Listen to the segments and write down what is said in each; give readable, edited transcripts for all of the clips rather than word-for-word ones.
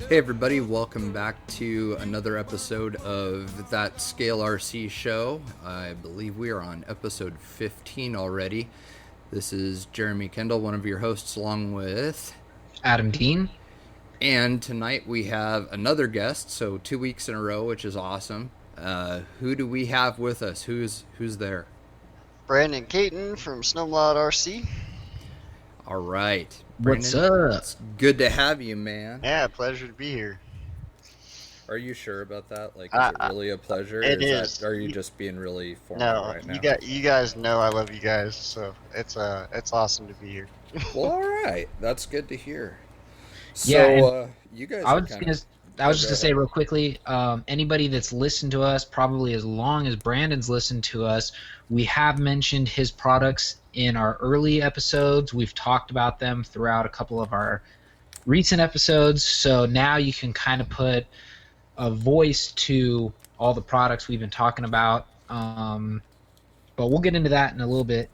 Hey everybody, welcome back to another episode of That Scale RC show. I believe we are on episode 15 already. This is Jeremy Kendall, one of your hosts, along with Adam Dean. And tonight we have another guest, so 2 weeks in a row, which is awesome. Who do we have with us? Who's there? Brandon Caton from Snowmod RC. All right, What's Brandon, up? it's good to have you, man. Yeah, pleasure to be here. Are you sure about that? Like, is Uh, it really a pleasure? it Is that? is. Are you just being really formal No, right now? you guys know I love you guys, so it's awesome to be here. Well, all right, that's good to hear. Yeah, and So, you guys I are was kind gonna, of. I was Oh, just go gonna say ahead. real quickly, anybody that's listened to us probably as long as Brandon's listened to us, we have mentioned his products in our early episodes. We've talked about them throughout a couple of our recent episodes, so now you can kind of put a voice to all the products we've been talking about. But we'll get into that in a little bit.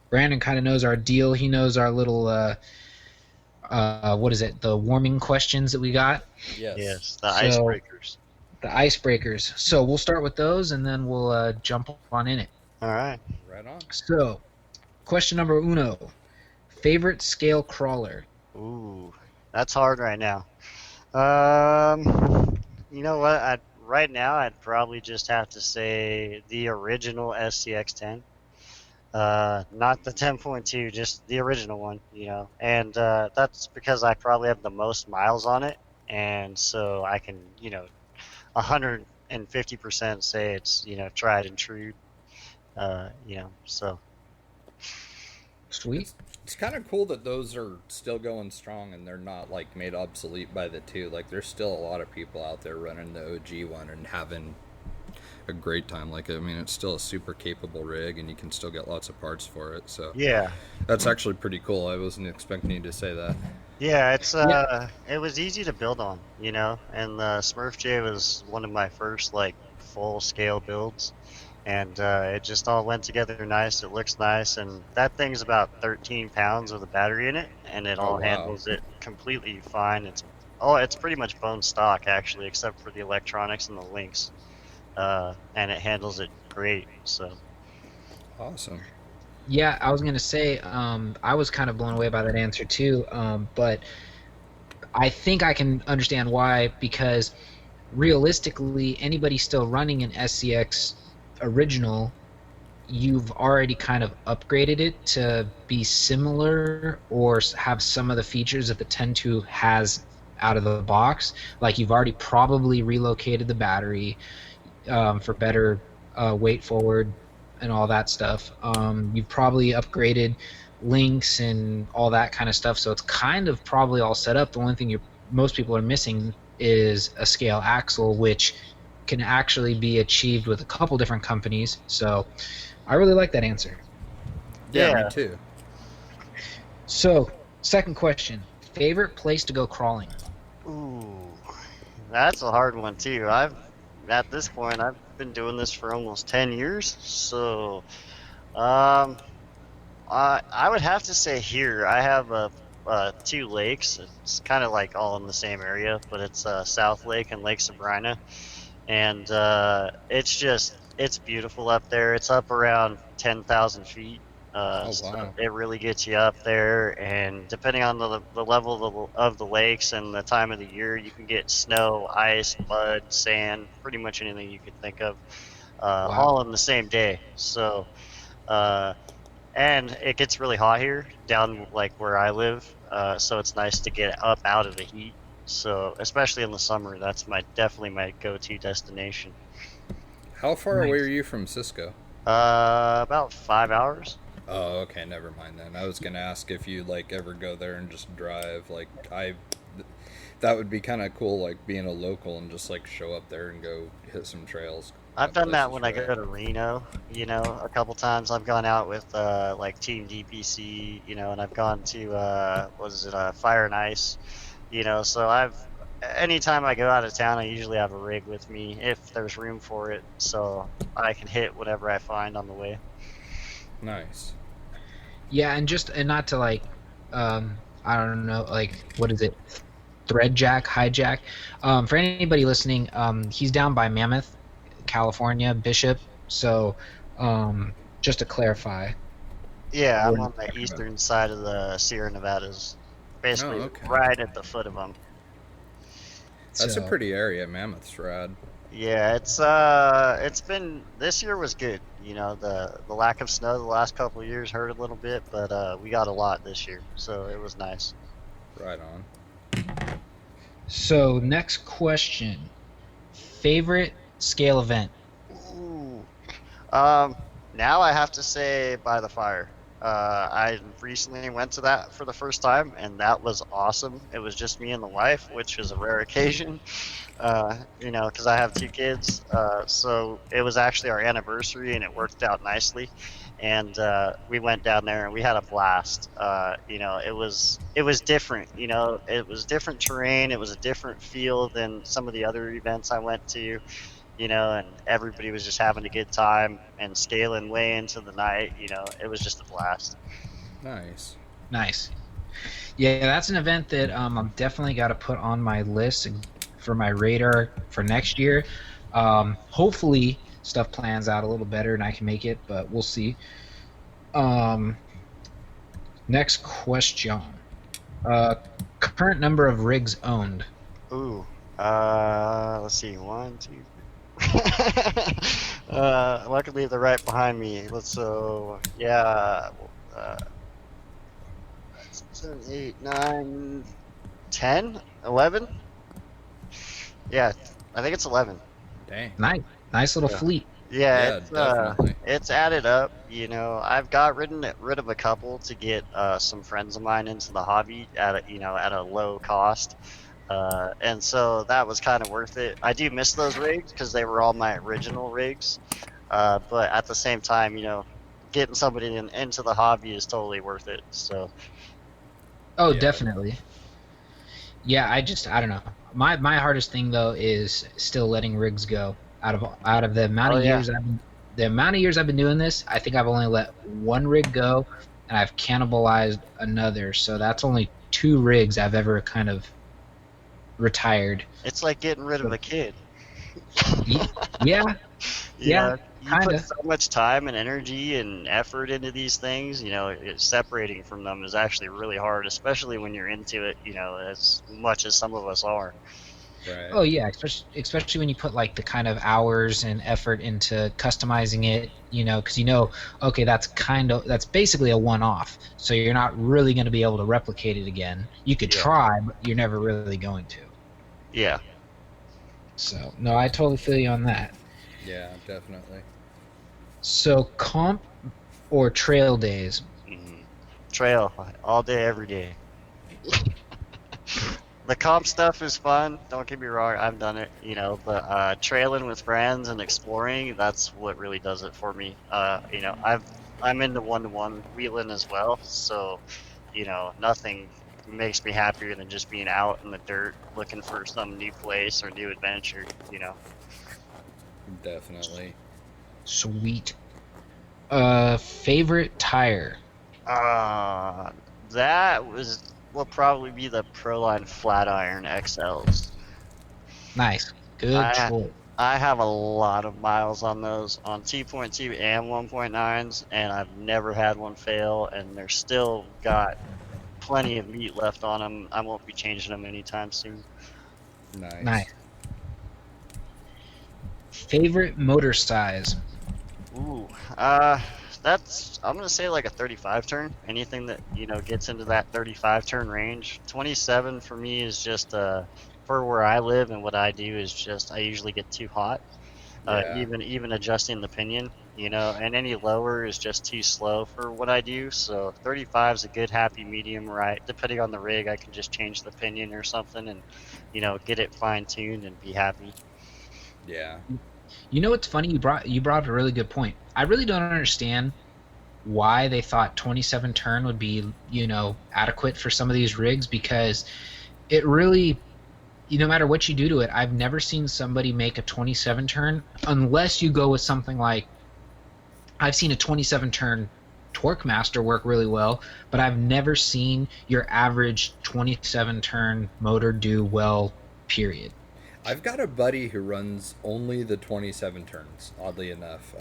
Brandon kind of knows our deal. He knows our little what is it? The warming questions that we got. Yes. Yes, the So icebreakers. the icebreakers. So we'll start with those, and then we'll jump on in it. All right. Right on. So, question number uno: favorite scale crawler. Ooh, that's hard right now. You know what? Right now I'd probably just have to say the original SCX10. Not the 10.2, just the original one, And that's because I probably have the most miles on it, and so I can, 150% say it's, tried and true. So Sweet. It's kind of cool that those are still going strong and they're not like made obsolete by the two. Like, there's still a lot of people out there running the OG one and having a great time. Like, I mean, it's still a super capable rig and you can still get lots of parts for it. So yeah, that's actually pretty cool. I wasn't expecting you to say that. yeah, Yeah. it was easy to build on, and the Smurf J was one of my first like full scale builds. And it just all went together nice. It looks nice, and that thing's about 13 pounds with a battery in it, and it Oh, all wow. handles it completely fine. It's pretty much bone stock actually, except for the electronics and the links, and it handles it great. So Awesome. Yeah, I was gonna say, I was kind of blown away by that answer too. But I think I can understand why, because realistically, anybody still running an SCX original, you've already kind of upgraded it to be similar or have some of the features that the 10.2 has out of the box. Like, you've already probably relocated the battery for better weight forward and all that stuff. You've probably upgraded links and all that kind of stuff, so it's kind of probably all set up. The only thing most people are missing is a scale axle, which can actually be achieved with a couple different companies. So I really like that answer. Yeah, me yeah, too. So, second question: favorite place to go crawling? ooh, that's a hard one too. At this point I've been doing this for almost 10 years, so um, I would have to say here I have two lakes. It's kind of like all in the same area, but it's South Lake and Lake Sabrina, and it's beautiful up there. It's up around 10,000 feet. Oh, So wow. it really gets you up there, and depending on the level of the lakes and the time of the year, you can get snow, ice, mud, sand, pretty much anything you could think of, Wow. all in the same day. So uh, and it gets really hot here down like where I live, so it's nice to get up out of the heat. So especially in the summer, that's definitely my go-to destination. How far away are Nice. you from Cisco? About 5 hours. Oh, okay, never mind then. I was gonna ask if you like ever go there and just drive. That would be kind of cool, like being a local and just like show up there and go hit some trails. I've That done place that is when I rad. go to Reno, a couple times. I've gone out with like Team DPC, and I've gone to what is it, Fire and Ice, So anytime I go out of town, I usually have a rig with me if there's room for it, so I can hit whatever I find on the way. Nice. Yeah, and not to like, I don't know, like, what is it? Threadjack, Hijack. For anybody listening, he's down by Mammoth, California, Bishop. So, just to clarify, Yeah, we're I'm not on the talking about. eastern side of the Sierra Nevadas, Oh, basically okay. right at the foot of them. That's a So, pretty area. Mammoth's rad. Yeah, it's been this year was good. The lack of snow the last couple of years hurt a little bit, but we got a lot this year, so it was nice. Right on. so next question: favorite scale event? Ooh. Um, Now I have to say by the fire. I recently went to that for the first time, and that was awesome. It was just me and the wife, which is a rare occasion. Because I have two kids. So it was actually our anniversary, and it worked out nicely. And we went down there, and we had a blast. It was different. It was different terrain. It was a different feel than some of the other events I went to. And everybody was just having a good time and scaling way into the night. It was just a blast. Nice. Nice. Yeah, that's an event that I'm definitely got to put on my list for my radar for next year. Hopefully, stuff plans out a little better and I can make it, but we'll see. Um, Next question. Current number of rigs owned. Ooh. Let's see. One, two. Luckily they're right behind me. Yeah. Uh, 7, 8, 9, 10, 11. Yeah, I think it's 11. Dang. Nice little Yeah. fleet. Yeah, Yeah, definitely. it's added up. I've got rid of a couple to get some friends of mine into the hobby at a low cost. And so that was kind of worth it. I do miss those rigs because they were all my original rigs. But at the same time, getting somebody into the hobby is totally worth it. So Oh, Yeah. definitely. Yeah, I don't know. My hardest thing though is still letting rigs go. Out of the amount oh of yeah, years I've been doing this, I think I've only let one rig go, and I've cannibalized another. So that's only two rigs I've ever kind of retired. it's like getting rid of So, a kid. yeah, yeah, You kind put of. so much time and energy and effort into these things. Separating from them is actually really hard, especially when you're into it. As much as some of us are. Right. Oh yeah, especially when you put like the kind of hours and effort into customizing it, because okay, that's basically a one-off, so you're not really going to be able to replicate it again. You could Yeah, try, but you're never really going to. yeah. So no, I totally feel you on that. Yeah, definitely. So comp or trail days? hmm Trail all day, every day. The comp stuff is fun. Don't get me wrong, I've done it, but trailing with friends and exploring, that's what really does it for me. I'm into one-to-one wheeling as well, so nothing makes me happier than just being out in the dirt looking for some new place or new adventure. Definitely. Sweet. Favorite tire? Uh, that will probably be the Proline Flatiron XLs. Nice, good I choice. I have a lot of miles on those on 2.2 and 1.9s, and I've never had one fail, and they're still got plenty of meat left on them. I won't be changing them anytime soon. Nice. Nice. Favorite motor size? Ooh, I'm gonna say like a 35 turn. Anything that gets into that 35 turn range. 27 for me is just for where I live and what I do is just I usually get too hot. Yeah. Even adjusting the pinion, and any lower is just too slow for what I do. So 35 is a good happy medium, right? Depending on the rig, I can just change the pinion or something and get it fine tuned and be happy. Yeah. You know what's funny? You brought up a really good point. I really don't understand why they thought 27 turn would be, adequate for some of these rigs, because it really, no matter what you do to it, I've never seen somebody make a 27 turn unless you go with something like I've seen a 27 turn Torque Master work really well, but I've never seen your average 27 turn motor do well, period. I've got a buddy who runs only the 27 turns. Oddly enough,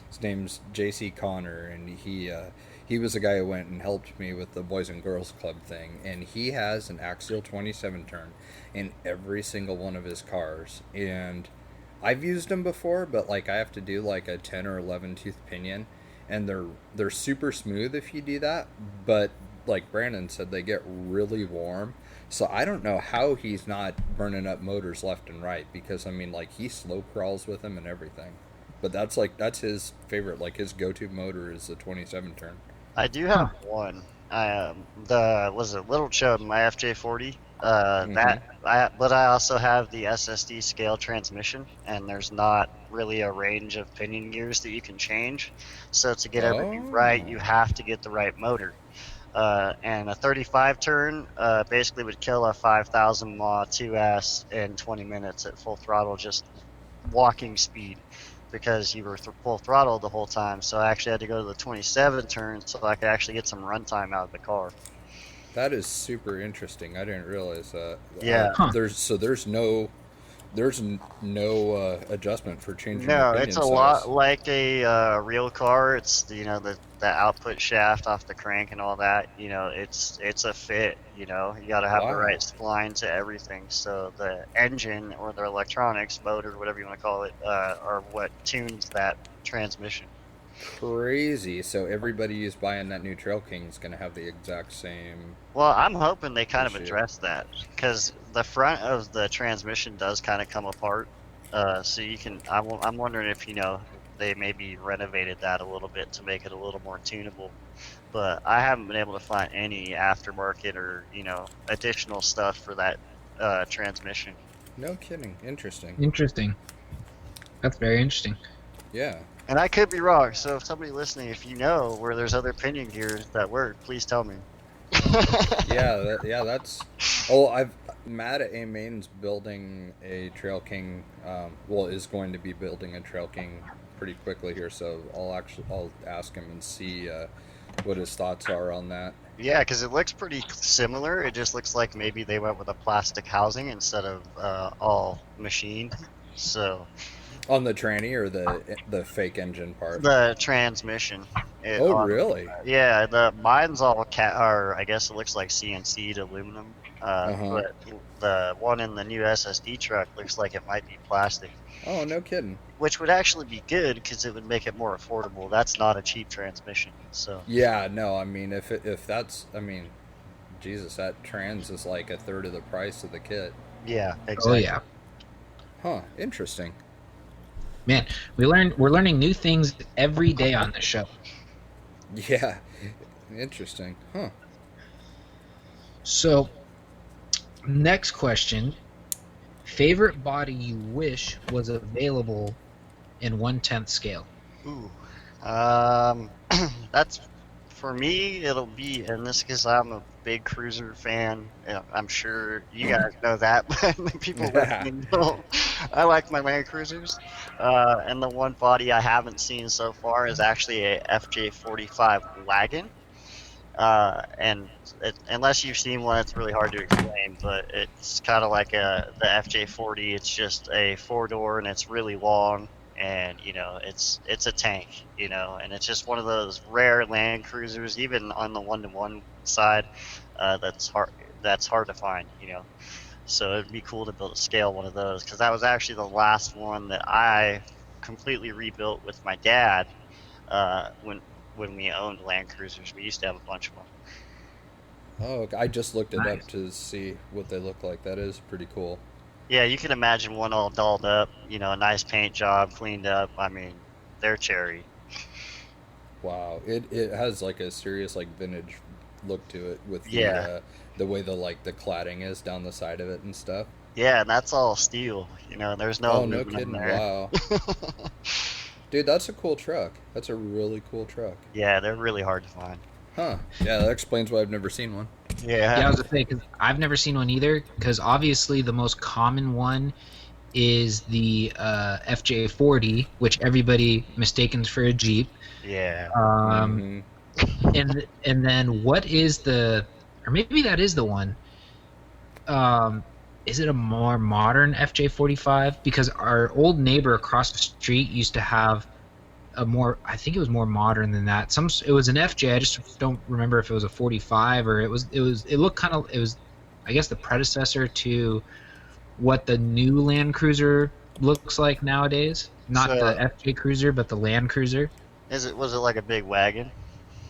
his name's JC Connor, and he was the guy who went and helped me with the Boys and Girls Club thing, and he has an axial 27 turn in every single one of his cars. And I've used them before, but like I have to do like a 10 or 11 tooth pinion, and they're super smooth if you do that, but like Brandon said, they get really warm. So I don't know how he's not burning up motors left and right, because I mean, like, he slow crawls with them and everything. But that's his favorite, like his go-to motor is the 27 turn. I do have one. The was it Little Chub, my FJ40. But I also have the SSD scale transmission, and there's not really a range of pinion gears that you can change. So to get everything right, you have to get the right motor. And a 35 turn basically would kill a 5,000 mAh 2S in 20 minutes at full throttle, just walking speed, because you were full throttle the whole time. So I actually had to go to the 27 turn so I could actually get some runtime out of the car. That is super interesting. I didn't realize that. Yeah. There's no adjustment for changing. No, the it's a size. lot like a real car. It's the output shaft off the crank and all that. It's a fit. You got to have the right spline to everything. So the engine or the electronics, motor, whatever you want to call it, are what tunes that transmission. Crazy. So everybody who's buying that new Trail King is going to have the exact same. Well, I'm hoping they kind of address that, because the front of the transmission does kind of come apart. So you can. I'm wondering if they maybe renovated that a little bit to make it a little more tunable. But I haven't been able to find any aftermarket or additional stuff for that transmission. No kidding. Interesting. Interesting. That's very interesting. Yeah. And I could be wrong, so if somebody listening, if you know where there's other pinion gears that work, please tell me. That's. Oh, Matt at A Main's building a Trail King. Is going to be building a Trail King pretty quickly here, so I'll ask him and see what his thoughts are on that. Yeah, because it looks pretty similar. It just looks like maybe they went with a plastic housing instead of all machined. So. On the tranny or the fake engine part? The transmission. Really? Yeah, mine's all or I guess it looks like CNC'd aluminum. But the one in the new SSD truck looks like it might be plastic. Oh, no kidding. Which would actually be good, because it would make it more affordable. That's not a cheap transmission. So. Yeah, no, I mean, if that's, I mean, Jesus, that trans is like a third of the price of the kit. Yeah, exactly. Oh yeah. Huh, interesting. Man, we're learning new things every day on the show. Yeah, interesting. Huh. So, next question: favorite body you wish was available in 1/10 scale? Ooh, that's for me. It'll be, and this because I'm a big cruiser fan. I'm sure you guys know that, but people listening don't. I like my Land Cruisers, and the one body I haven't seen so far is actually a FJ45 wagon. Unless you've seen one, it's really hard to explain. But it's kind of like the FJ40. It's just a 4-door, and it's really long, and it's a tank, and it's just one of those rare Land Cruisers, even on the 1-to-1 side, that's hard to find, So it'd be cool to scale one of those, because that was actually the last one that I completely rebuilt with my dad when we owned Land Cruisers. We used to have a bunch of them. Oh, I just looked it up to see what they look like. That is pretty cool. Yeah, you can imagine one all dolled up, a nice paint job, cleaned up. I mean, they're cherry. Wow, it has like a serious like vintage look to it with the way the cladding is down the side of it and stuff. Yeah, and that's all steel. There's no. Oh, no kidding! Wow. Dude, that's a cool truck. That's a really cool truck. Yeah, they're really hard to find. Huh. Yeah, that explains why I've never seen one. Yeah. Yeah, I was gonna say, because I've never seen one either. Because obviously the most common one is the FJ40, which everybody mistakes for a Jeep. Yeah. And then what is the, or maybe that is the one. Um, is it a more modern FJ45? Because our old neighbor across the street used to have a more, I think it was more modern than that. It was an FJ. I just don't remember if it was a 45 or it looked kind of, it was, I guess, the predecessor to what the new Land Cruiser looks like nowadays. Not the So FJ Cruiser, but the Land Cruiser. was it like a big wagon?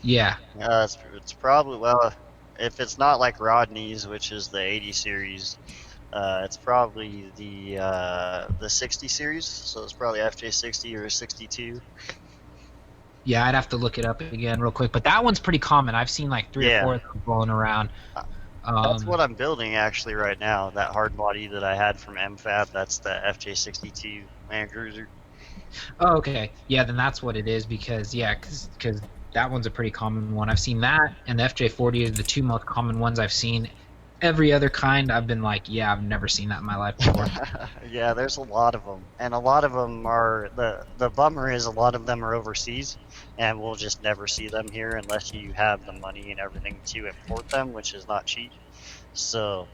Yeah. It's probably, well, if it's not like Rodney's, which is the 80 series, it's probably the 60 series. So it's probably FJ60 or 62. Yeah, I'd have to look it up again real quick. But that one's pretty common. I've seen like three or Yeah, four of them blowing around. uh, that's Um, what I'm building actually right now. That hard body that I had from MFAB, that's the FJ62 Land Cruiser. oh, okay. Yeah, then that's what it is because yeah, because that one's a pretty common one. I've seen that and the FJ40 are the two most common ones I've seen. Every other kind, I've been like, yeah, I've never seen that in my life before. Yeah, there's a lot of them, and a lot of them are the bummer is a lot of them are overseas, and we'll just never see them here unless you have the money and everything to import them, which is not cheap. So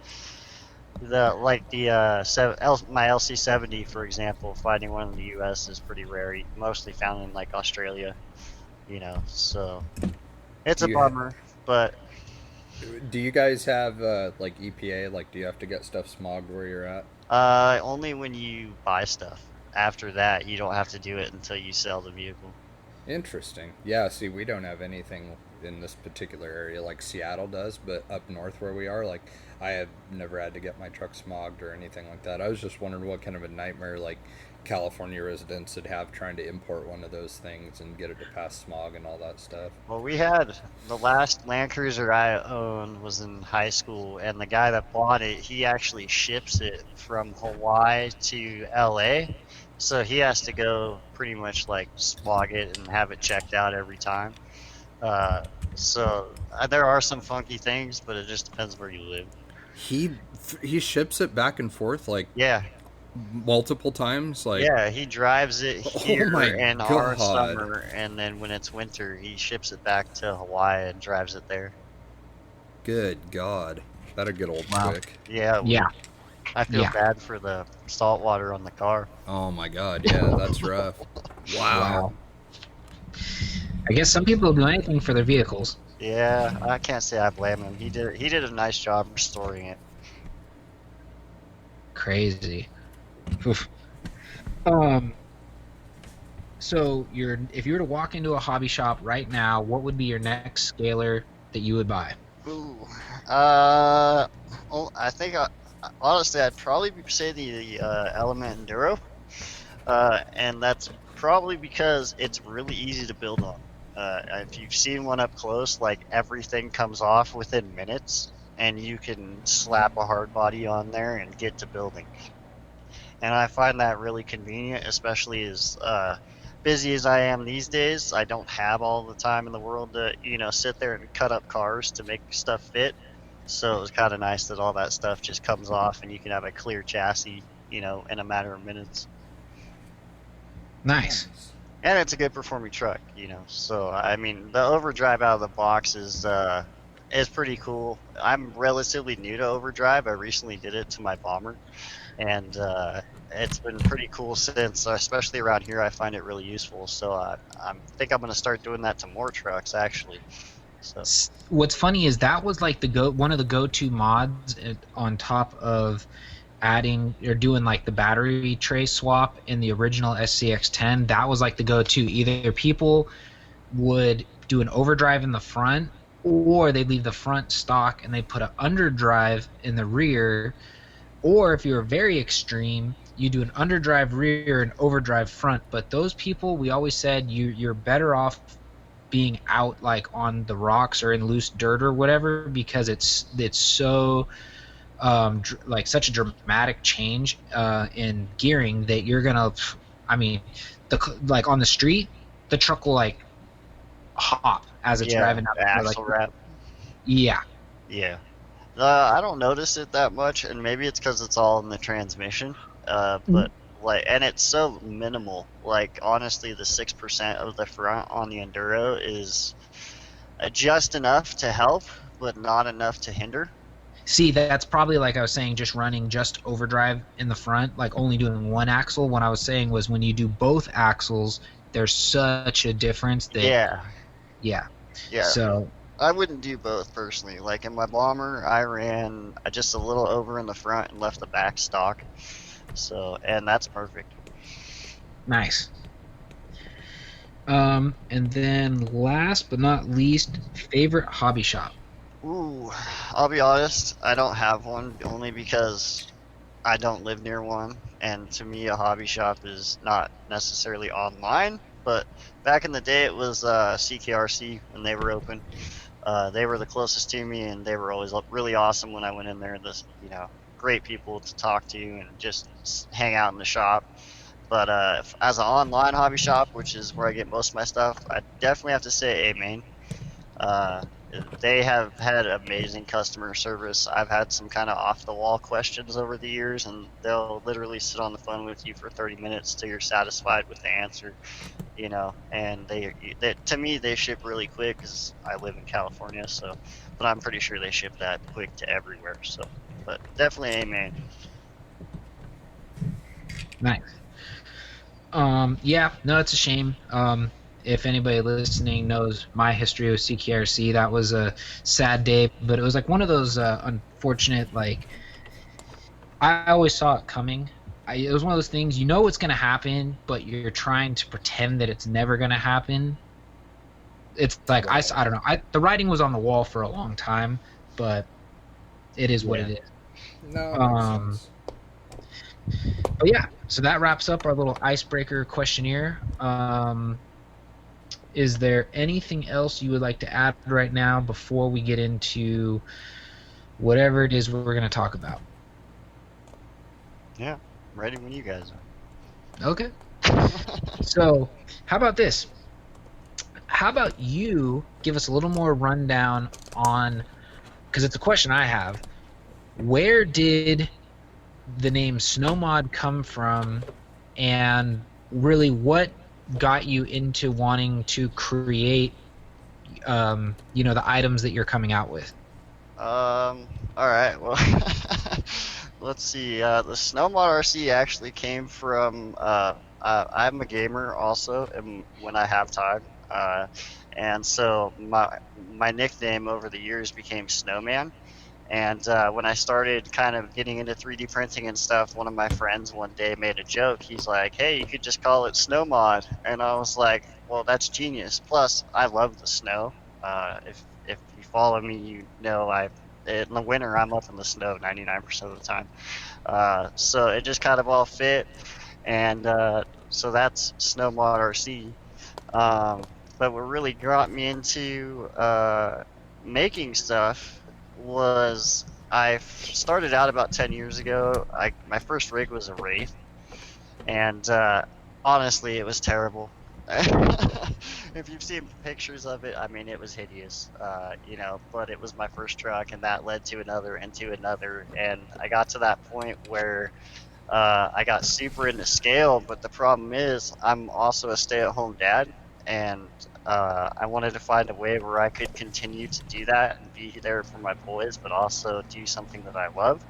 my LC70, for example, finding one in the U.S. is pretty rare, mostly found in like Australia, So it's Do a you bummer, but do you guys have like EPA? Like, do you have to get stuff smogged where you're at? only when you buy stuff. After that, you don't have to do it until you sell the vehicle. Interesting. Yeah, see, we don't have anything in this particular area like Seattle does, but up north where we are, like, I have never had to get my truck smogged or anything like that. I was just wondering what kind of a nightmare, like, California residents would have trying to import one of those things and get it to pass smog and all that stuff. Well, we had the last Land Cruiser I owned was in high school, and the guy that bought it, he actually ships it from Hawaii to LA. So he has to go pretty much like smog it and have it checked out every time. Uh, so there are some funky things, but it just depends where you live. He he ships it back and forth like Yeah, multiple times. Like, yeah, he drives it oh here my in our god, summer, and then when it's winter, he ships it back to Hawaii and drives it there. good god, that'd get old Wow. quick. Yeah, Yeah, I feel yeah. bad for the salt water on the car. Oh my god, yeah, that's rough. Wow. Wow. I guess some people do anything for their vehicles. Yeah, I can't say I blame him. He did a nice job restoring it. Crazy. Oof. Um. So if you were to walk into a hobby shop right now, what would be your next scaler that you would buy? Ooh. I think honestly I'd probably say the Element Enduro, and that's probably because it's really easy to build on. If you've seen one up close, like everything comes off within minutes, and you can slap a hard body on there and get to building. And I find that really convenient, especially as busy as I am these days. I don't have all the time in the world to sit there and cut up cars to make stuff fit. So it was kind of nice that all that stuff just comes off and you can have a clear chassis, in a matter of minutes. Nice. Nice. And it's a good performing truck. So I mean, the overdrive out of the box is pretty cool. I'm relatively new to overdrive. I recently did it to my Bomber, and it's been pretty cool since. Especially around here, I find it really useful. So I think I'm going to start doing that to more trucks actually. So What's funny is that was like one of the go-to mods on top of adding or doing like the battery tray swap in the original SCX10. That was like the go-to. Either people would do an overdrive in the front, or they'd leave the front stock and they'd put an underdrive in the rear. Or if you were very extreme, you do an underdrive rear and overdrive front. But those people, we always said you're better off being out like on the rocks or in loose dirt or whatever, because it's so like such a dramatic change in gearing that you're gonna, I mean, like on the street, the truck will like hop as it's yeah, driving up. the Like, axle wrap. yeah, Yeah. I don't notice it that much, and maybe it's because it's all in the transmission. But and it's so minimal. Like honestly, the 6% of the front on the Enduro is just enough to help, but not enough to hinder. See, that's probably like I was saying, just running just overdrive in the front, like only doing one axle. What I was saying was when you do both axles, there's such a difference that, Yeah, yeah. yeah. So I wouldn't do both personally. Like in my bomber, I ran just a little over in the front and left the back stock. So, and that's perfect. nice. And then last but not least, favorite hobby shop. Ooh, I'll be honest, I don't have one only because I don't live near one. And to me, a hobby shop is not necessarily online. But back in the day, it was CKRC when they were open. They were the closest to me, and they were always really awesome when I went in there. This, great people to talk to and just hang out in the shop. But as an online hobby shop, which is where I get most of my stuff, I definitely have to say A-Main. Uh, they have had amazing customer service. I've had some kind of off the wall questions over the years, and they'll literally sit on the phone with you for 30 minutes till you're satisfied with the answer. And they to me they ship really quick because I live in California, so but I'm pretty sure they ship that quick to everywhere. So, but definitely Amen. Nice. Yeah, no, it's a shame. If anybody listening knows my history with CKRC, that was a sad day, but it was like one of those unfortunate, like, I always saw it coming. It was one of those things, you know it's going to happen, but you're trying to pretend that it's never going to happen. It's like, Right. I don't know. The writing was on the wall for a long time, but it is what Yeah. it is. No, it makes Um, sense. but yeah, so that wraps up our little icebreaker questionnaire. Is there anything else you would like to add right now before we get into whatever it is we're going to talk about? Yeah, I'm ready when you guys Okay. are. So, how about this? How about you give us a little more rundown on, because it's a question I have. Where did the name Snowmod come from, and really what got you into wanting to create, the items that you're coming out with? All right. Well, let's see. The Snowmod RC actually came from. I'm a gamer also, and when I have time. And so my nickname over the years became Snowman. And when I started kind of getting into 3D printing and stuff, one of my friends one day made a joke. He's like, "Hey, you could just call it Snow Mod," and I was like, "Well, that's genius." Plus, I love the snow. If you follow me, you know I in the winter I'm up in the snow 99% of the time. So it just kind of all fit, and so that's Snow Mod RC. Um, but what really got me into making stuff was I started out about 10 years ago. My first rig was a Wraith, and honestly, it was terrible. If you've seen pictures of it, I mean, it was hideous, but it was my first truck, and that led to another and to another. And I got to that point where I got super into scale, but the problem is I'm also a stay-at-home dad, and I wanted to find a way where I could continue to do that and be there for my boys, but also do something that I love.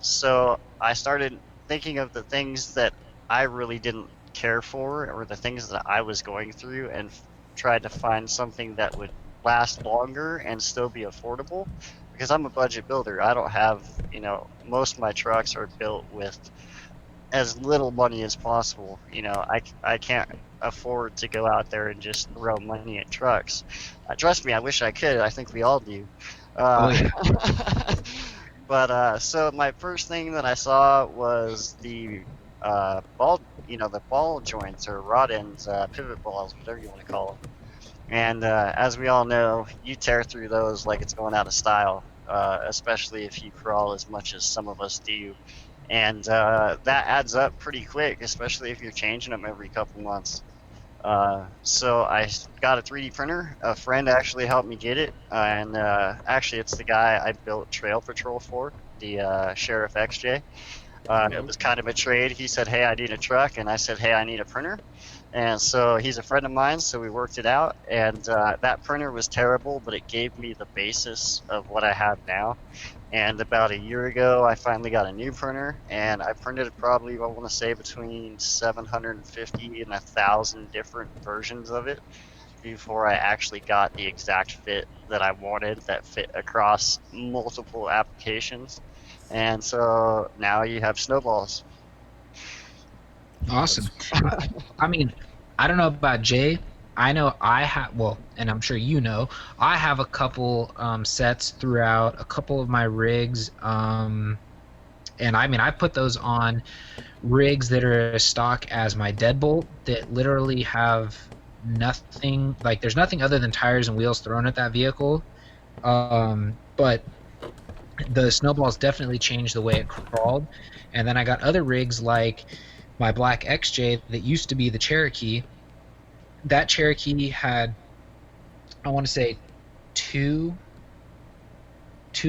So I started thinking of the things that I really didn't care for, or the things that I was going through, and tried to find something that would last longer and still be affordable. Because I'm a budget builder, I don't have, most of my trucks are built with as little money as possible. I can't afford to go out there and just throw money at trucks. Trust me, I wish I could. I think we all do. Oh Uh, yeah. but so my first thing that I saw was the the ball joints or rod ends, pivot balls, whatever you want to call them. And as we all know, you tear through those like it's going out of style, especially if you crawl as much as some of us do. And that adds up pretty quick, especially if you're changing them every couple months. So I got a 3D printer. A friend actually helped me get it, and actually, it's the guy I built Trail Patrol for, the Sheriff XJ. It was Okay. kind of a trade. He said, "Hey, I need a truck," and I said, "Hey, I need a printer." And so he's a friend of mine, so we worked it out. And that printer was terrible, but it gave me the basis of what I have now. And about a year ago, I finally got a new printer, and I printed probably, I want to say, between 750 and 1,000 different versions of it before I actually got the exact fit that I wanted that fit across multiple applications. And so now you have snowballs. Awesome. I mean, I don't know about Jay. I know I have, well, and I'm sure you know, I have a couple sets throughout a couple of my rigs. And I mean, I put those on rigs that are as stock as my deadbolt that literally have nothing, like, there's nothing other than tires and wheels thrown at that vehicle. But the snowballs definitely changed the way it crawled. And then I got other rigs like my black XJ that used to be the Cherokee. That Cherokee had, I want to say, two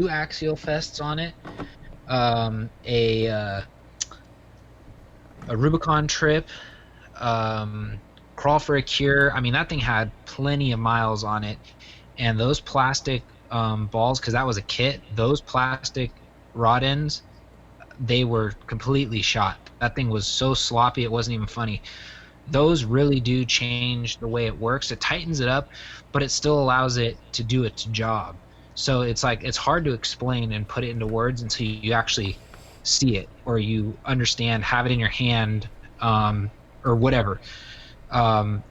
axial fests on it, um, a uh, a Rubicon trip, crawl for a cure. I mean, that thing had plenty of miles on it, and those plastic balls, because that was a kit. Those plastic rod ends, they were completely shot. That thing was so sloppy, it wasn't even funny. Those really do change the way it works. It tightens it up, but it still allows it to do its job. So it's like it's hard to explain and put it into words until you actually see it or you understand, have it in your hand, or whatever.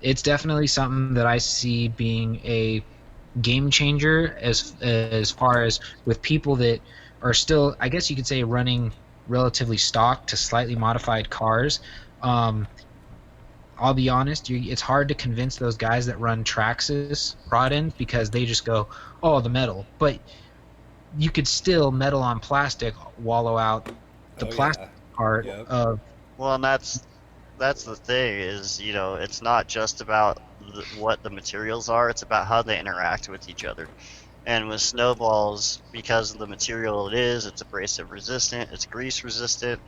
It's definitely something that I see being a game changer as far as with people that are still, I guess you could say, running relatively stock to slightly modified cars. Um, I'll be honest, it's hard to convince those guys that run Traxxas rod ends because they just go, "Oh, the metal." But you could still metal on plastic wallow out the Oh plastic yeah. part Yep. of. Well, and that's the thing is, it's not just about what the materials are, it's about how they interact with each other. And with snowballs, because of the material it is, it's abrasive resistant, it's grease resistant,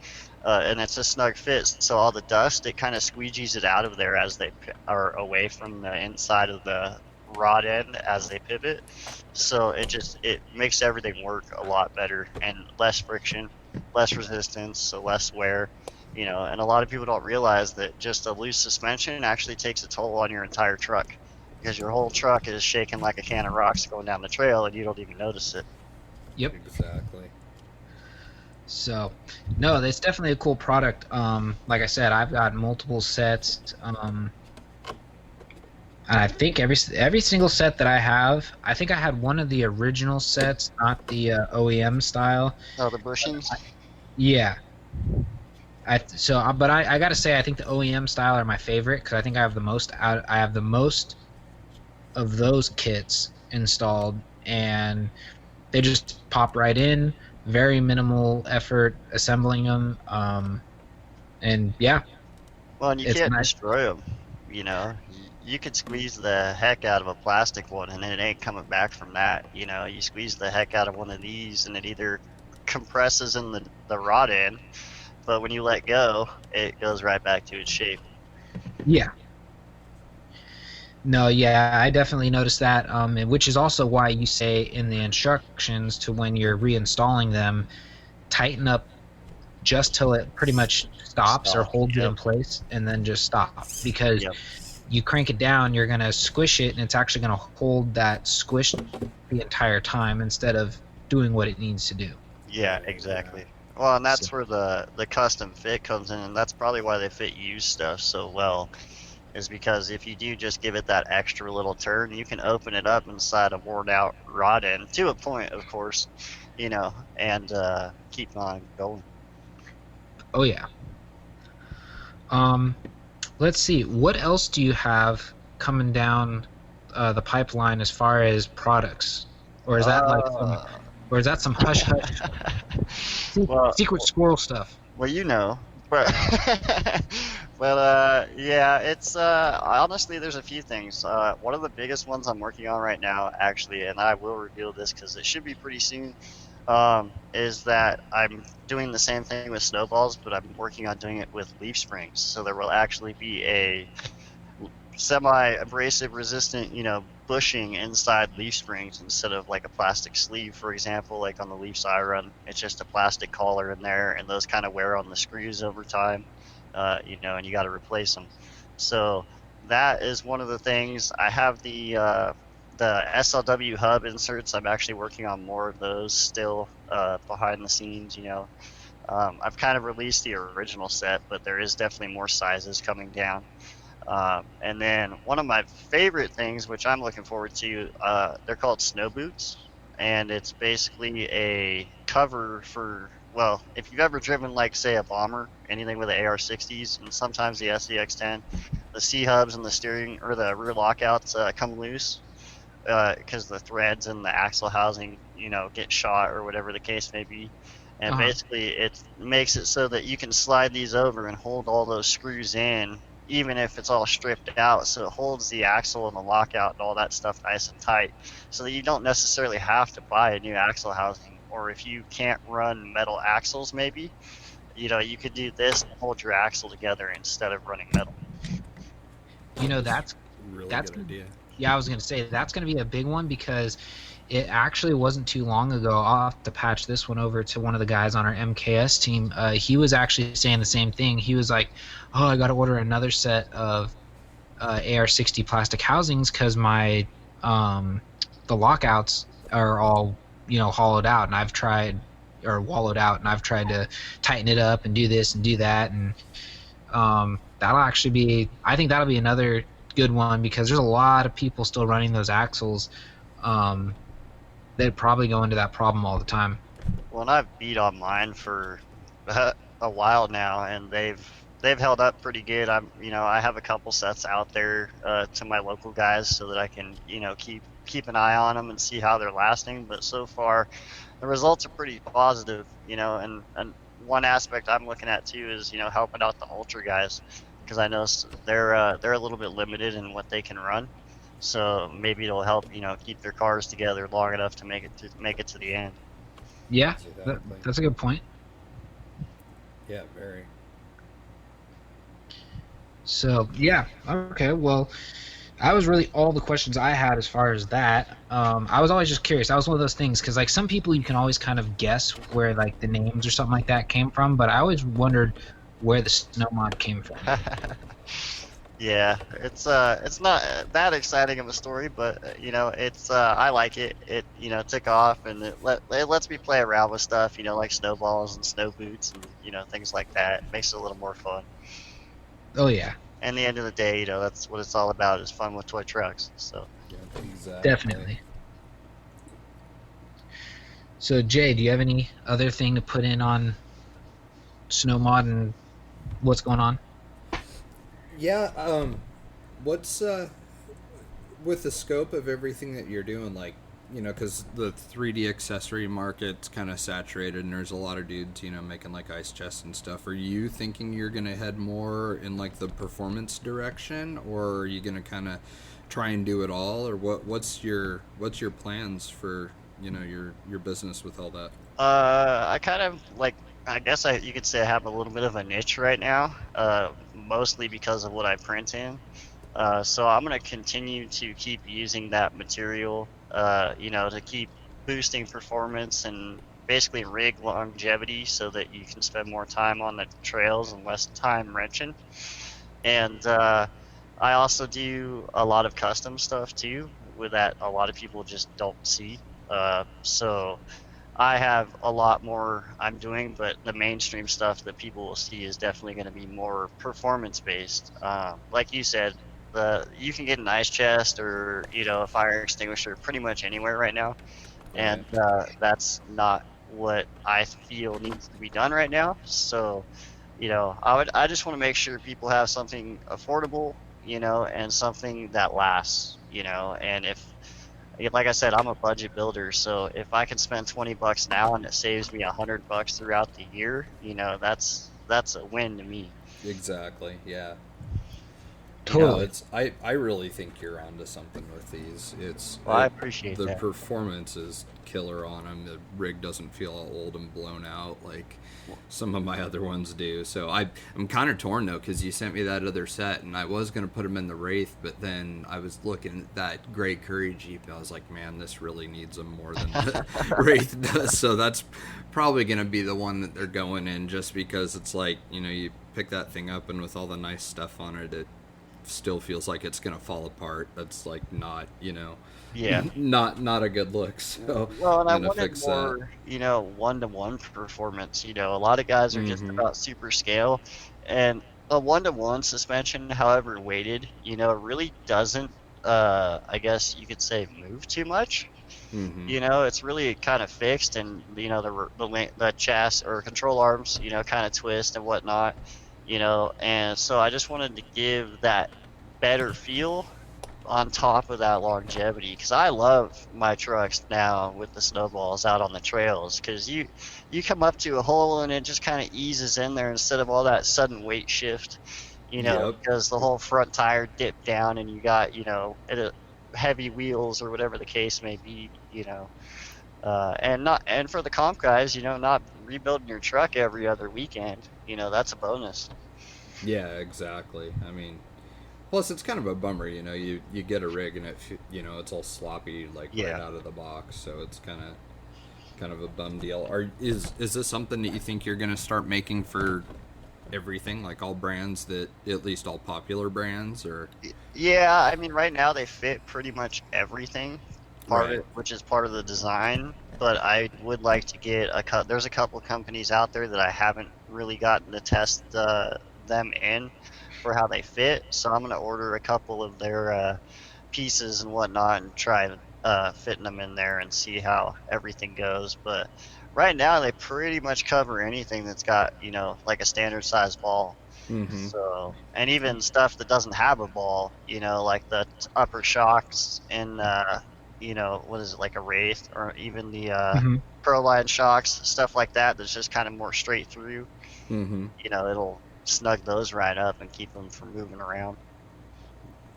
and it's a snug fit. So all the dust, it kind of squeegees it out of there as they are away from the inside of the rod end as they pivot. So it makes everything work a lot better and less friction, less resistance, so less wear. And a lot of people don't realize that just a loose suspension actually takes a toll on your entire truck because your whole truck is shaking like a can of rocks going down the trail and you don't even notice it. Yep. Exactly. So, no, that's definitely a cool product. Like I said, I've got multiple sets. And I think every single set that I have, I think I had one of the original sets, not the OEM style. Oh, the bushings? Yeah. But I gotta say, I think the OEM style are my favorite because I think I have the most of those kits installed, and they just pop right in. Very minimal effort assembling them. And yeah, Well, and you it's can't nice. destroy them. You could squeeze the heck out of a plastic one and it ain't coming back from that. You squeeze the heck out of one of these and it either compresses in the rod end, but when you let go, it goes right back to its shape. Yeah. No, yeah, I definitely noticed that. And which is also why you say in the instructions to when you're reinstalling them, tighten up just till it pretty much stops or Stop. holds it Yep. in place, and then just stop. Because Yep. you crank it down, you're gonna squish it, and it's actually gonna hold that squish the entire time instead of doing what it needs to do. Yeah, exactly. Well, and So, that's where the custom fit comes in, and that's probably why they fit used stuff so well. Is because if you do just give it that extra little turn, you can open it up inside a worn out rod end to a point, of course, and keep on going. oh yeah. Um, let's see. What else do you have coming down the pipeline as far as products, or is that like some, Uh, or is that some hush hush well, secret squirrel stuff? well, but yeah, it's honestly there's a few things. One of the biggest ones I'm working on right now, actually, and I will reveal this because it should be pretty soon. Is that I'm doing the same thing with snowballs, but I'm working on doing it with leaf springs. So there will actually be a semi-abrasive resistant, bushing inside leaf springs instead of like a plastic sleeve, for example, like on the leafs I run. It's just a plastic collar in there, and those kind of wear on the screws over time, and you got to replace them. So that is one of the things. I have the SLW hub inserts. I'm actually working on more of those still behind the scenes. I've kind of released the original set, but there is definitely more sizes coming down. And then one of my favorite things, which I'm looking forward to, they're called snow boots, and it's basically a cover for, well, if you've ever driven like say a bomber, anything with the AR-60s, and sometimes the SEX-10, the C hubs and the steering or the rear lockouts come loose because the threads and the axle housing, get shot or whatever the case may be. And Uh-huh. basically, it makes it so that you can slide these over and hold all those screws in, even if it's all stripped out. So it holds the axle and the lockout and all that stuff nice and tight, so that you don't necessarily have to buy a new axle housing. Or if you can't run metal axles, maybe, you could do this and hold your axle together instead of running metal. That's Really that's good idea. yeah, I was gonna say that's gonna be a big one because it actually wasn't too long ago. I'll have to patch this one over to one of the guys on our MKS team. He was actually saying the same thing. He was like, "Oh, I got to order another set of AR-60 plastic housings because my the lockouts are all hollowed out, and I've tried or wallowed out, and I've tried to tighten it up and do this and do that, and that'll actually be I think that'll be another good one because there's a lot of people still running those axles. Um, they'd probably go into that problem all the time. Well, and I've beat on mine for a while now, and they've held up pretty good. I have a couple sets out there to my local guys so that I can, keep an eye on them and see how they're lasting. But so far, the results are pretty positive. And one aspect I'm looking at too is, helping out the ultra guys, because I know they're a little bit limited in what they can run. So maybe it'll help, keep their cars together long enough to make it to the end. Yeah, Exactly. that's a good point. Yeah, very. So yeah, okay. Well, that was really all the questions I had as far as that. I was always just curious. That was one of those things because like some people you can always kind of guess where like the names or something like that came from, but I always wondered where the snow mod came from. Yeah, it's not that exciting of a story, but it's I like it. It took off, and it lets me play around with stuff, like snowballs and snow boots and things like that. It makes it a little more fun. Oh yeah, And the end of the day, that's what it's all about, is fun with toy trucks. So Yeah, exactly. definitely. So Jay, do you have any other thing to put in on snow mod and what's going on? Yeah. What's with the scope of everything that you're doing, like, because the 3D accessory market's kind of saturated, and there's a lot of dudes, making like ice chests and stuff. Are you thinking you're gonna head more in like the performance direction, or are you gonna kind of try and do it all, or what's your plans for your business with all that? I kind of like, I guess you could say I have a little bit of a niche right now, mostly because of what I print in. So I'm going to continue to keep using that material, to keep boosting performance and basically rig longevity so that you can spend more time on the trails and less time wrenching. And I also do a lot of custom stuff too, with that a lot of people just don't see. So I have a lot more I'm doing, but the mainstream stuff that people will see is definitely going to be more performance based. Like you said, you can get an ice chest or a fire extinguisher pretty much anywhere right now, Right. and that's not what I feel needs to be done right now. So, I just want to make sure people have something affordable, and something that lasts, and if like I said, I'm a budget builder, so if I can spend $20 now and it saves me $100 throughout the year, that's a win to me. Exactly. Yeah. Totally. I really think you're onto something with these. Well, I appreciate The that. performance is killer on them. The rig doesn't feel all old and blown out like some of my other ones do. So I'm kind of torn though, because you sent me that other set and I was gonna put them in the Wraith, but then I was looking at that Gray Curry Jeep and I was like, man, this really needs them more than the Wraith does. So that's probably gonna be the one that they're going in, just because it's like, you pick that thing up and with all the nice stuff on it, it still feels like it's gonna fall apart. That's like not, Yeah. not a good look. So Well, and I I'm gonna wanted fix that. more, one-to-one performance. A lot of guys are just about super scale, and a one-to-one suspension, however weighted, really doesn't, I guess you could say, move too much. It's really kind of fixed, and the chassis or control arms, kind of twist and whatnot, and so I just wanted to give that better feel on top of that longevity, because I love my trucks now with the snowballs out on the trails, because you come up to a hole and it just kind of eases in there instead of all that sudden weight shift, Yep. because the whole front tire dipped down and you got heavy wheels or whatever the case may be, and for the comp guys, not rebuilding your truck every other weekend, that's a bonus. Yeah, exactly. I mean, plus it's kind of a bummer, you get a rig and it's all sloppy like right Yeah. out of the box, so it's kind of a bum deal. Is this something that you think you're gonna start making for everything, like all brands, that at least all popular brands, or? Yeah, I mean, right now they fit pretty much everything, Right. which is part of the design. But I would like to get there's a couple of companies out there that I haven't really gotten to test them in for how they fit. So I'm gonna order a couple of their pieces and whatnot and try fitting them in there and see how everything goes. But right now they pretty much cover anything that's got like a standard size ball. Mm-hmm. So, and even stuff that doesn't have a ball, like the upper shocks and, what is it, like a Wraith, or even the Hmm. Proline shocks, stuff like that, that's just kind of more straight through, Mm-hmm. it'll snug those right up and keep them from moving around.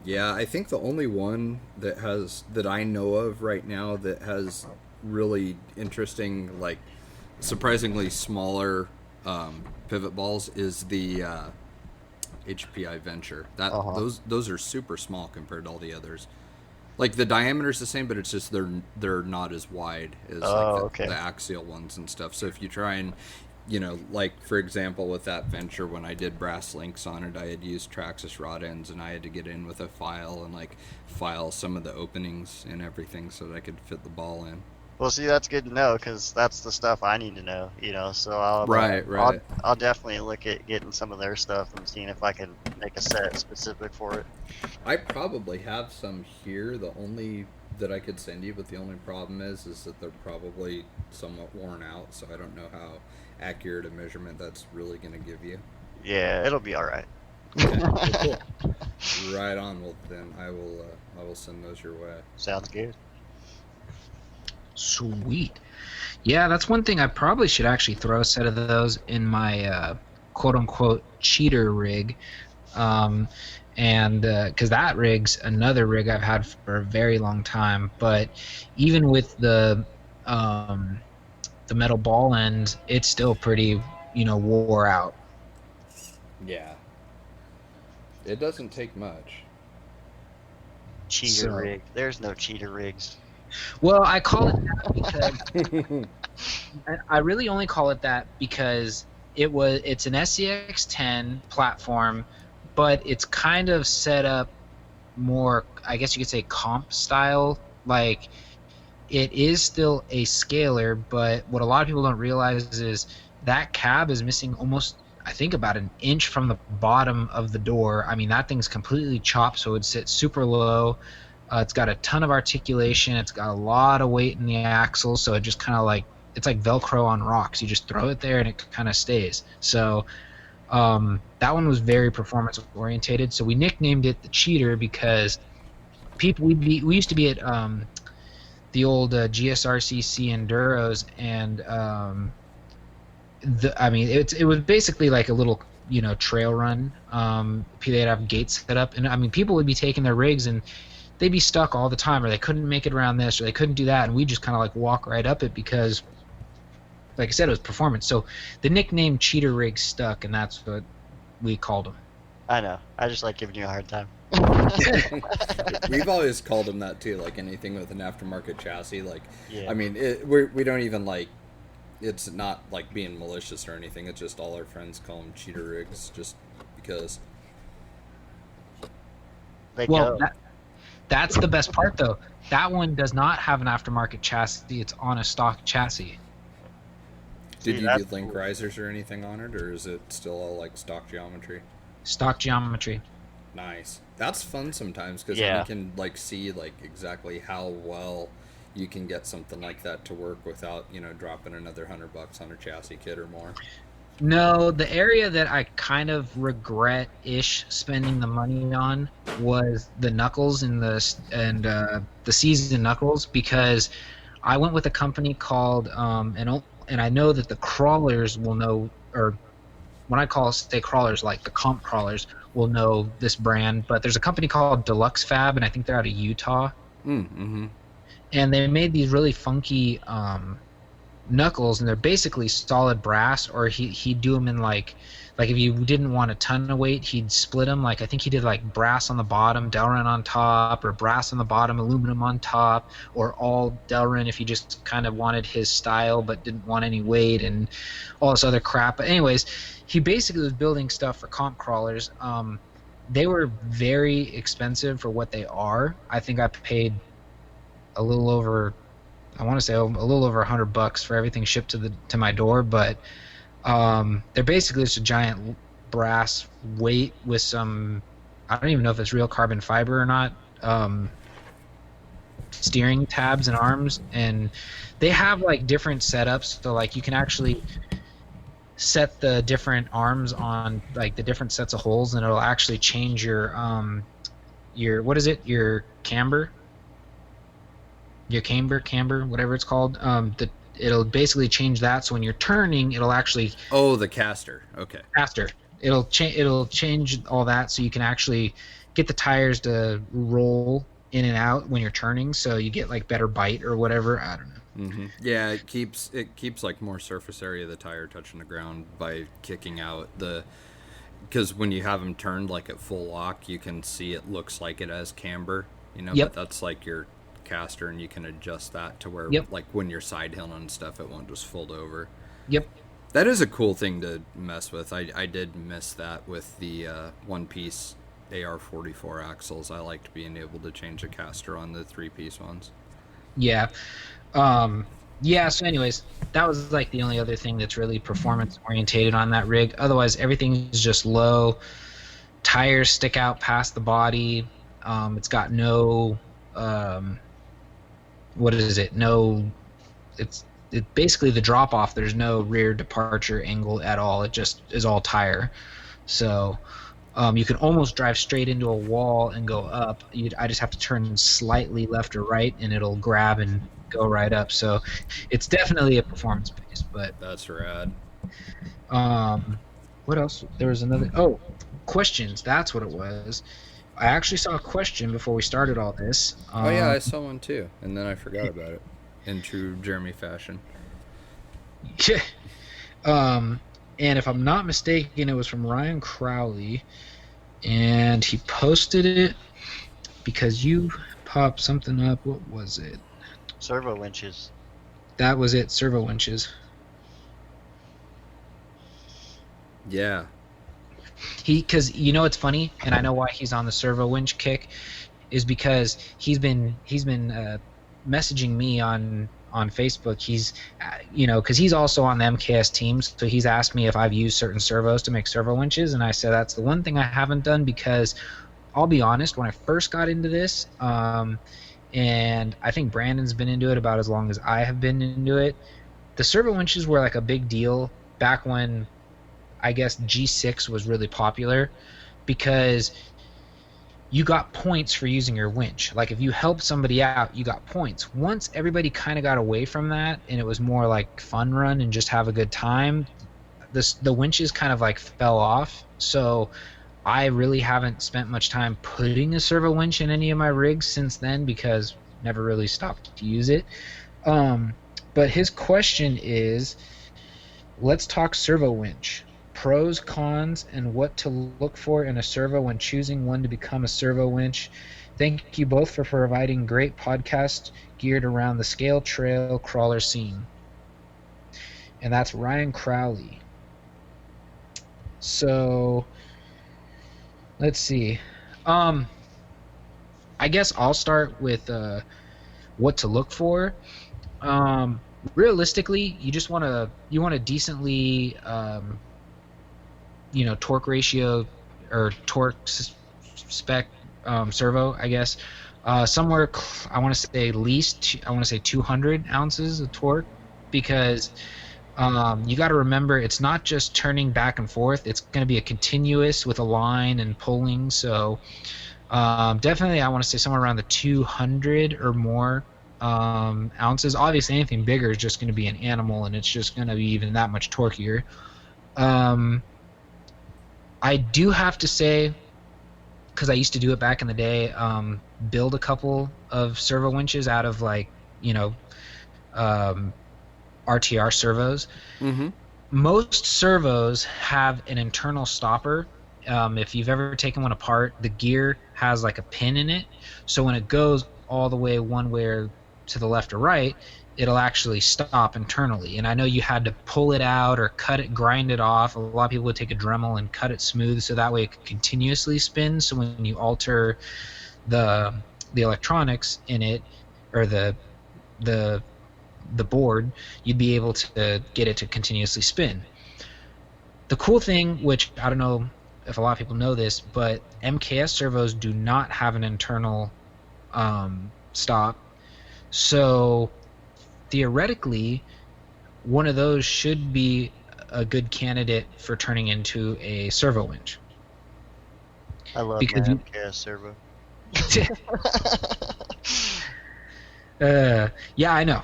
Yeah, I think the only one that I know of right now that has really interesting, like surprisingly smaller pivot balls is the HPI Venture. Uh-huh. Those are super small compared to all the others. Like the diameter's the same, but it's just they're not as wide as like Oh, the okay. axial ones and stuff. So if you try and like for example with that Venture, when I did brass links on it, I had used Traxxas rod ends, and I had to get in with a file and like file some of the openings and everything so that I could fit the ball in. Well, see, that's good to know, because that's the stuff I need to know, so Right, right. I'll definitely look at getting some of their stuff and seeing if I can make a set specific for it. I probably have some here. The only that I could send you, but the only problem is that they're probably somewhat worn out. So I don't know how accurate a measurement that's really going to give you. Yeah, it'll be all right. Okay, well, cool. Right on. Well, then I will send those your way. Sounds good. Sweet. Yeah, that's one thing I probably should actually throw a set of those in my quote unquote cheater rig. Um, and because that rig's another rig I've had for a very long time. But even with the metal ball end, it's still pretty, wore out. Yeah, it doesn't take much. Cheater So, rig. There's no cheater rigs. well, I call it that because I really only call it that because it's an SCX10 platform, but it's kind of set up more, I guess you could say, comp style. Like, it is still a scaler, but what a lot of people don't realize is that cab is missing almost, I think, about an inch from the bottom of the door. I mean, that thing's completely chopped, so it sits super low. It's got a ton of articulation. It's got a lot of weight in the axle, so it just kind of like, it's like Velcro on rocks. You just throw it there and it kind of stays. So that one was very performance orientated. So we nicknamed it the Cheater because we used to be at the old GSRCC Enduros, and I mean it was basically like a little trail run. They'd have gates set up, and I mean, people would be taking their rigs and they'd be stuck all the time, or they couldn't make it around this, or they couldn't do that, and we just kind of like walk right up it because, like I said, it was performance. So the nickname cheater rig stuck, and that's what we called them. I know. I just like giving you a hard time. We've always called them that too. Like anything with an aftermarket chassis, like Yeah. I mean, we don't even like. It's not like being malicious or anything. It's just all our friends call them cheater rigs, just because. They Well, go. that's the best part, though. That one does not have an aftermarket chassis. It's on a stock chassis. Did See, you that's do link cool. risers or anything on it, or is it still all like stock geometry? Stock geometry. Nice. That's fun sometimes because Yeah. you can like see like exactly how well you can get something like that to work without dropping another $100 on a chassis kit or more. No, the area that I kind of regret-ish spending the money on was the knuckles and the seasoned knuckles, because I went with a company called and I know that the crawlers will know, or when I say crawlers, like the comp crawlers will know this brand, but there's a company called Deluxe Fab, and I think they're out of Utah, Mm-hmm. and they made these really funky knuckles, and they're basically solid brass, or he'd do them in like if you didn't want a ton of weight, he'd split them. Like I think he did like brass on the bottom, Delrin on top, or brass on the bottom, aluminum on top, or all Delrin if you just kind of wanted his style but didn't want any weight and all this other crap. But anyways, he basically was building stuff for comp crawlers. They were very expensive for what they are. I think I paid a little over, I want to say a little over $100 for everything shipped to my door, but they're basically just a giant brass weight with some, I don't even know if it's real carbon fiber or not, steering tabs and arms, and they have like different setups, so like you can actually set the different arms on like the different sets of holes, and it'll actually change your what is it, your camber, whatever it's called. It'll basically change that, so when you're turning, it'll actually Oh, the caster. Okay. faster. It'll change all that, so you can actually get the tires to roll in and out when you're turning, so you get like better bite or whatever. I don't know. Mm-hmm. Yeah, it keeps like more surface area of the tire touching the ground by kicking out because when you have them turned like at full lock, you can see it looks like it has camber, Yep. but that's like your caster, and you can adjust that to where Yep. like when you're side hilling and stuff, it won't just fold over. Yep. That is a cool thing to mess with. I did miss that with the one piece AR-44 axles. I liked being able to change the caster on the 3-piece ones. Yeah. Yeah, so anyways, that was like the only other thing that's really performance orientated on that rig. Otherwise, everything is just low. Tires stick out past the body. It's got no what is it? No, it's basically the drop off. There's no rear departure angle at all. It just is all tire. So you can almost drive straight into a wall and go up. I just have to turn slightly left or right, and it'll grab and go right up. So it's definitely a performance base. But That's rad. what else? There was another. Oh, questions. That's what it was. I actually saw a question before we started all this. Oh yeah, I saw one too, and then I forgot about it in true Jeremy fashion. Yeah. And if I'm not mistaken, it was from Ryan Crowley, and he posted it because you popped something up. What was it? Servo winches. That was it. Servo winches. Yeah. Because it's funny, and I know why he's on the servo winch kick, is because he's been messaging me on Facebook. He's because he's also on the MKS team, so he's asked me if I've used certain servos to make servo winches, and I said that's the one thing I haven't done, because I'll be honest, when I first got into this, and I think Brandon's been into it about as long as I have been into it, the servo winches were like a big deal back when I guess G6 was really popular, because you got points for using your winch. Like if you helped somebody out, you got points. Once everybody kind of got away from that and it was more like fun run and just have a good time, the winches kind of like fell off, so I really haven't spent much time putting a servo winch in any of my rigs since then because never really stopped to use it. Um, but his question is, let's talk servo winch. Pros, cons, and what to look for in a servo when choosing one to become a servo winch. Thank you both for providing great podcast geared around the scale trail crawler scene. And that's Ryan Crowley. So let's see. I guess I'll start with what to look for. Realistically, you want to decently torque ratio or torque spec servo, I guess. Somewhere I want to say at least I want to say 200 ounces of torque, because you got to remember it's not just turning back and forth. It's going to be a continuous with a line and pulling. So definitely I want to say somewhere around the 200 or more ounces. Obviously anything bigger is just going to be an animal, and it's just going to be even that much torqueier. I do have to say, because I used to do it back in the day, build a couple of servo winches out of RTR servos. Mm-hmm. Most servos have an internal stopper. If you've ever taken one apart, the gear has like a pin in it, so when it goes all the way one way or to the left or right, it'll actually stop internally. And I know you had to pull it out or cut it, grind it off. A lot of people would take a Dremel and cut it smooth so that way it could continuously spin. So when you alter the electronics in it, or the board, you'd be able to get it to continuously spin. The cool thing, which I don't know if a lot of people know this, but MKS servos do not have an internal stop. So theoretically, one of those should be a good candidate for turning into a servo winch. I love my MKS servo. Yeah, I know.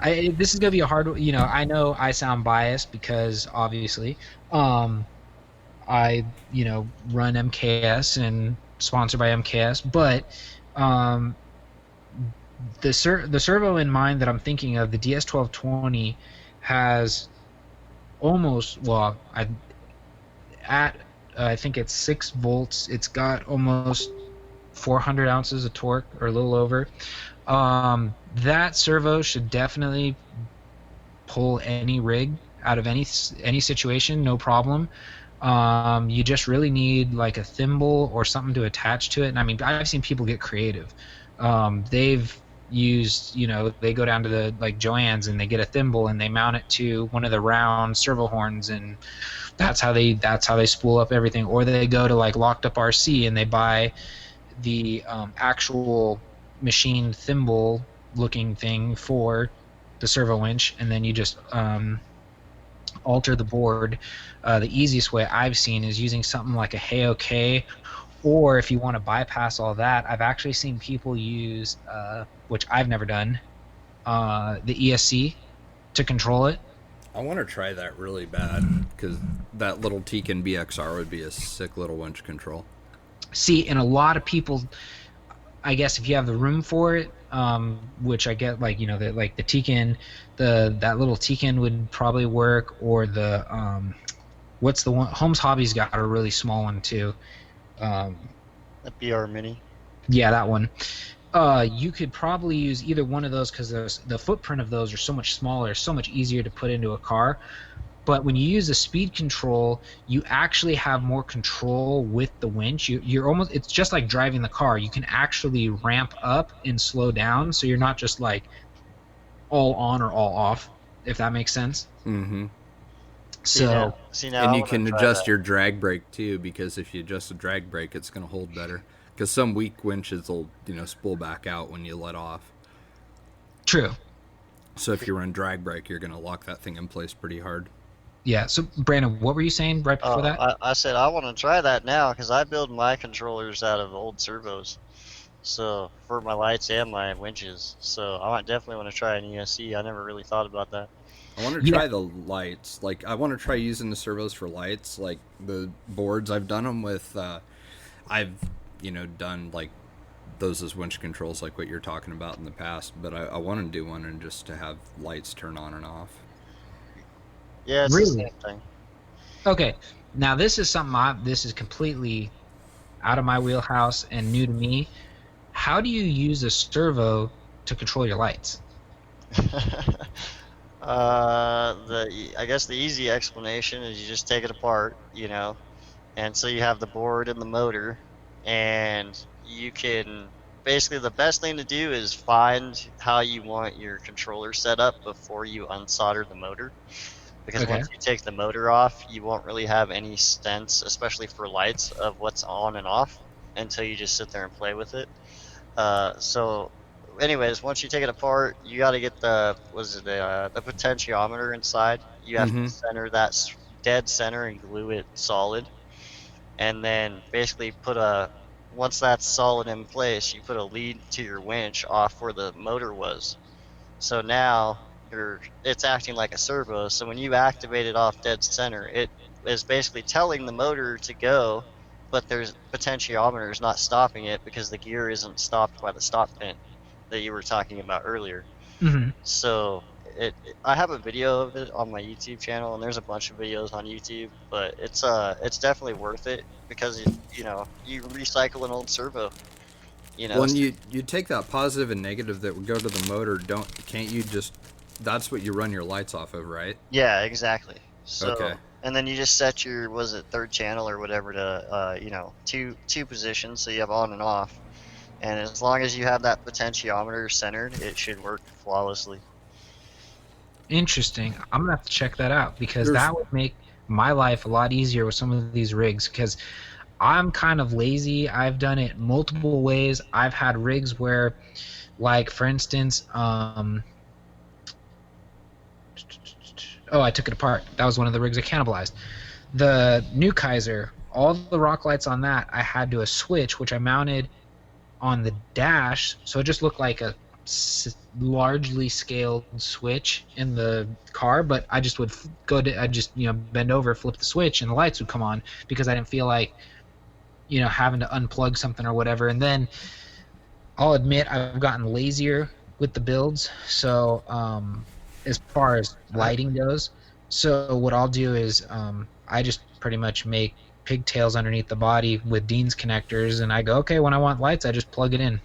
This is gonna be a hard. I know I sound biased because obviously, I run MKS and sponsored by MKS, but the servo in mind that I'm thinking of, the DS1220, has almost I think it's 6 volts. It's got almost 400 ounces of torque, or a little over. That servo should definitely pull any rig out of any situation, no problem. You just really need like a thimble or something to attach to it. And I mean, I've seen people get creative. They've used, they go down to the Joann's and they get a thimble and they mount it to one of the round servo horns, and that's how they spool up everything. Or they go to Locked Up RC and they buy the actual machine thimble looking thing for the servo winch, and then you just alter the board. The easiest way I've seen is using something like a Hey-OK, or if you want to bypass all that, I've actually seen people use, which I've never done, the ESC to control it. I want to try that really bad, because that little Caton BXR would be a sick little winch control. See, and a lot of people, I guess if you have the room for it, which I get, the Caton, that little Caton would probably work, or the what's the one? Holmes Hobby's got a really small one too. The BR Mini. Yeah, that one. You could probably use either one of those, because the footprint of those are so much smaller, so much easier to put into a car. But when you use the speed control, you actually have more control with the winch. You're almost, it's just like driving the car. You can actually ramp up and slow down, so you're not just all on or all off, if that makes sense. Mm-hmm. So, and you can adjust your drag brake too, because if you adjust the drag brake, it's going to hold better. Because some weak winches will, spool back out when you let off. True. So if you run drag brake, you're going to lock that thing in place pretty hard. Yeah. So Brandon, what were you saying right before that? I said I want to try that now, because I build my controllers out of old servos. So for my lights and my winches, so I definitely want to try an ESC. I never really thought about that. I want to Yeah. try the lights. Like, I want to try using the servos for lights. Like the boards, I've done them with. I've done like those as winch controls, like what you're talking about in the past. But I want to do one and just to have lights turn on and off. Yeah, it's the Really? same thing. Okay. Now this is something this is completely out of my wheelhouse and new to me. How do you use a servo to control your lights? I guess the easy explanation is you just take it apart, and so you have the board and the motor, and you can basically the best thing to do is find how you want your controller set up before you unsolder the motor. Because Okay. once you take the motor off, you won't really have any sense, especially for lights, of what's on and off until you just sit there and play with it. So, anyways, once you take it apart, you got to get the potentiometer inside. You have to Mm-hmm. center that dead center and glue it solid, and then basically once that's solid in place, you put a lead to your winch off where the motor was. So now it's acting like a servo. So when you activate it off dead center, it is basically telling the motor to go, but there's potentiometer is not stopping it because the gear isn't stopped by the stop pin that you were talking about earlier. Hmm. So I have a video of it on my YouTube channel, and there's a bunch of videos on YouTube, but it's definitely worth it because you recycle an old servo, you know. When you take that positive and negative that would go to the motor, can't you just? That's what you run your lights off of, right? Yeah, exactly. Okay. So, and then you just set your, was it third channel or whatever to, two positions, so you have on and off. And as long as you have that potentiometer centered, it should work flawlessly. Interesting. I'm gonna have to check that out because There's that would make my life a lot easier with some of these rigs because I'm kind of lazy. I've done it multiple ways. I've had rigs where, like for instance, oh, I took it apart. That was one of the rigs I cannibalized. The new Kaiser, all the rock lights on that, I had to a switch, which I mounted on the dash, so it just looked like a largely scaled switch in the car. But I just would I just bend over, flip the switch, and the lights would come on because I didn't feel like having to unplug something or whatever. And then I'll admit I've gotten lazier with the builds. So as far as I, lighting goes, so what I'll do is I just pretty much make pigtails underneath the body with Dean's connectors, and I go, okay, when I want lights, I just plug it in.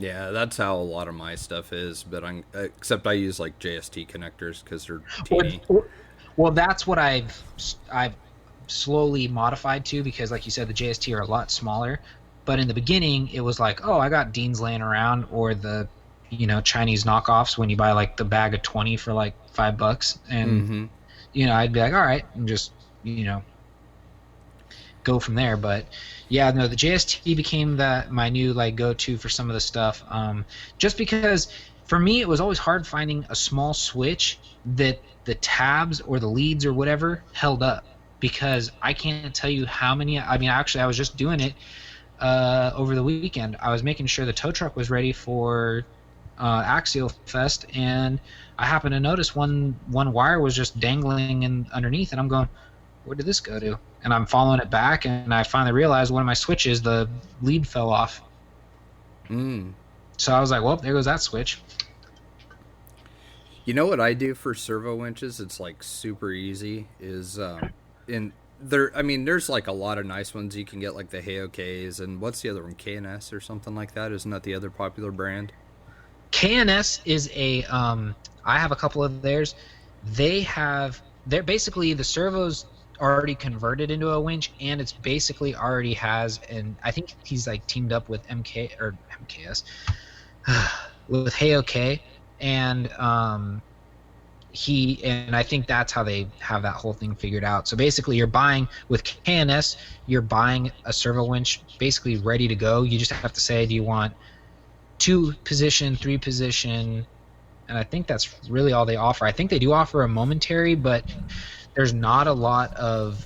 yeah, that's how a lot of my stuff is. But except I use like JST connectors because they're Or, teeny. or, well, that's what I've slowly modified to because, like you said, the JST are a lot smaller. But in the beginning, it was like, oh, I got Dean's laying around, or the Chinese knockoffs when you buy like the bag of 20 for like $5, and Mm-hmm. I'd be like, all right, and just go from there. But yeah, no, the JST became my new like go-to for some of the stuff. Just because for me it was always hard finding a small switch that the tabs or the leads or whatever held up, because I can't tell you how many. I mean, actually, I was just doing it over the weekend. I was making sure the tow truck was ready for Axial Fest, and I happened to notice one wire was just dangling in underneath, and I'm going, where did this go to? And I'm following it back, and I finally realized one of my switches, the lead fell off. Mm. So I was like, well, there goes that switch. You know what I do for servo winches? It's like super easy. In there, I mean, there's like a lot of nice ones you can get, like the Heok's, and what's the other one? KNS or something like that. Isn't that the other popular brand? KNS is I have a couple of theirs. They're basically the servos already converted into a winch, and it's basically already has, and I think he's like teamed up with MKS with Heok, and I think that's how they have that whole thing figured out. So basically, you're buying with KNS, you're buying a servo winch basically ready to go. You just have to say, do you want 2-position, 3-position, and I think that's really all they offer. I think they do offer a momentary, but there's not a lot of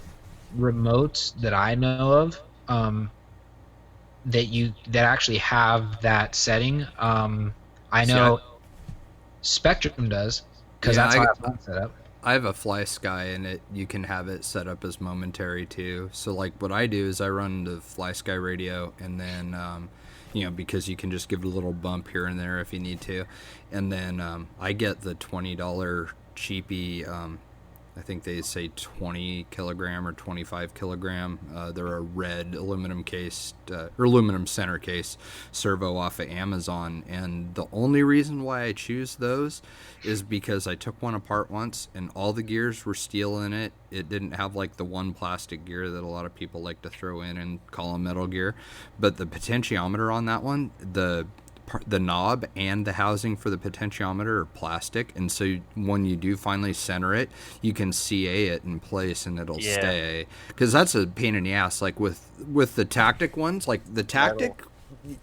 remotes that I know of. that actually have that setting. I See, know Spectrum does, because yeah, that's how I have mine set up. I have a Fly Sky, and you can have it set up as momentary too. So like what I do is I run the Fly Sky radio, and then because you can just give it a little bump here and there if you need to, and then I get the $20 cheapy. I think they say 20 kilogram or 25 kilogram. They're a red aluminum case or aluminum center case servo off of Amazon. And the only reason why I choose those is because I took one apart once and all the gears were steel in it. It didn't have like the one plastic gear that a lot of people like to throw in and call a metal gear. But the potentiometer on that one, the knob and the housing for the potentiometer are plastic, and so when you do finally center it, you can CA it in place and it'll stay, because that's a pain in the ass. Like with the tactic ones, like the tactic,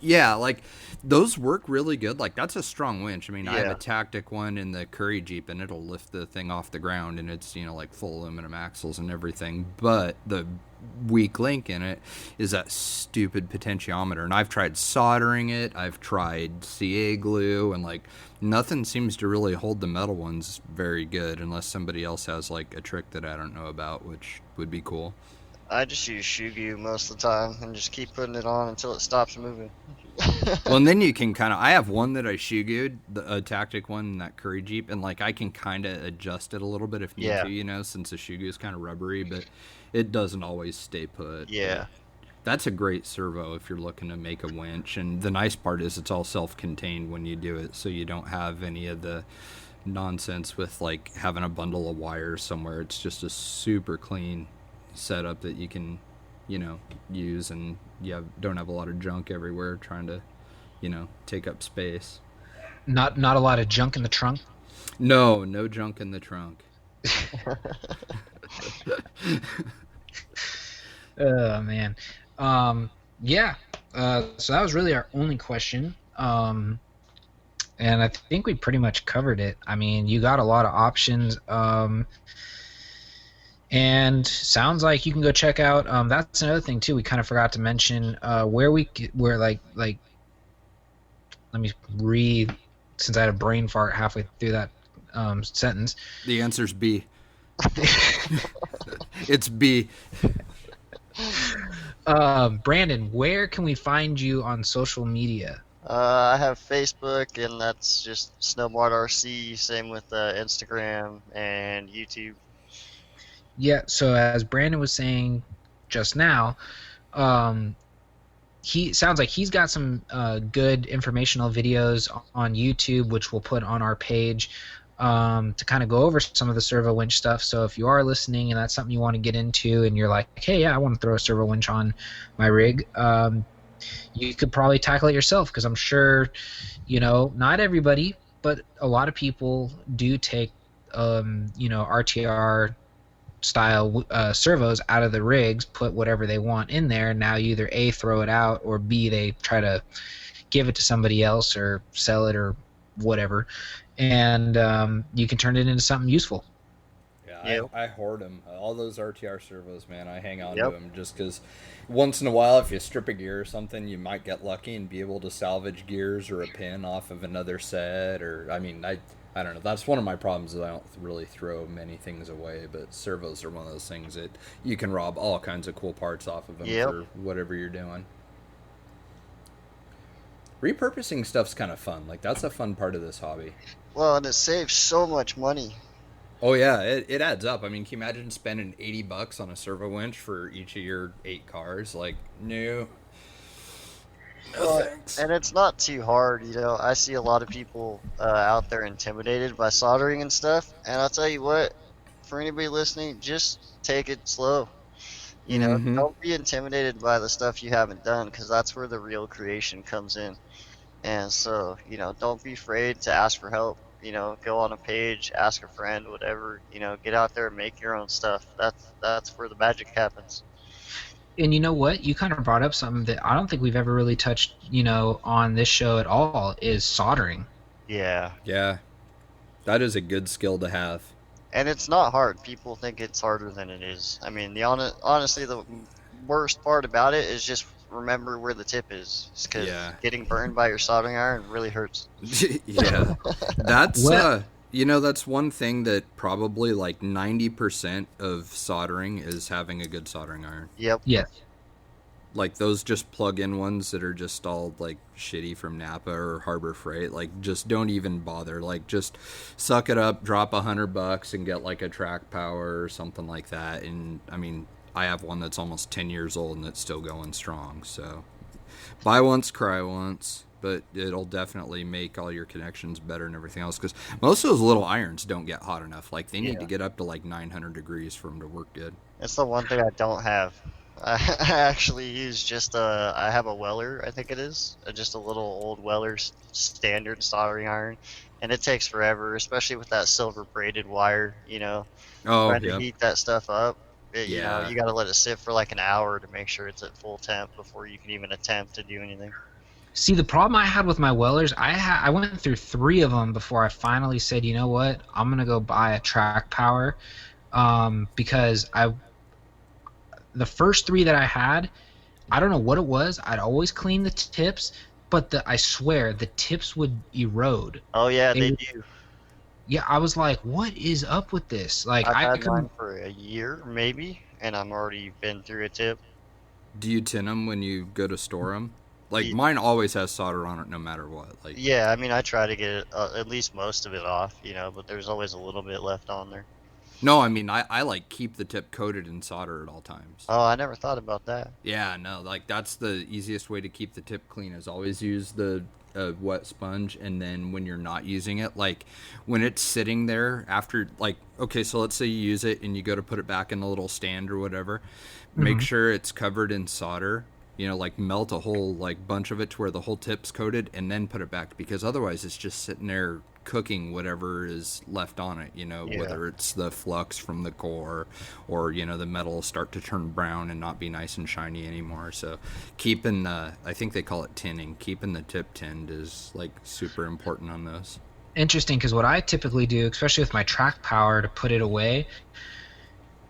yeah, like those work really good. Like that's a strong winch. I mean, I have a tactic one in the Curry Jeep, and it'll lift the thing off the ground, and it's like full aluminum axles and everything. But the weak link in it is that stupid potentiometer, and I've tried soldering it, I've tried CA glue, and like nothing seems to really hold the metal ones very good unless somebody else has like a trick that I don't know about, which would be cool. I just use shoe glue most of the time and just keep putting it on until it stops moving. Well, and then you can kind of, I have one that I shoe glued, a tactic one in that Curry Jeep, and like I can kind of adjust it a little bit if need to, since the shoe glue is kind of rubbery, but it doesn't always stay put. Yeah. That's a great servo if you're looking to make a winch, and the nice part is it's all self-contained when you do it, so you don't have any of the nonsense with like having a bundle of wires somewhere. It's just a super clean setup that you can use, and you don't have a lot of junk everywhere trying to take up space. Not a lot of junk in the trunk. No junk in the trunk. Oh man. Yeah. So that was really our only question. And I think we pretty much covered it. I mean, you got a lot of options. And sounds like you can go check out. That's another thing too. We kind of forgot to mention where like. Let me read, since I had a brain fart halfway through that sentence. The answer's B. It's B. Brandon, where can we find you on social media? I have Facebook, and that's just Snowmod RC. Same with Instagram and YouTube. Yeah, so as Brandon was saying just now, he sounds like he's got some good informational videos on YouTube, which we'll put on our page to kind of go over some of the servo winch stuff. So if you are listening and that's something you want to get into, and you're like, hey, yeah, I want to throw a servo winch on my rig, you could probably tackle it yourself, because I'm sure, not everybody, but a lot of people do take, RTR style servos out of the rigs, put whatever they want in there. Now you either A, throw it out, or B, they try to give it to somebody else or sell it or whatever, and you can turn it into something useful. Yeah, I hoard them. All those RTR servos, man, I hang on to them just because once in a while, if you strip a gear or something, you might get lucky and be able to salvage gears or a pin off of another set. Or, I mean, I don't know. That's one of my problems, is I don't really throw many things away, but servos are one of those things that you can rob all kinds of cool parts off of them for whatever you're doing. Repurposing stuff's kind of fun. Like, that's a fun part of this hobby. Well, and it saves so much money. Oh yeah, it adds up. I mean, can you imagine spending $80 on a servo winch for each of your 8 cars? Like, no. Thanks. And it's not too hard, I see a lot of people out there intimidated by soldering and stuff, and I'll tell you what, for anybody listening, just take it slow. Don't be intimidated by the stuff you haven't done, because that's where the real creation comes in. And so, don't be afraid to ask for help. Go on a page, ask a friend, whatever. Get out there and make your own stuff. That's where the magic happens. And you know what? You kind of brought up something that I don't think we've ever really touched, on this show at all, is soldering. Yeah. Yeah. That is a good skill to have. And it's not hard. People think it's harder than it is. I mean, honestly, the worst part about it is just remember where the tip is, because Yeah. getting burned by your soldering iron really hurts. Yeah. That's Well, that's one thing that probably like 90% of soldering is having a good soldering iron. Yep. yes. Like those just plug-in ones that are just all like shitty from Napa or Harbor Freight, like just don't even bother. Like just suck it up, drop $100 and get like a track power or something like that. And I mean, I have one that's almost 10 years old and it's still going strong. So buy once, cry once, but it'll definitely make all your connections better and everything else. Because most of those little irons don't get hot enough. Like they need to Yeah. get up to like 900 degrees for them to work good. That's the one thing I don't have. I actually use just I have a Weller, I think it is, just a little old Weller standard soldering iron, and it takes forever, especially with that silver braided wire. Oh, Trying to yep. heat that stuff up. Yeah. You got to let it sit for like an hour to make sure it's at full temp before you can even attempt to do anything. See, the problem I had with my Wellers, I went through 3 of them before I finally said, you know what, I'm gonna go buy a track power, because the first 3 that I had, I don't know what it was. I'd always clean the tips, but I swear the tips would erode. Oh yeah, They they would, do. yeah, I was like, what is up with this? Like I've I had couldn't. mine for a year maybe, and I'm already been through a tip. Do you tin them when you go to store them? Like Ye- mine always has solder on it, no matter what. Like Yeah, I mean, I try to get at least most of it off, but there's always a little bit left on there. no, I mean I like keep the tip coated in solder at all times. Oh, I never thought about that. Yeah, no, like that's the easiest way to keep the tip clean is always use the wet sponge, and then when you're not using it, like when it's sitting there after, like, okay, so let's say you use it and you go to put it back in the little stand or whatever, make Mhm. sure it's covered in solder. Like melt a whole like bunch of it to where the whole tip's coated, and then put it back, because otherwise it's just sitting there cooking whatever is left on it, Yeah. whether it's the flux from the core, or the metal will start to turn brown and not be nice and shiny anymore. So keeping the, I think they call it tinning, keeping the tip tinned is like super important on those. Interesting, because what I typically do, especially with my track power to put it away,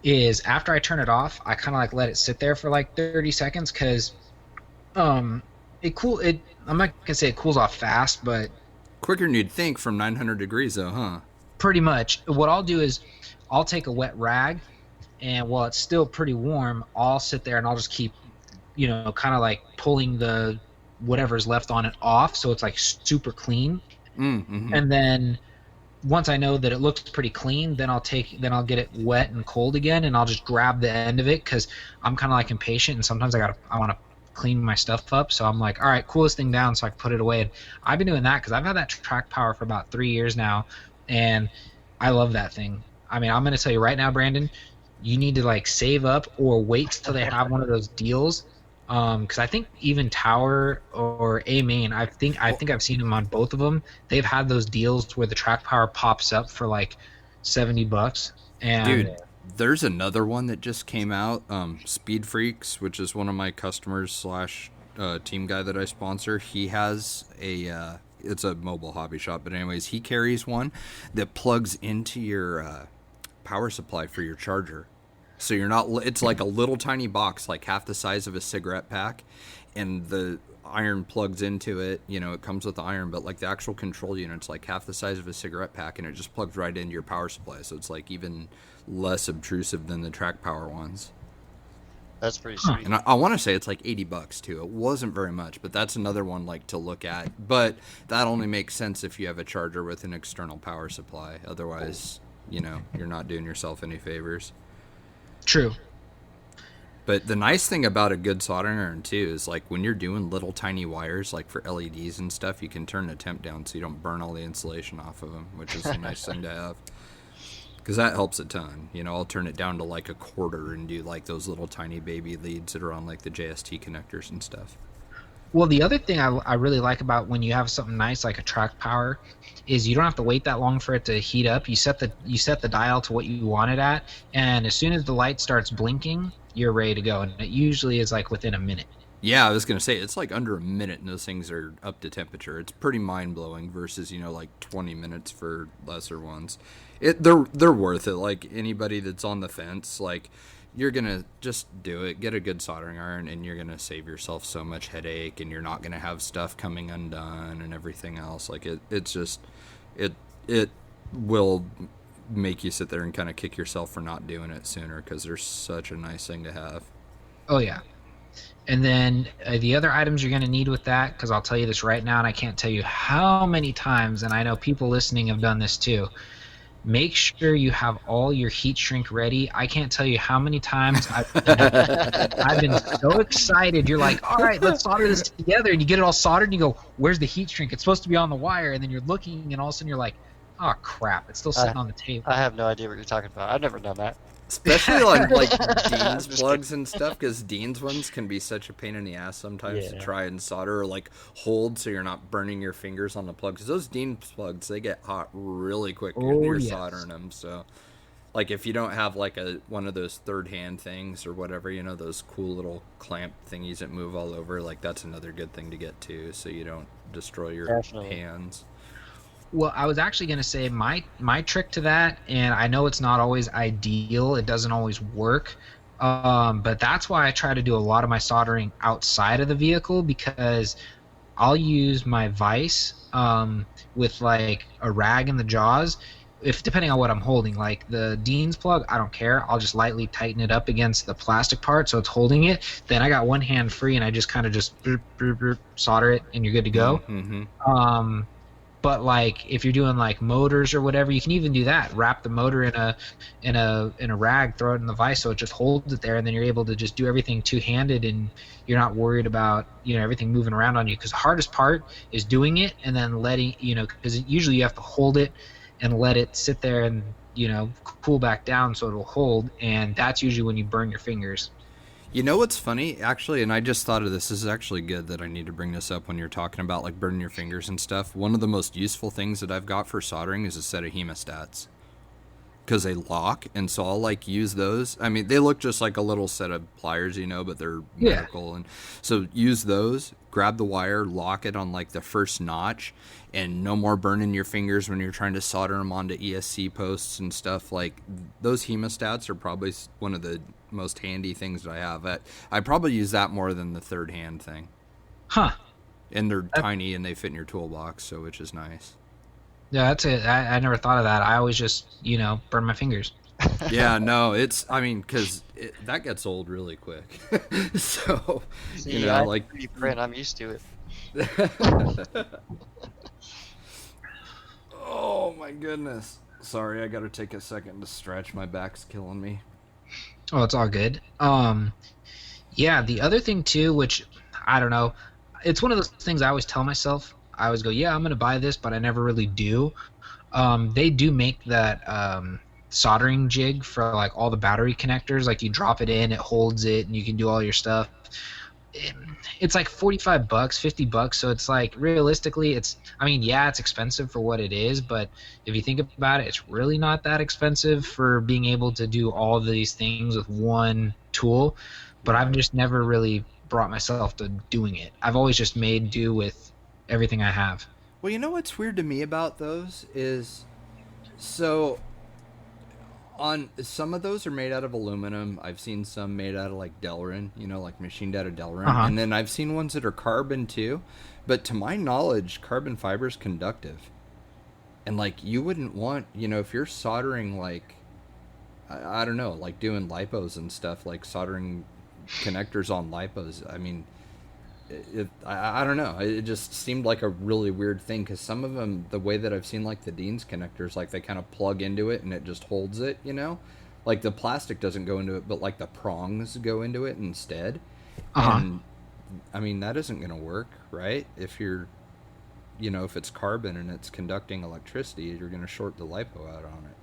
is after I turn it off, I kind of like let it sit there for like 30 seconds, because um, it. I'm not gonna say it cools off fast, but Quicker than you'd think from 900 degrees though, huh? pretty much what I'll do is I'll take a wet rag, and while it's still pretty warm, I'll sit there and I'll just keep, kind of like pulling the whatever's left on it off, so it's like super clean. Mm-hmm. And then once I know that it looks pretty clean, then I'll get it wet and cold again, and I'll just grab the end of it, because I'm kind of like impatient, and sometimes I want to clean my stuff up, so I'm like, all right, cool this thing down so I can put it away. And I've been doing that because I've had that track power for about 3 years now, and I love that thing. I mean, I'm gonna tell you right now, Brandon, you need to like save up or wait till they have one of those deals. Because I think even Tower or A Main, I think I've seen them on both of them. They've had those deals where the track power pops up for like $70, and Dude, there's another one that just came out. Speed Freaks, which is one of my customers slash team guy that I sponsor. He has it's a mobile hobby shop, but anyways, he carries one that plugs into your power supply for your charger. So you're not. It's like a little tiny box, like half the size of a cigarette pack, and the iron plugs into it. It comes with the iron, but like the actual control unit's like half the size of a cigarette pack, and it just plugs right into your power supply. So it's like even less obtrusive than the track power ones. That's pretty sweet. And I want to say it's like $80 too. It wasn't very much, but that's another one like to look at. But that only makes sense if you have a charger with an external power supply. Otherwise, you're not doing yourself any favors. true. But the nice thing about a good soldering iron too is like when you're doing little tiny wires like for LEDs and stuff, you can turn the temp down so you don't burn all the insulation off of them, which is a nice thing to have. Because that helps a ton. I'll turn it down to like a quarter and do like those little tiny baby leads that are on like the JST connectors and stuff. Well, the other thing I really like about when you have something nice like a track power is you don't have to wait that long for it to heat up. You set the dial to what you want it at, and as soon as the light starts blinking, you're ready to go. And it usually is like within a minute. Yeah, I was gonna say it's like under a minute and those things are up to temperature. It's pretty mind blowing versus like 20 minutes for lesser ones. They're worth it. Like anybody that's on the fence, like you're gonna just do it. Get a good soldering iron, and you're gonna save yourself so much headache, and you're not gonna have stuff coming undone and everything else. Like it's just it will make you sit there and kind of kick yourself for not doing it sooner because they're such a nice thing to have. Oh yeah. And then the other items you're going to need with that, because I'll tell you this right now, and I can't tell you how many times, and I know people listening have done this too. Make sure you have all your heat shrink ready. I can't tell you how many times I've been so excited. You're like, all right, let's solder this together. And you get it all soldered, and you go, where's the heat shrink? It's supposed to be on the wire. And then you're looking, and all of a sudden you're like, oh, crap. It's still sitting on the table. I have no idea what you're talking about. I've never done that. Especially on like Dean's plugs and stuff, because Dean's ones can be such a pain in the ass sometimes to try and solder or like hold so you're not burning your fingers on the plug. Because those Dean's plugs, they get hot really quick when you're soldering them. So, like if you don't have like one of those third hand things or whatever, you know, those cool little clamp thingies that move all over, like that's another good thing to get too, so you don't destroy your hands. Well, I was actually going to say my trick to that, and I know it's not always ideal. It doesn't always work. But that's why I try to do a lot of my soldering outside of the vehicle, because I'll use my vise with like a rag in the jaws, depending on what I'm holding. Like the Dean's plug, I don't care. I'll just lightly tighten it up against the plastic part so it's holding it. Then I got one hand free, and I just kind of just solder it, and you're good to go. Mm-hmm. But like if you're doing like motors or whatever, you can even do that. Wrap the motor in a rag, throw it in the vise so it just holds it there, and then you're able to just do everything two-handed, and you're not worried about, you know, everything moving around on you. Because the hardest part is doing it and then letting, you know, because usually you have to hold it and let it sit there and, you know, cool back down so it'll hold, and that's usually when you burn your fingers. You know what's funny, actually, and I just thought of this. This is actually good that I need to bring this up when you're talking about like burning your fingers and stuff. One of the most useful things that I've got for soldering is a set of hemostats, because they lock, and so I'll like use those. I mean, they look just like a little set of pliers, you know, but they're medical, and so use those. Grab the wire, lock it on like the first notch, and no more burning your fingers when you're trying to solder them onto ESC posts and stuff. Like those hemostats are probably one of the most handy things that I have. I probably use that more than the third hand thing. Huh. And they're tiny and they fit in your toolbox, so which is nice. Yeah, that's it. I never thought of that. I always just, you know, burn my fingers. Yeah, no, I mean, because that gets old really quick. So, See, you know, like print, I'm used to it. Oh my goodness. Sorry, I gotta take a second to stretch. My back's killing me. Oh, it's all good. Yeah, the other thing too, which I don't know, it's one of those things I always tell myself. I always go, yeah, I'm gonna buy this, but I never really do. They do make that soldering jig for like all the battery connectors. Like you drop it in, it holds it, and you can do all your stuff. It's like $45, $50. So it's like realistically, I mean, yeah, it's expensive for what it is, but if you think about it, it's really not that expensive for being able to do all of these things with one tool. But I've just never really brought myself to doing it. I've always just made do with everything I have. Well, you know what's weird to me about those is, so on some of those are made out of aluminum. I've seen some made out of like Delrin, you know, like machined out of Delrin. And then I've seen ones that are carbon too. But to my knowledge, carbon fiber is conductive. And like you wouldn't want, you know, if you're soldering like, I don't know, like doing lipos and stuff, like soldering connectors on lipos. I mean, I don't know. It just seemed like a really weird thing, because some of them, the way that I've seen like the Dean's connectors, like they kind of plug into it and it just holds it, you know? Like the plastic doesn't go into it, but like the prongs go into it instead. And I mean, that isn't going to work, right? If you're, you know, if it's carbon and it's conducting electricity, you're going to short the lipo out on it.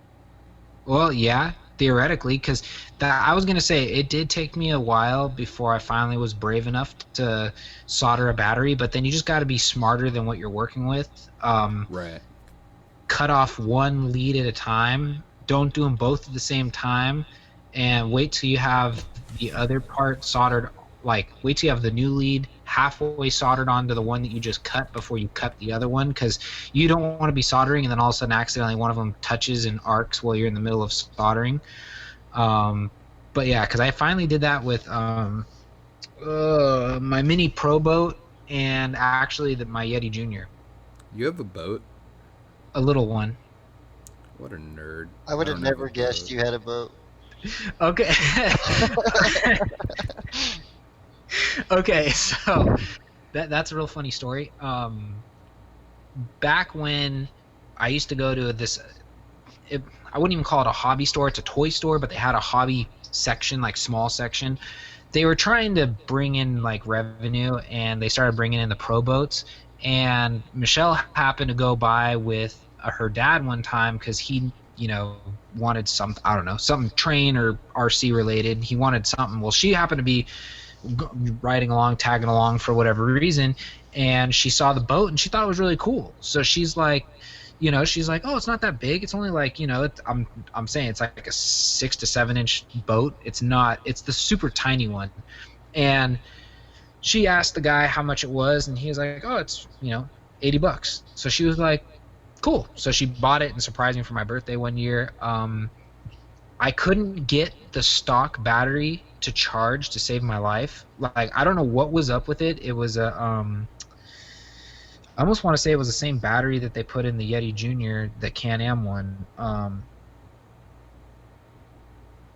Well, yeah, theoretically, because I was going to say it did take me a while before I finally was brave enough to solder a battery, but then you just got to be smarter than what you're working with. Right. Cut off one lead at a time. Don't do them both at the same time, and wait till you have the other part soldered. Like, wait till you have the new lead halfway soldered onto the one that you just cut before you cut the other one, because you don't want to be soldering and then all of a sudden accidentally one of them touches and arcs while you're in the middle of soldering. But yeah, because I finally did that with my mini pro boat and actually my Yeti Junior, You have a boat? a little one. What a nerd. I would I have don't have a never guessed boat. you had a boat. Okay. Okay, so that's a real funny story. Back when I used to go to I wouldn't even call it a hobby store. It's a toy store, but they had a hobby section, like small section. They were trying to bring in like revenue, and they started bringing in the pro boats. And Michelle happened to go by with her dad one time because he, wanted some, I don't know, something train or RC related. He wanted something. Well, she happened to be riding along, tagging along for whatever reason, and she saw the boat and she thought it was really cool. So she's like, oh, it's not that big. It's only like, I'm saying it's like a 6 to 7 inch boat. It's not. It's the super tiny one. And she asked the guy how much it was, and he was like, oh, it's $80. So she was like, cool. So she bought it and surprised me for my birthday one year. I couldn't get the stock battery to charge to save my life. Like, I don't know what was up with it. It was I almost want to say it was the same battery that they put in the Yeti Junior, the Can-Am one.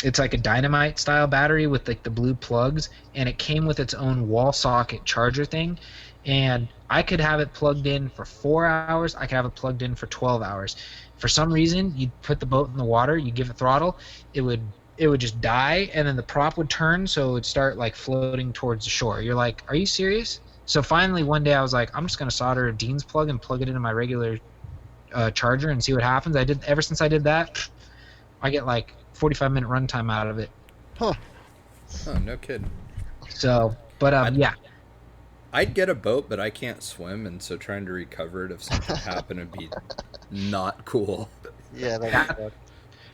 It's like a dynamite style battery with like the blue plugs, and it came with its own wall socket charger thing. And I could have it plugged in for 4 hours. I could have it plugged in for 12 hours. For some reason, you'd put the boat in the water, you give it throttle, it would just die, and then the prop would turn, so it would start like floating towards the shore. You're like, are you serious? So finally one day I was like, I'm just gonna solder a Dean's plug and plug it into my regular charger and see what happens. Ever since I did that, I get like 45-minute runtime out of it. Huh. Oh, no kidding. So, but yeah. I'd get a boat, but I can't swim, and so trying to recover it if something happened would be not cool. Yeah,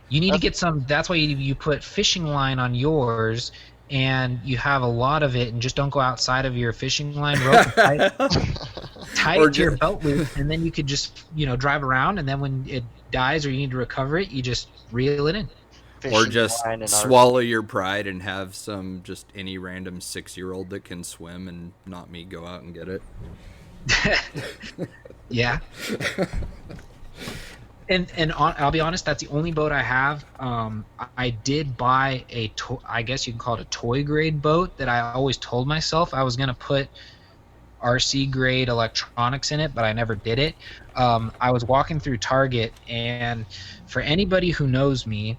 You need to get some. That's why you put fishing line on yours, and you have a lot of it, and just don't go outside of your fishing line rope. Tie it to your belt loop, and then you could just drive around, and then when it dies or you need to recover it, you just reel it in. Or just swallow your pride and have just any random 6-year-old that can swim and not me go out and get it. Yeah. And I'll be honest, that's the only boat I have. I did buy I guess you can call it a toy grade boat that I always told myself I was going to put RC grade electronics in it, but I never did it. I was walking through Target, and for anybody who knows me,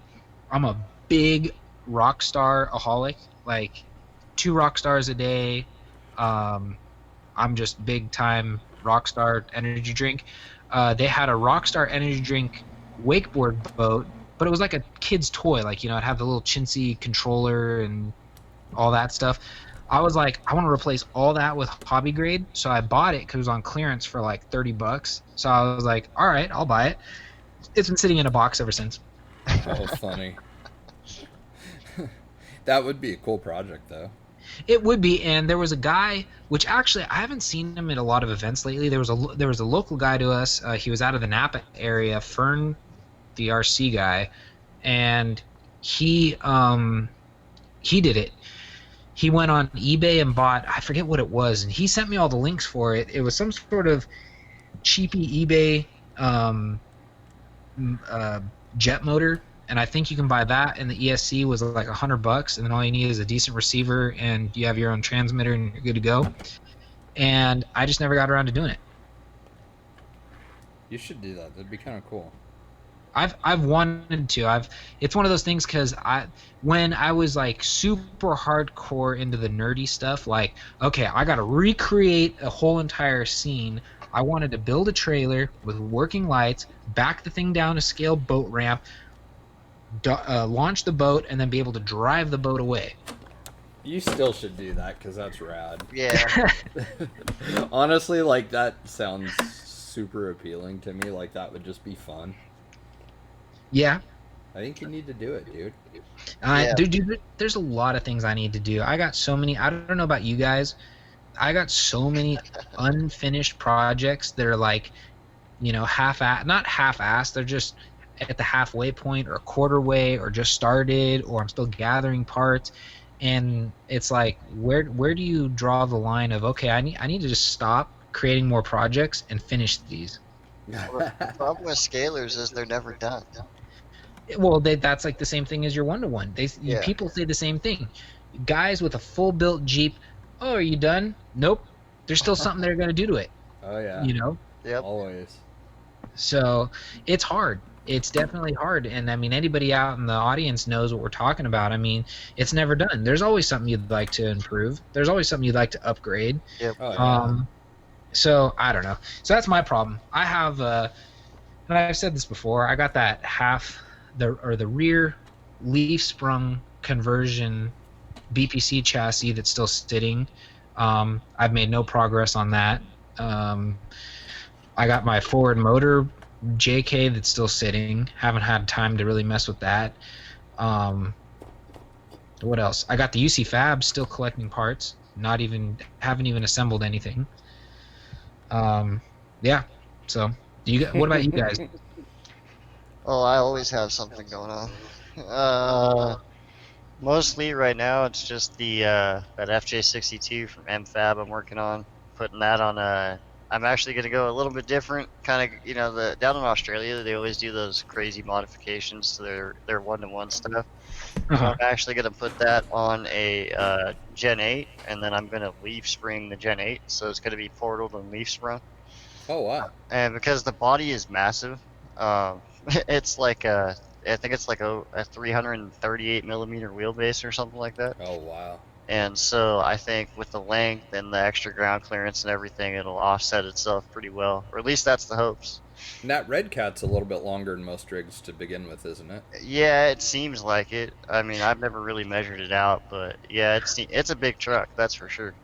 I'm a big Rockstar-aholic, like 2 Rockstars a day. I'm just big time Rockstar energy drink. They had a Rockstar energy drink wakeboard boat, but it was like a kid's toy. Like, it had the little chintzy controller and all that stuff. I was like, I want to replace all that with hobby grade. So I bought it because it was on clearance for like $30. So I was like, all right, I'll buy it. It's been sitting in a box ever since. Oh, funny. That would be a cool project, though. It would be, and there was a guy, which actually I haven't seen him at a lot of events lately. There was a local guy to us. He was out of the Napa area, Fern, the RC guy, and he did it. He went on eBay and bought, I forget what it was, and he sent me all the links for it. It was some sort of cheapy eBay jet motor, and I think you can buy that, and the ESC was like $100, and then all you need is a decent receiver, and you have your own transmitter, and you're good to go. And I just never got around to doing it. You should do that. That'd be kind of cool. I've wanted to. It's one of those things because when I was like super hardcore into the nerdy stuff, like, okay, I got to recreate a whole entire scene. I wanted to build a trailer with working lights, back the thing down a scale boat ramp, launch the boat, and then be able to drive the boat away. You still should do that because that's rad. Yeah. Honestly, like, that sounds super appealing to me. Like, that would just be fun. Yeah. I think you need to do it, dude. Yeah. Dude, there's a lot of things I need to do. I got so many. I don't know about you guys. I got so many unfinished projects that are like, not half-assed. They're just at the halfway point or a quarter way or just started or I'm still gathering parts. And it's like, where do you draw the line of, okay, I need to just stop creating more projects and finish these. Well, the problem with scalers is they're never done. Well, that's like the same thing as your one-to-one. Yeah. People say the same thing. Guys with a full built Jeep, oh, are you done? Nope. There's still something they're going to do to it, Oh yeah, you know? Yep. always. So it's hard. It's definitely hard. And I mean, anybody out in the audience knows what we're talking about. I mean, it's never done. There's always something you'd like to improve. There's always something you'd like to upgrade. Yep. Oh yeah. So I don't know. So that's my problem. I have, and I've said this before, I got that the rear leaf sprung conversion BPC chassis that's still sitting. I've made no progress on that. I got my forward motor JK that's still sitting. Haven't had time to really mess with that. What else? I got the UC Fab still collecting parts. Haven't even assembled anything. Yeah. So, what about you guys? Oh, I always have something going on. Mostly right now it's just the that FJ62 from MFab I'm working on, putting that on a. I'm actually gonna go a little bit different, kind of, down in Australia they always do those crazy modifications to their one-to-one stuff. So Uh-huh. I'm actually gonna put that on a Gen 8, and then I'm gonna leaf spring the Gen 8, so it's gonna be portaled and leaf sprung. Oh wow. And because the body is massive, it's like I think it's like a 338 millimeter wheelbase or something like that. Oh wow. And so I think with the length and the extra ground clearance and everything, it'll offset itself pretty well, or at least that's the hopes. And that red cat's a little bit longer than most rigs to begin with, isn't it? Yeah, it seems like it. I mean, I've never really measured it out, but yeah, it's a big truck, that's for sure.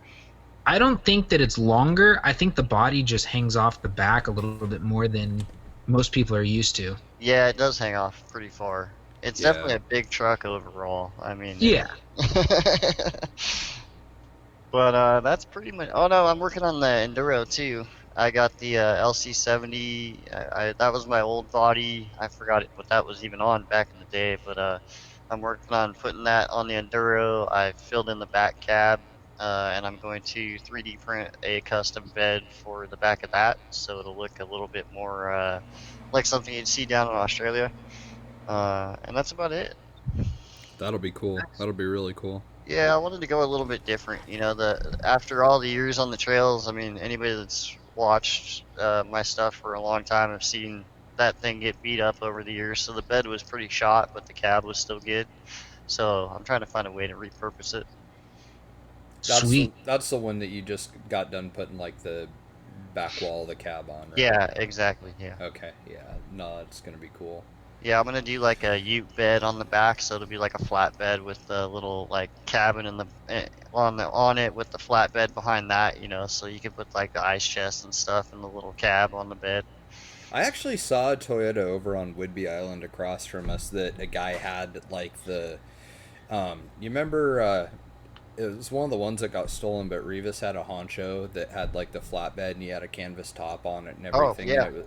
I don't think that it's longer. I think the body just hangs off the back a little bit more than most people are used to. Yeah, it does hang off pretty far. It's Yeah. definitely a big truck overall. I mean, Yeah. But that's pretty much. Oh no, I'm working on the Enduro too. I got the LC70. That was my old body. I forgot what that was even on back in the day. But I'm working on putting that on the Enduro. I filled in the back cab, and I'm going to 3D print a custom bed for the back of that, so it'll look a little bit more like something you'd see down in Australia. And that's about it. That'll be cool. That'll be really cool. Yeah, I wanted to go a little bit different. After all the years on the trails, I mean, anybody that's watched my stuff for a long time have seen that thing get beat up over the years. So the bed was pretty shot, but the cab was still good. So I'm trying to find a way to repurpose it. Sweet. That's the one that you just got done putting like the back wall of the cab on, right? Yeah, exactly. Yeah. Okay. Yeah. No, it's gonna be cool. Yeah, I'm gonna do like a ute bed on the back, so it'll be like a flat bed with the little like cabin in the on it with the flat bed behind that, so you can put like the ice chest and stuff in the little cab on the bed. I actually saw a Toyota over on Whidbey Island across from us that a guy had like the, you remember, it was one of the ones that got stolen, but Revis had a Honcho that had like the flatbed and he had a canvas top on it and everything. Oh, yeah. And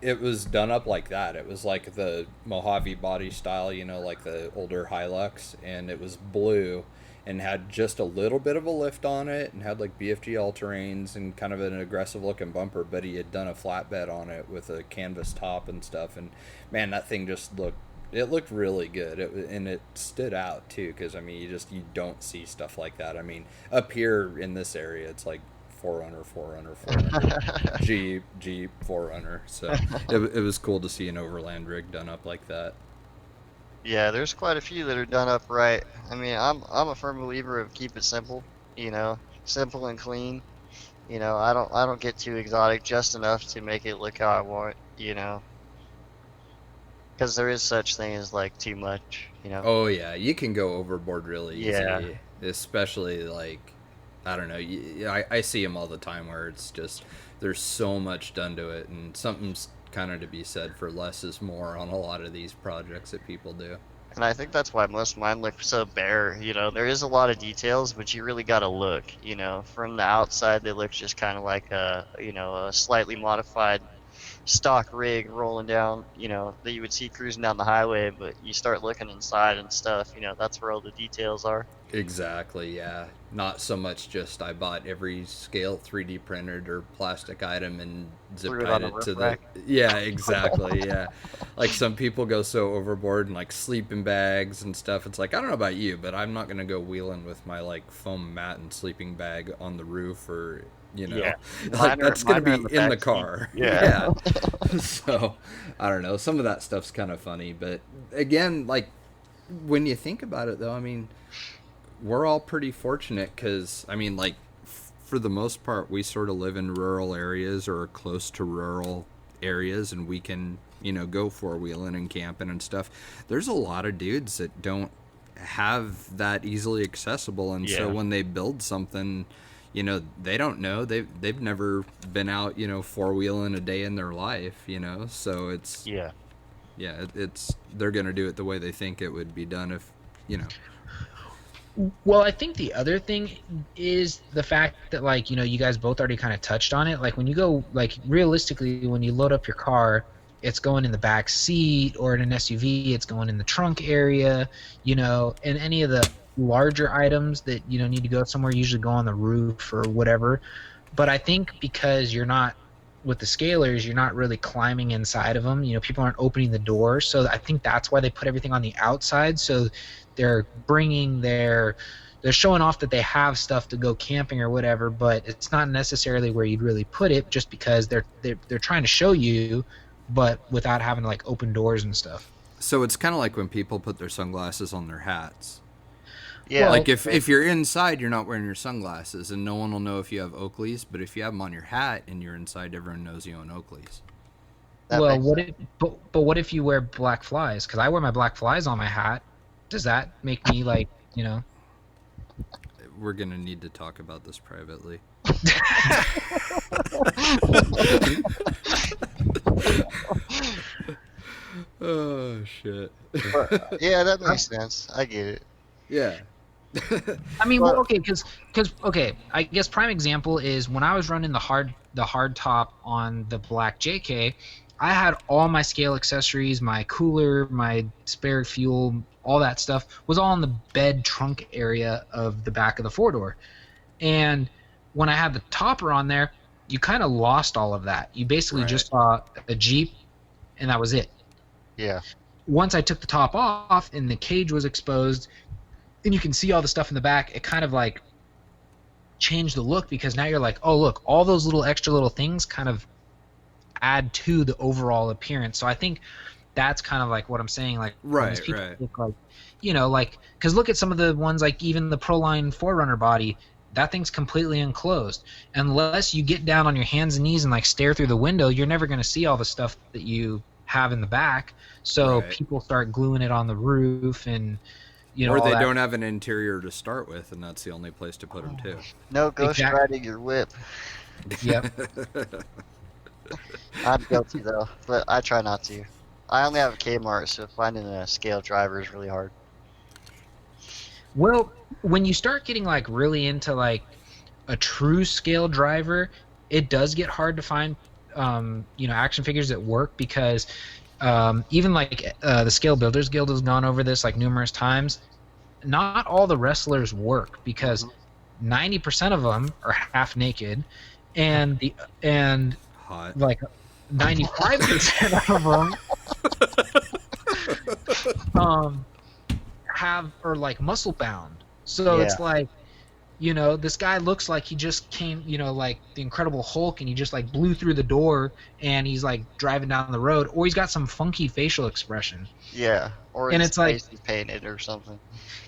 it was done up like that. It was like the Mojave body style, like the older Hilux, and it was blue and had just a little bit of a lift on it and had like BFG all-terrains and kind of an aggressive looking bumper, but he had done a flatbed on it with a canvas top and stuff, and man, that thing just looked really good. And it stood out too, because I mean you don't see stuff like that. I mean, up here in this area it's like Forerunner, Jeep, Forerunner. So it was cool to see an overland rig done up like that. Yeah, there's quite a few that are done up right. I mean, I'm a firm believer of keep it simple, simple and clean. I don't get too exotic, just enough to make it look how I want, because there is such thing as like too much. Oh yeah, you can go overboard really easy. Yeah. Especially like, I don't know, I see them all the time where it's just there's so much done to it, and something's kind of to be said for less is more on a lot of these projects that people do. And I think that's why most of mine look so bare. There is a lot of details, but you really gotta look. From the outside, they look just kind of like a slightly modified stock rig rolling down, that you would see cruising down the highway, but you start looking inside and stuff, that's where all the details are. Exactly, yeah. Not so much just I bought every scale 3D printed or plastic item and zip Threw it tied on a it roof to the. rack. Yeah, exactly, yeah. Like some people go so overboard and like sleeping bags and stuff. It's like, I don't know about you, but I'm not going to go wheeling with my like foam mat and sleeping bag on the roof or, Yeah. like that's going to Mine are be in the back seat. car. Yeah. So, I don't know. Some of that stuff's kind of funny, but again, like when you think about it though, I mean, we're all pretty fortunate because I mean, like for the most part, we sort of live in rural areas or close to rural areas, and we can go four wheeling and camping and stuff. There's a lot of dudes that don't have that easily accessible, and so Yeah. when they build something, they don't know, they've never been out four wheeling a day in their life, so it's Yeah. it's they're gonna do it the way they think it would be done if Well, I think the other thing is the fact that, like, you guys both already kind of touched on it. Like, when you go, like, realistically, when you load up your car, it's going in the back seat, or in an SUV, it's going in the trunk area, and any of the larger items that, need to go somewhere usually go on the roof or whatever. But I think because you're not, with the scalers, you're not really climbing inside of them. People aren't opening the door. So I think that's why they put everything on the outside. So they're they're showing off that they have stuff to go camping or whatever, but it's not necessarily where you'd really put it, just because they're trying to show you, but without having to like open doors and stuff. So it's kind of like when people put their sunglasses on their hats. Yeah. Like if you're inside, you're not wearing your sunglasses, and no one will know if you have Oakleys. But if you have them on your hat and you're inside, everyone knows you own Oakleys. Well, what if you wear black flies? Because I wear my black flies on my hat. Does that make me like, We're gonna need to talk about this privately. Oh shit. Yeah, that makes sense. I get it. Yeah. I mean, well, okay, because okay, I guess prime example is when I was running the hard top on the black JK, I had all my scale accessories, my cooler, my spare fuel, all that stuff was all in the bed trunk area of the back of the four door. And when I had the topper on there, you kind of lost all of that. You basically just saw a Jeep, and that was it. Yeah. Once I took the top off and the cage was exposed, and you can see all the stuff in the back, it kind of like changed the look, because now you're like, oh look, all those little extra little things kind of add to the overall appearance. So I think that's kind of like what I'm saying, like Right. look like, like, because look at some of the ones, like even the Proline 4Runner body, that thing's completely enclosed. Unless you get down on your hands and knees and like stare through the window, you're never going to see all the stuff that you have in the back. So people start gluing it on the roof, and or they don't have an interior to start with, and that's the only place to put them too. No ghost riding your whip. Yep. I'm guilty though, but I try not to. I only have a Kmart, so finding a scale driver is really hard. Well, when you start getting like really into like a true scale driver, it does get hard to find action figures that work, because even like the Scale Builders Guild has gone over this like numerous times. Not all the wrestlers work, because 90% of them are half naked, and Hot. like 95% of them are like muscle bound. So it's like, this guy looks like he just came, like the Incredible Hulk, and he just like blew through the door and he's like driving down the road, or he's got some funky facial expression. Yeah, or and his it's like face is painted or something.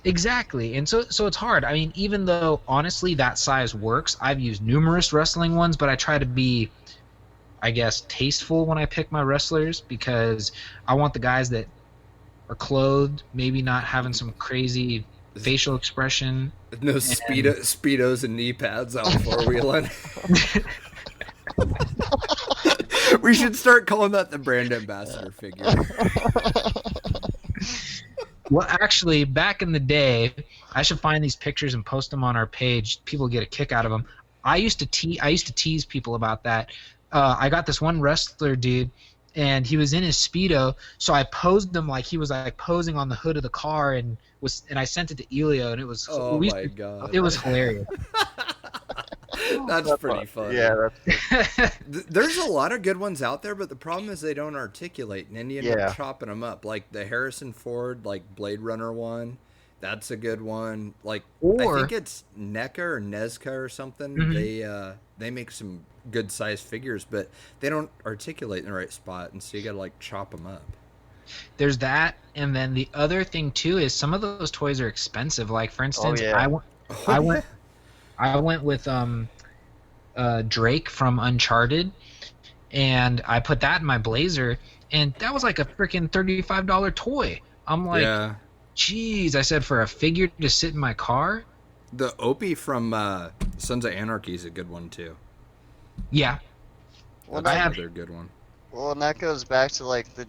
Exactly. And so it's hard. I mean, even though honestly that size works, I've used numerous wrestling ones, but I try to be, I guess, tasteful when I pick my wrestlers, because I want the guys that are clothed, maybe not having some crazy facial expression. No speedos and knee pads out four-wheeling. We should start calling that the brand ambassador figure. Well, actually, back in the day, I should find these pictures and post them on our page. People get a kick out of them. I used to tease people about that. I got this one wrestler dude, and he was in his Speedo, so I posed him like he was like posing on the hood of the car, and I sent it to Elio, and Oh my god. it was hilarious. That's pretty funny. Yeah, that's There's a lot of good ones out there, but the problem is they don't articulate, and then you end Yeah. up chopping them up. Like the Harrison Ford, like Blade Runner one, that's a good one. Like I Or- think it's NECA or Nezca or something. They make some good sized figures, but they don't articulate in the right spot, and so you gotta like chop them up. There's that, and then the other thing too is some of those toys are expensive. Like for instance, yeah. I went with Drake from Uncharted, and I put that in my Blazer, and that was like a freaking $35 toy. I'm like, Yeah, geez, I said, for a figure to sit in my car. the Opie from Sons of Anarchy is a good one too. Yeah, Well, That's I have- another good one. Well, and that goes back to like the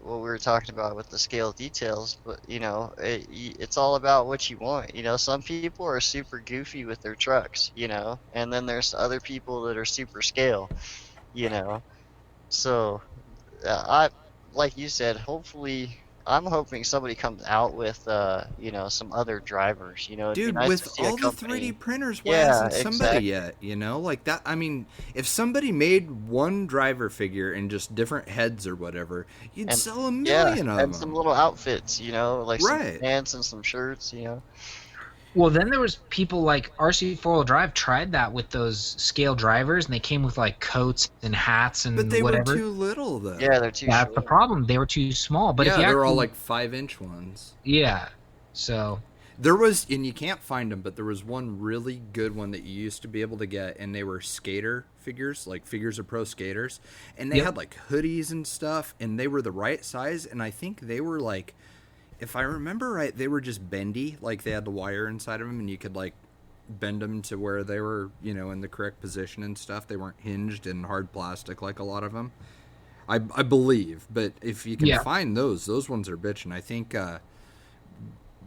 what we were talking about with the scale details, but it's all about what you want. Some people are super goofy with their trucks, and then there's other people that are super scale, So, I like you said, hopefully. I'm hoping somebody comes out with, some other drivers. It'd be Dude, nice to with see a all the company. 3D printers, why Yeah, hasn't somebody exactly. yet? Like that. I mean, if somebody made one driver figure and just different heads or whatever, you'd And sell a million of and them. some little outfits, like some Right. pants and some shirts. Well, then there was people like RC 4-wheel drive tried that with those scale drivers, and they came with like coats and hats and But they whatever. were too little, though. Yeah, they're too That's the short. problem. They were too small. But yeah, if you they're all actually- like 5-inch ones. yeah. So There was, and you can't find them, but there was one really good one that you used to be able to get, and they were skater figures, like figures of pro skaters, and they Yep. had like hoodies and stuff, and they were the right size, and I think they were like, if I remember right, they were just bendy, like they had the wire inside of them, and you could like bend them to where they were, in the correct position and stuff. They weren't hinged in hard plastic like a lot of them. I believe, but if you can Yeah. find those ones are bitchin'. I think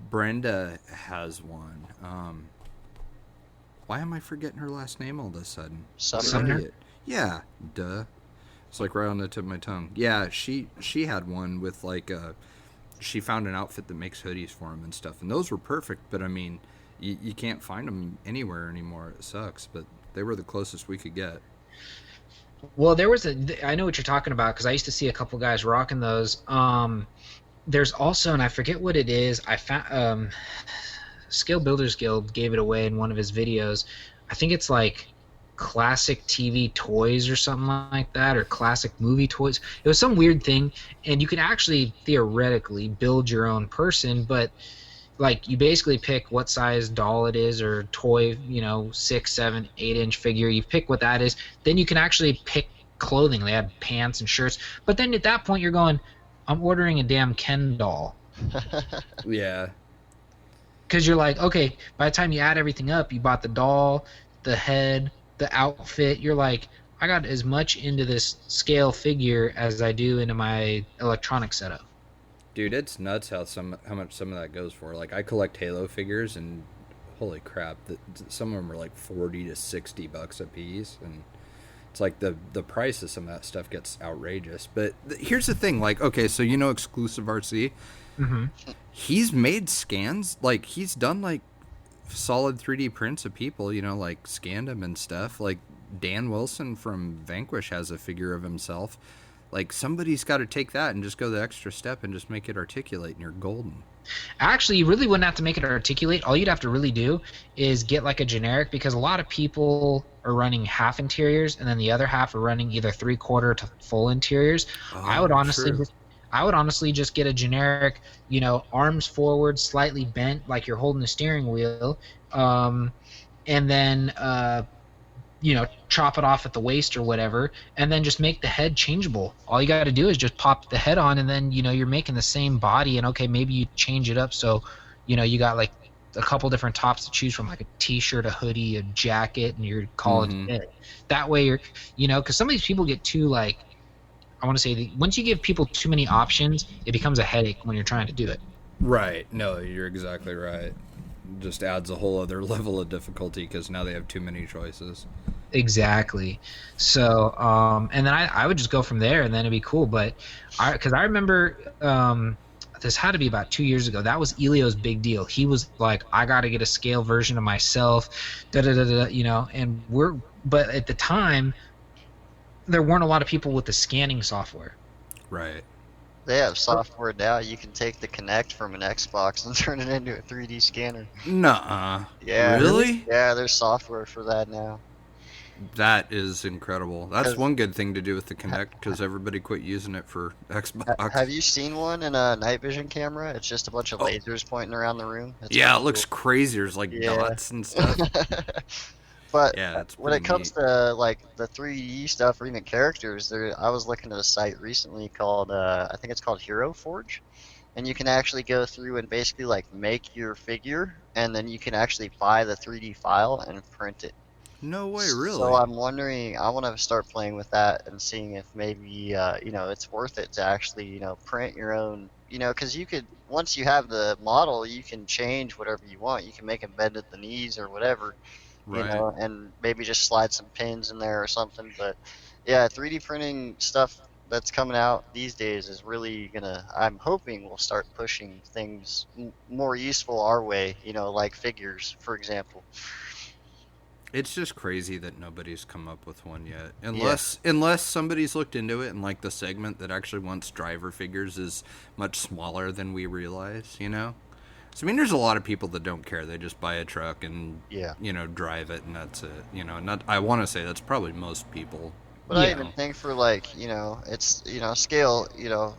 Brenda has one. Why am I forgetting her last name all of a sudden? Sumner? Idiot. Yeah, duh. It's like right on the tip of my tongue. Yeah, she had one with like she found an outfit that makes hoodies for him and stuff, and those were perfect. But I mean, you can't find them anywhere anymore. It sucks, but they were the closest we could get. Well, there was I know what you're talking about because I used to see a couple guys rocking those. There's also, and I forget what it is. I found Scale Builders Guild gave it away in one of his videos. I think it's like classic TV toys or something like that, or classic movie toys. It was some weird thing, and you can actually theoretically build your own person, but like you basically pick what size doll it is or toy, 6, 7, 8-inch figure. You pick what that is. Then you can actually pick clothing. They had pants and shirts. But then at that point you're going, I'm ordering a damn Ken doll. Yeah. Because you're like, okay, by the time you add everything up, you bought the doll, the head, the outfit. You're like, I got as much into this scale figure as I do into my electronic setup. Dude, it's nuts how much some of that goes for. Like I collect Halo figures, and holy crap, some of them are like $40 to $60 a piece, and it's like the price of some of that stuff gets outrageous. But here's the thing, like, okay, so Exclusive RC, Mm-hmm. he's made scans, like he's done like solid 3D prints of people, like scanned them and stuff. Like Dan Wilson from Vanquish has a figure of himself. Like somebody's got to take that and just go the extra step and just make it articulate, and you're golden. Actually, you really wouldn't have to make it articulate. All you'd have to really do is get like a generic, because a lot of people are running half interiors and then the other half are running either 3/4 to full interiors. I would honestly just get a generic, arms forward, slightly bent, like you're holding the steering wheel, and then chop it off at the waist or whatever, and then just make the head changeable. All you got to do is just pop the head on, and then you're making the same body. And okay, maybe you change it up so you got like a couple different tops to choose from, like a t-shirt, a hoodie, a jacket, and you're calling it a day. That way you're because some of these people get too, like, I want to say, once you give people too many options, it becomes a headache when you're trying to do it. Right. No, you're exactly right. Just adds a whole other level of difficulty because now they have too many choices. Exactly. So, and then I would just go from there, and then it'd be cool. But because I remember, this had to be about 2 years ago. That was Elio's big deal. He was like, I got to get a scale version of myself, da da da da, and but at the time, there weren't a lot of people with the scanning software. Right. They have software now. You can take the Kinect from an Xbox and turn it into a 3D scanner. Nuh-uh. Yeah. Really? Yeah, there's software for that now. That is incredible. That's 'Cause one good thing to do with the Kinect, because everybody quit using it for Xbox. have you seen one in a night vision camera? It's just a bunch of Oh, lasers pointing around the room. It's yeah, it pretty looks cool. crazy. There's like Yeah. dots and stuff. But Yeah, it's when pretty it comes neat. to like the 3D stuff or even characters, I was looking at a site recently called I think it's called Hero Forge, and you can actually go through and basically like make your figure, and then you can actually buy the 3D file and print it. No way, So really? I'm wondering, I want to start playing with that and seeing if maybe it's worth it to actually print your own, because you could, once you have the model, you can change whatever you want. You can make it bend at the knees or whatever, Right. and maybe just slide some pins in there or something. But yeah, 3D printing stuff that's coming out these days is really gonna, I'm hoping will start pushing things more useful our way, like figures, for example. It's just crazy that nobody's come up with one yet. Yeah. Unless somebody's looked into it and like the segment that actually wants driver figures is much smaller than we realize, you know? So I mean there's a lot of people that don't care. They just buy a truck and Yeah. drive it and that's it. Not I want to say that's probably most people. But I Yeah. even think for like, it's, scale,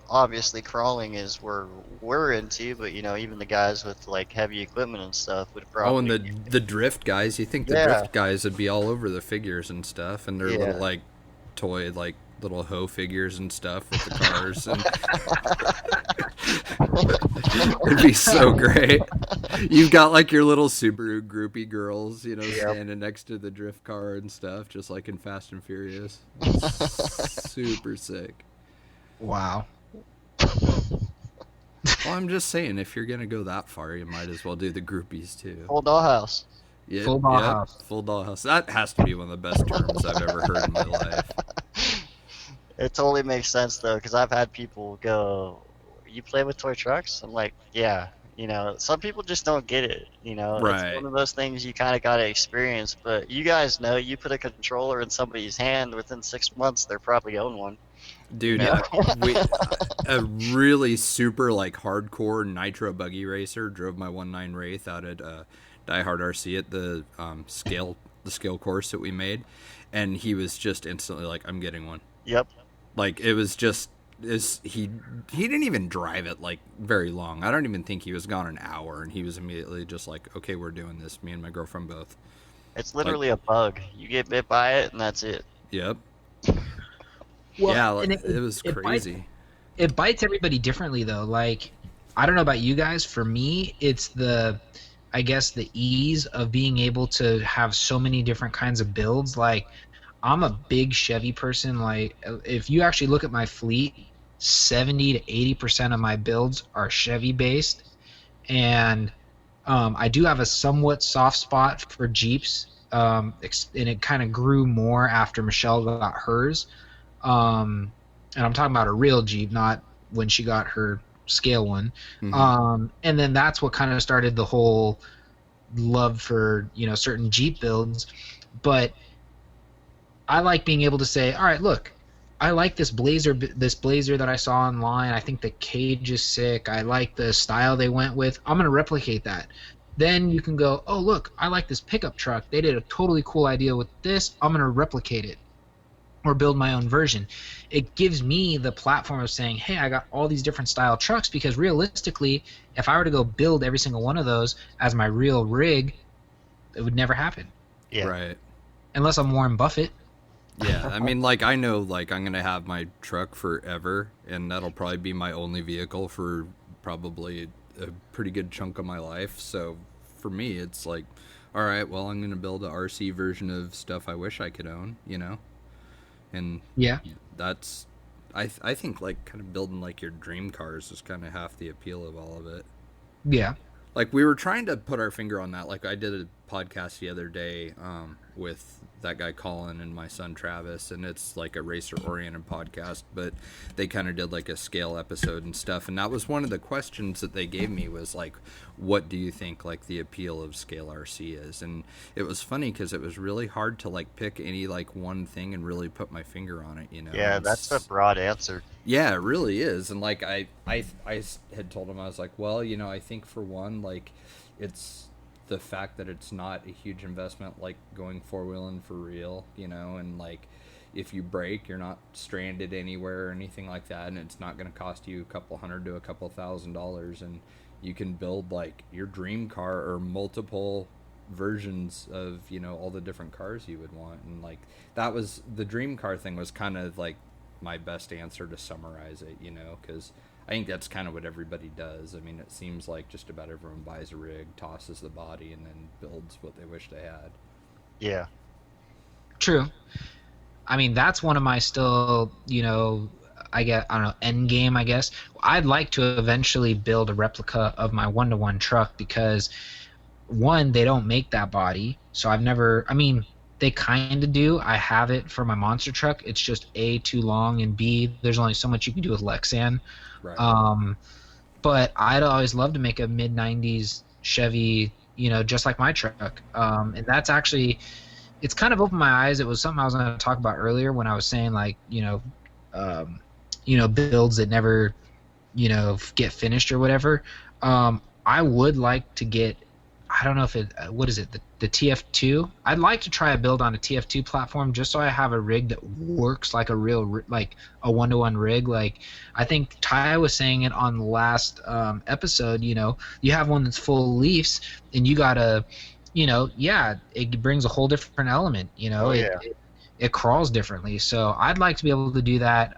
obviously crawling is where we're into, but even the guys with like heavy equipment and stuff would Oh, and probably, the drift guys, you think the yeah, drift guys would be all over the figures and stuff and their little yeah. like toy like little hoe figures and stuff with the cars and it'd be so great. You've got like your little Subaru groupie girls, Yep. standing next to the drift car and stuff, just like in Fast and Furious. Super sick. Wow. Well, I'm just saying, if you're gonna go that far, you might as well do the groupies too. Full dollhouse. Yep, Full yep. Bauhaus. Full dollhouse. That has to be one of the best terms I've ever heard in my life. It totally makes sense though, because I've had people go, "You play with toy trucks?" I'm like, "Yeah." Some people just don't get it. It's Right. one of those things you kind of got to experience. But you guys know, you put a controller in somebody's hand within 6 months, they're probably own one. You Dude, know? a really super like hardcore nitro buggy racer drove my 1.9 Wraith out at Die Hard RC at the scale course that we made, and he was just instantly like, "I'm getting one." Yep. Like it was just he didn't even drive it like very long. I don't even think he was gone an hour, and he was immediately just like, "Okay, we're doing this." Me and my girlfriend both. It's Like, literally a bug. You get bit by it, and that's it. yep, Well, yeah, and it was crazy. it bites everybody differently though. Like, I don't know about you guys. For me, it's I guess the ease of being able to have so many different kinds of builds. Like, I'm a big Chevy person. Like, if you actually look at my fleet, 70 to 80% of my builds are Chevy based, and I do have a somewhat soft spot for Jeeps. And it kind of grew more after Michelle got hers. And I'm talking about a real Jeep, not when she got her scale one. Hmm. And then that's what kind of started the whole love for certain Jeep builds. But I like being able to say, all right, look, I like this blazer that I saw online. I think the cage is sick. I like the style they went with. I'm going to replicate that. Then you can go, oh, look, I like this pickup truck. They did a totally cool idea with this. I'm going to replicate it or build my own version. It gives me the platform of saying, hey, I got all these different style trucks, because realistically, if I were to go build every single one of those as my real rig, it would never happen Yeah. Right. unless I'm Warren Buffett. Yeah, I mean, like, I know, like, I'm gonna have my truck forever, and that'll probably be my only vehicle for probably a pretty good chunk of my life. So, for me, it's like, all right, well, I'm gonna build a RC version of stuff I wish I could own, and Yeah. that's, I think, like, kind of building like your dream cars is kind of half the appeal of all of it. Yeah. Like we were trying to put our finger on that. Like I did a podcast the other day with that guy Colin and my son Travis, and it's like a racer oriented podcast, but they kind of did like a scale episode and stuff, and that was one of the questions that they gave me was like, what do you think like the appeal of scale RC is? And it was funny because it was really hard to like pick any like one thing and really put my finger on it, you know. Yeah, that's a broad answer. Yeah, it really is. And like I had told him, I was like, well, you know, I think for one, like it's the fact that it's not a huge investment like going four-wheeling for real, you know, and like if you break, you're not stranded anywhere or anything like that, and it's not going to cost you a couple $100 to a couple $1,000, and you can build like your dream car or multiple versions of, you know, all the different cars you would want. And like that was the dream car thing was kind of like my best answer to summarize it, you know, because I think that's kind of what everybody does. I mean, it seems like just about everyone buys a rig, tosses the body, and then builds what they wish they had. Yeah. True. I mean, that's one of my still, you know, I don't know, end game, I guess. I'd like to eventually build a replica of my 1-to-1 truck because, one, they don't make that body. So I've never, I mean, they kind of do. I have it for my monster truck. It's just A, too long, and B, there's only so much you can do with Lexan. Right. But I'd always love to make a mid-90s Chevy, you know, just like my truck. And that's actually, it's kind of opened my eyes. It was something I was going to talk about earlier when I was saying, like, you know, builds that never, you know, get finished or whatever. I would like to get, I don't know if it, what is it, the TF2? I'd like to try a build on a TF2 platform just so I have a rig that works like a real, like a 1-to-1 rig. Like, I think Ty was saying it on the last episode, you know, you have one that's full of leaves and you gotta, you know, yeah, it brings a whole different element, you know. Oh, yeah. It crawls differently. So I'd like to be able to do that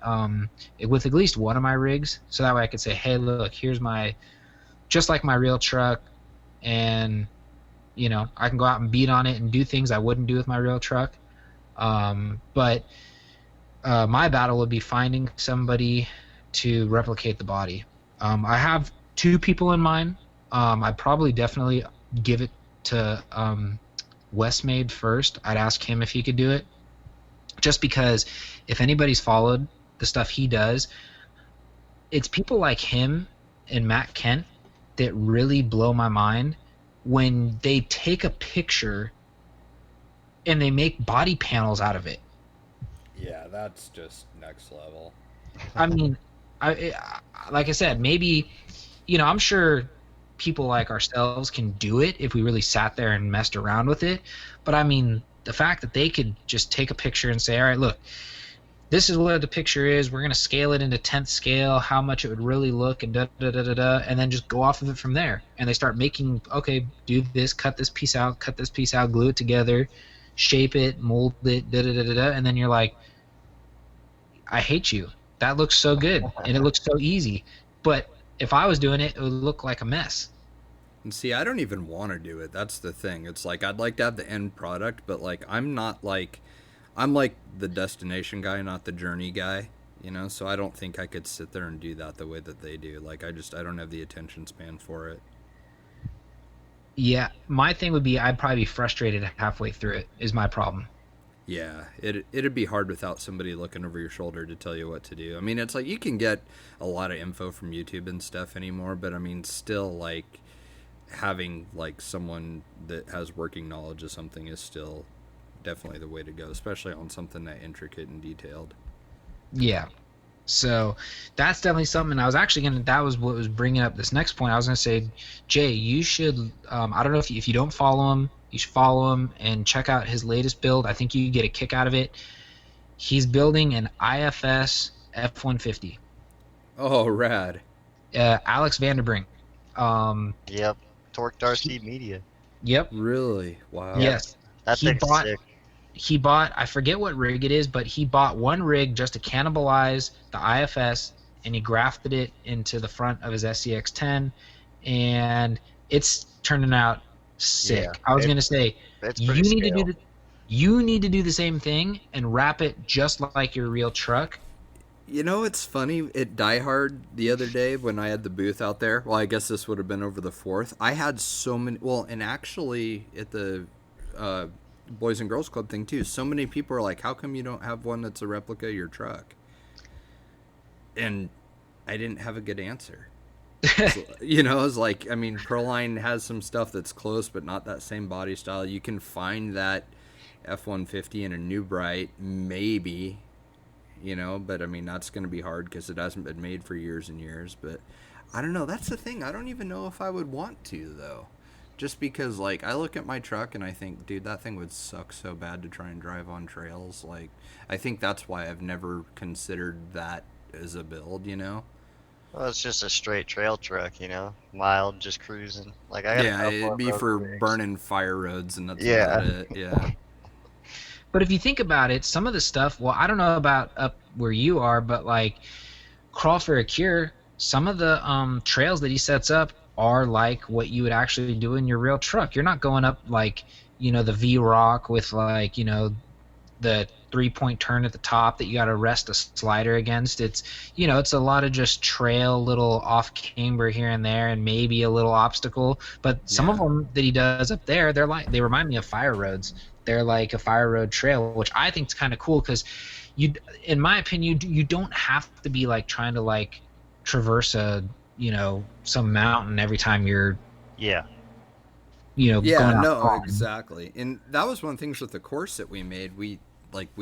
with at least one of my rigs, so that way I could say, hey, look, here's my, just like my real truck, and, you know, I can go out and beat on it and do things I wouldn't do with my real truck. But my battle would be finding somebody to replicate the body. I have 2 people in mind. I'd probably definitely give it to Westmade first. I'd ask him if he could do it. Just because if anybody's followed the stuff he does, it's people like him and Matt Kent that really blow my mind when they take a picture and they make body panels out of it. Yeah, that's just next level. I mean, like I said, maybe, you know, I'm sure people like ourselves can do it if we really sat there and messed around with it. But I mean, the fact that they could just take a picture and say, all right, look, this is what the picture is. We're going to scale it into 10th scale, how much it would really look, and da-da-da-da-da, and then just go off of it from there. And they start making, okay, do this, cut this piece out, glue it together, shape it, mold it, da-da-da-da-da, and then you're like, I hate you. That looks so good, and it looks so easy. But if I was doing it, it would look like a mess. And see, I don't even want to do it. That's the thing. It's like I'd like to have the end product, but like I'm like the destination guy, not the journey guy, you know? So I don't think I could sit there and do that the way that they do. Like I don't have the attention span for it. Yeah, my thing would be I'd probably be frustrated halfway through it is my problem. Yeah, it'd be hard without somebody looking over your shoulder to tell you what to do. I mean, it's like you can get a lot of info from YouTube and stuff anymore, but I mean, still like having like someone that has working knowledge of something is still definitely the way to go, especially on something that intricate and detailed. Yeah. So that's definitely something. I was actually that was what was bringing up this next point. I was going to say, Jay, you should, I don't know if you don't follow him, you should follow him and check out his latest build. I think you get a kick out of it. He's building an IFS F-150. Oh, rad. Alex Vanderbrink. Yep. Torque Darcy Media. Yep. Really? Wow. Yes. That thing's sick. He bought, I forget what rig it is, but he bought one rig just to cannibalize the IFS, and he grafted it into the front of his SCX-10, and it's turning out sick. Yeah, I was going to say, you need scale. you need to do the same thing and wrap it just like your real truck. You know, it's funny, at Die Hard the other day when I had the booth out there, well, I guess this would have been over the 4th, I had so many, well, and actually at the Boys and Girls Club thing too. So many people are like, how come you don't have one that's a replica of your truck? And I didn't have a good answer. So, you know, it's like, I mean, Proline has some stuff that's close, but not that same body style. You can find that F-150 in a New Bright, maybe, you know, but I mean, that's going to be hard because it hasn't been made for years and years. But I don't know. That's the thing. I don't even know if I would want to, though. Just because, like, I look at my truck and I think, dude, that thing would suck so bad to try and drive on trails. Like, I think that's why I've never considered that as a build, you know? Well, it's just a straight trail truck, you know, mild, just cruising. Like I got a Yeah, couple it'd of be road for rigs. burning fire roads, and that's Yeah. about it. Yeah. But if you think about it, some of the stuff, well, I don't know about up where you are, but like Crawl for a Cure, some of the trails that he sets up are like what you would actually do in your real truck. You're not going up like, the V Rock with like, the 3-point turn at the top that you got to rest a slider against. It's a lot of just trail, little off camber here and there, and maybe a little obstacle. But some of Yeah. them that he does up there, they remind me of fire roads. They're like a fire road trail, which I think is kind of cool because in my opinion, you don't have to be like trying to like traverse some mountain every time you're Yeah. Yeah, going out no, flying. exactly. And that was one of the things with the course that we made. We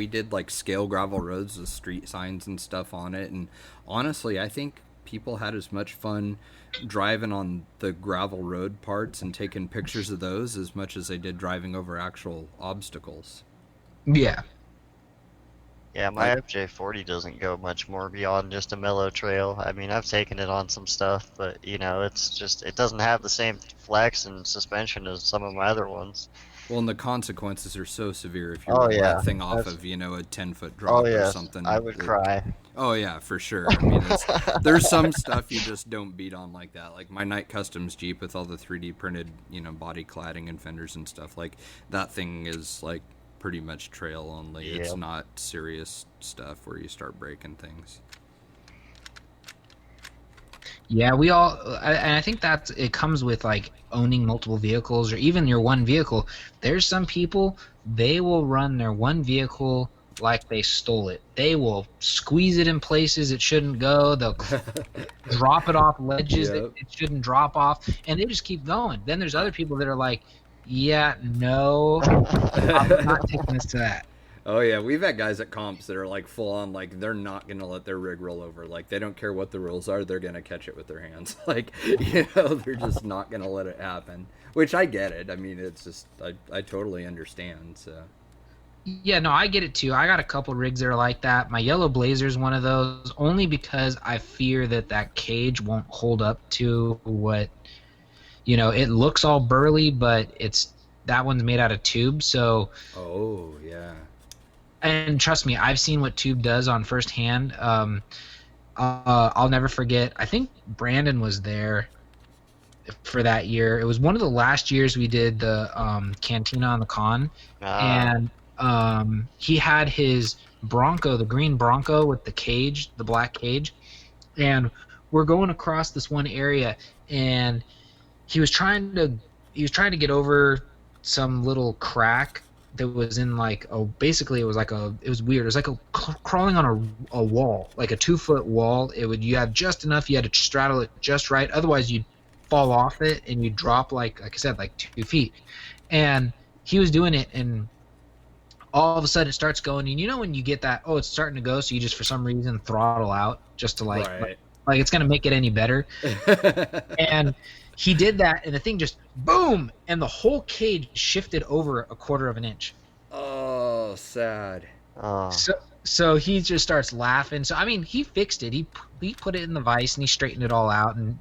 did like scale gravel roads with street signs and stuff on it. And honestly, I think people had as much fun driving on the gravel road parts and taking pictures of those as much as they did driving over actual obstacles. Yeah. Yeah, my I FJ40 doesn't go much more beyond just a mellow trail. I mean, I've taken it on some stuff, but it doesn't have the same flex and suspension as some of my other ones. Well, and the consequences are so severe if you Oh roll that yeah, thing off that's of, a 10-foot oh drop or yes, I something. would cry. Oh yeah, for sure. I mean, there's some stuff you just don't beat on like that. Like my Night Customs Jeep with all the 3D printed, body cladding and fenders and stuff. Like that thing is like pretty much trail only. It's Yep. not serious stuff where you start breaking things. Yeah, and I think that it comes with like owning multiple vehicles or even your one vehicle. There's some people, they will run their one vehicle like they stole it. They will squeeze it in places it shouldn't go. They'll drop it off ledges that Yep. it shouldn't drop off, and they just keep going. Then there's other people that are like, yeah, no, I'm not taking this to that. Oh yeah, we've had guys at comps that are like full on, like they're not gonna let their rig roll over. Like they don't care what the rules are, they're gonna catch it with their hands. Like they're just not gonna let it happen. Which I get it. I mean, it's just I totally understand. So Yeah, no, I get it too. I got a couple rigs that are like that. My yellow Blazer's one of those, only because I fear that cage won't hold up to what, it looks all burly, but that one's made out of tube. So, oh yeah, and trust me, I've seen what tube does on firsthand. I'll never forget. I think Brandon was there for that year. It was one of the last years we did the Cantina on the Con, Ah, and he had his Bronco, the green Bronco with the cage, the black cage, and we're going across this one area, and he was trying to get over some little crack that was in like basically it was weird. It was like crawling on a wall, like a 2-foot wall. You had just enough, you had to straddle it just right, otherwise you'd fall off it and you'd drop like I said, like 2 feet. And he was doing it, and all of a sudden it starts going, and when you get that, oh, it's starting to go, so you just for some reason throttle out just to like right. it's gonna make it any better. And he did that, and the thing just boom, and the whole cage shifted over a quarter of an inch. Oh, sad. oh, So he just starts laughing. So I mean, he fixed it. He put it in the vise and he straightened it all out, and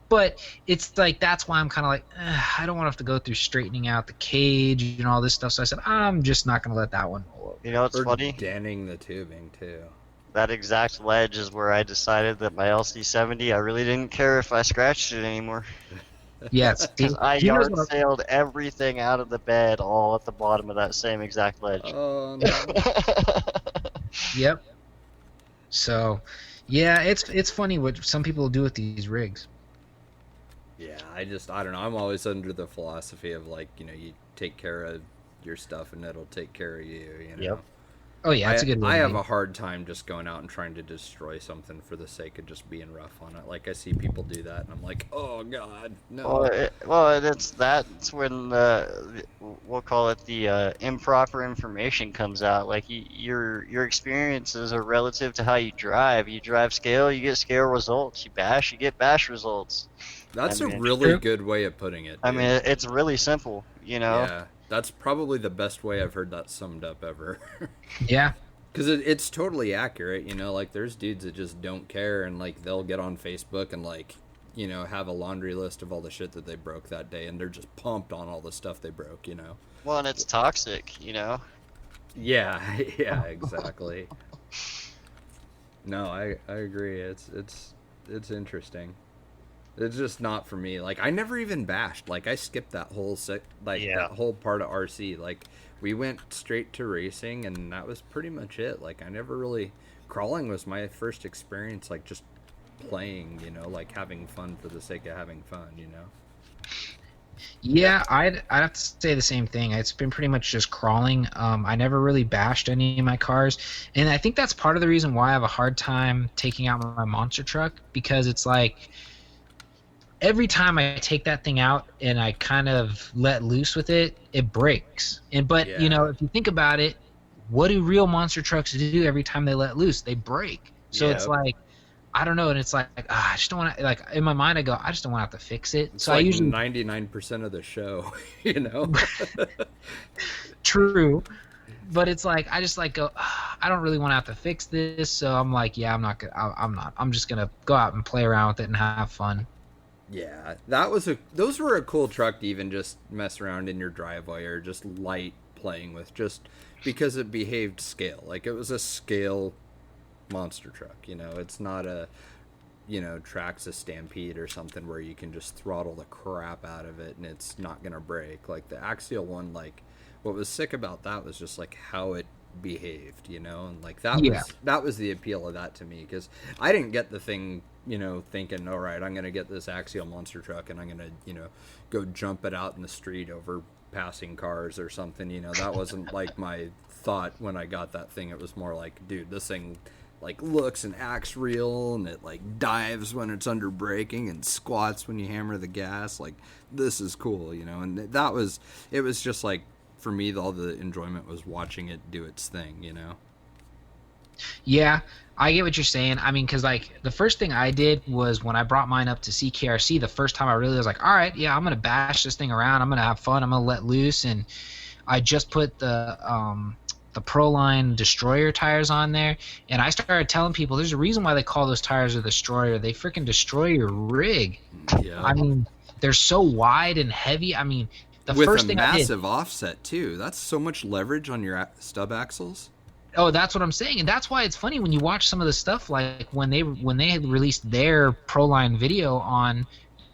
But it's like that's why I'm kind of like I don't want to have to go through straightening out the cage and all this stuff. So I said I'm just not gonna let that one roll over. you know what's Or funny? denning the tubing too. That exact ledge is where I decided that my LC70, I really didn't care if I scratched it anymore. Yeah, see, Because I he knows yard what sailed everything out of the bed all at the bottom of that same exact ledge. Oh no. Yep. So, yeah, it's funny what some people do with these rigs. Yeah, I don't know. I'm always under the philosophy of like, you take care of your stuff and it'll take care of you. You know. Yep. Oh yeah, it's a good way I to have be. a hard time just going out and trying to destroy something for the sake of just being rough on it. Like I see people do that, and I'm like, oh god, Well, no. that's when we'll call it the improper information comes out. Like your experiences are relative to how you drive. You drive scale, you get scale results. You bash, you get bash results. I That's a mean, really True. good way of putting it, I mean, dude. it's really simple, you know. Yeah, that's probably the best way I've heard that summed up ever. Yeah. Because it's totally accurate, you know. Like there's dudes that just don't care, and like they'll get on Facebook and like, you know, have a laundry list of all the shit that they broke that day, and they're just pumped on all the stuff they broke, you know. Well, and it's toxic, you know. Yeah, yeah, exactly. No, I agree. It's interesting. It's just not for me. Like I never even bashed. Like I skipped that whole Yeah. that whole part of RC. Like we went straight to racing, and that was pretty much it. Like I never really crawling was my first experience. Like just playing, you know, like having fun for the sake of having fun, you know. Yeah, I'd have to say the same thing. It's been pretty much just crawling. I never really bashed any of my cars, and I think that's part of the reason why I have a hard time taking out my monster truck, because it's like every time I take that thing out and I kind of let loose with it, it breaks. And but you know, Yeah. if you think about it, what do real monster trucks do every time they let loose? They break. So it's Yep. like I don't know, and it's like I just don't want to. Like in my mind, I go, I just don't want to have to fix it. It's So I like usually 99% of the show, you know. true, but it's like I just like go. I don't really want to have to fix this, so I'm like, yeah, I'm not gonna. I'm not. I'm just gonna go out and play around with it and have fun. Yeah, those were a cool truck to even just mess around in your driveway or just light playing with, just because it behaved scale. Like it was a scale monster truck, you know. It's not a, you know, Traxxas Stampede or something where you can just throttle the crap out of it and it's not gonna break. Like the Axial one, like what was sick about that was just like how it behaved, you know, and like Yeah. that was the appeal of that to me, because I didn't get the thing, you know, thinking, all right, I'm gonna get this Axial monster truck and I'm gonna, you know, go jump it out in the street over passing cars or something, you know. That wasn't like my thought when I got that thing. It was more like, dude, this thing like looks and acts real, and it like dives when it's under braking and squats when you hammer the gas. Like this is cool, you know. And that was, it was just like, for me, all the enjoyment was watching it do its thing, you know. Yeah, I get what you're saying. I mean, because like the first thing I did was when I brought mine up to CKRC, the first time I really was like, all right, yeah, I'm gonna bash this thing around. I'm gonna have fun. I'm gonna let loose, and I just put the Proline Destroyer tires on there, and I started telling people there's a reason why they call those tires a Destroyer. They freaking destroy your rig. Yeah, I mean, they're so wide and heavy. I mean, the with a first thing I did. massive offset too. That's so much leverage on your stub axles. Oh, that's what I'm saying, and that's why it's funny when you watch some of the stuff like when they had released their Proline video on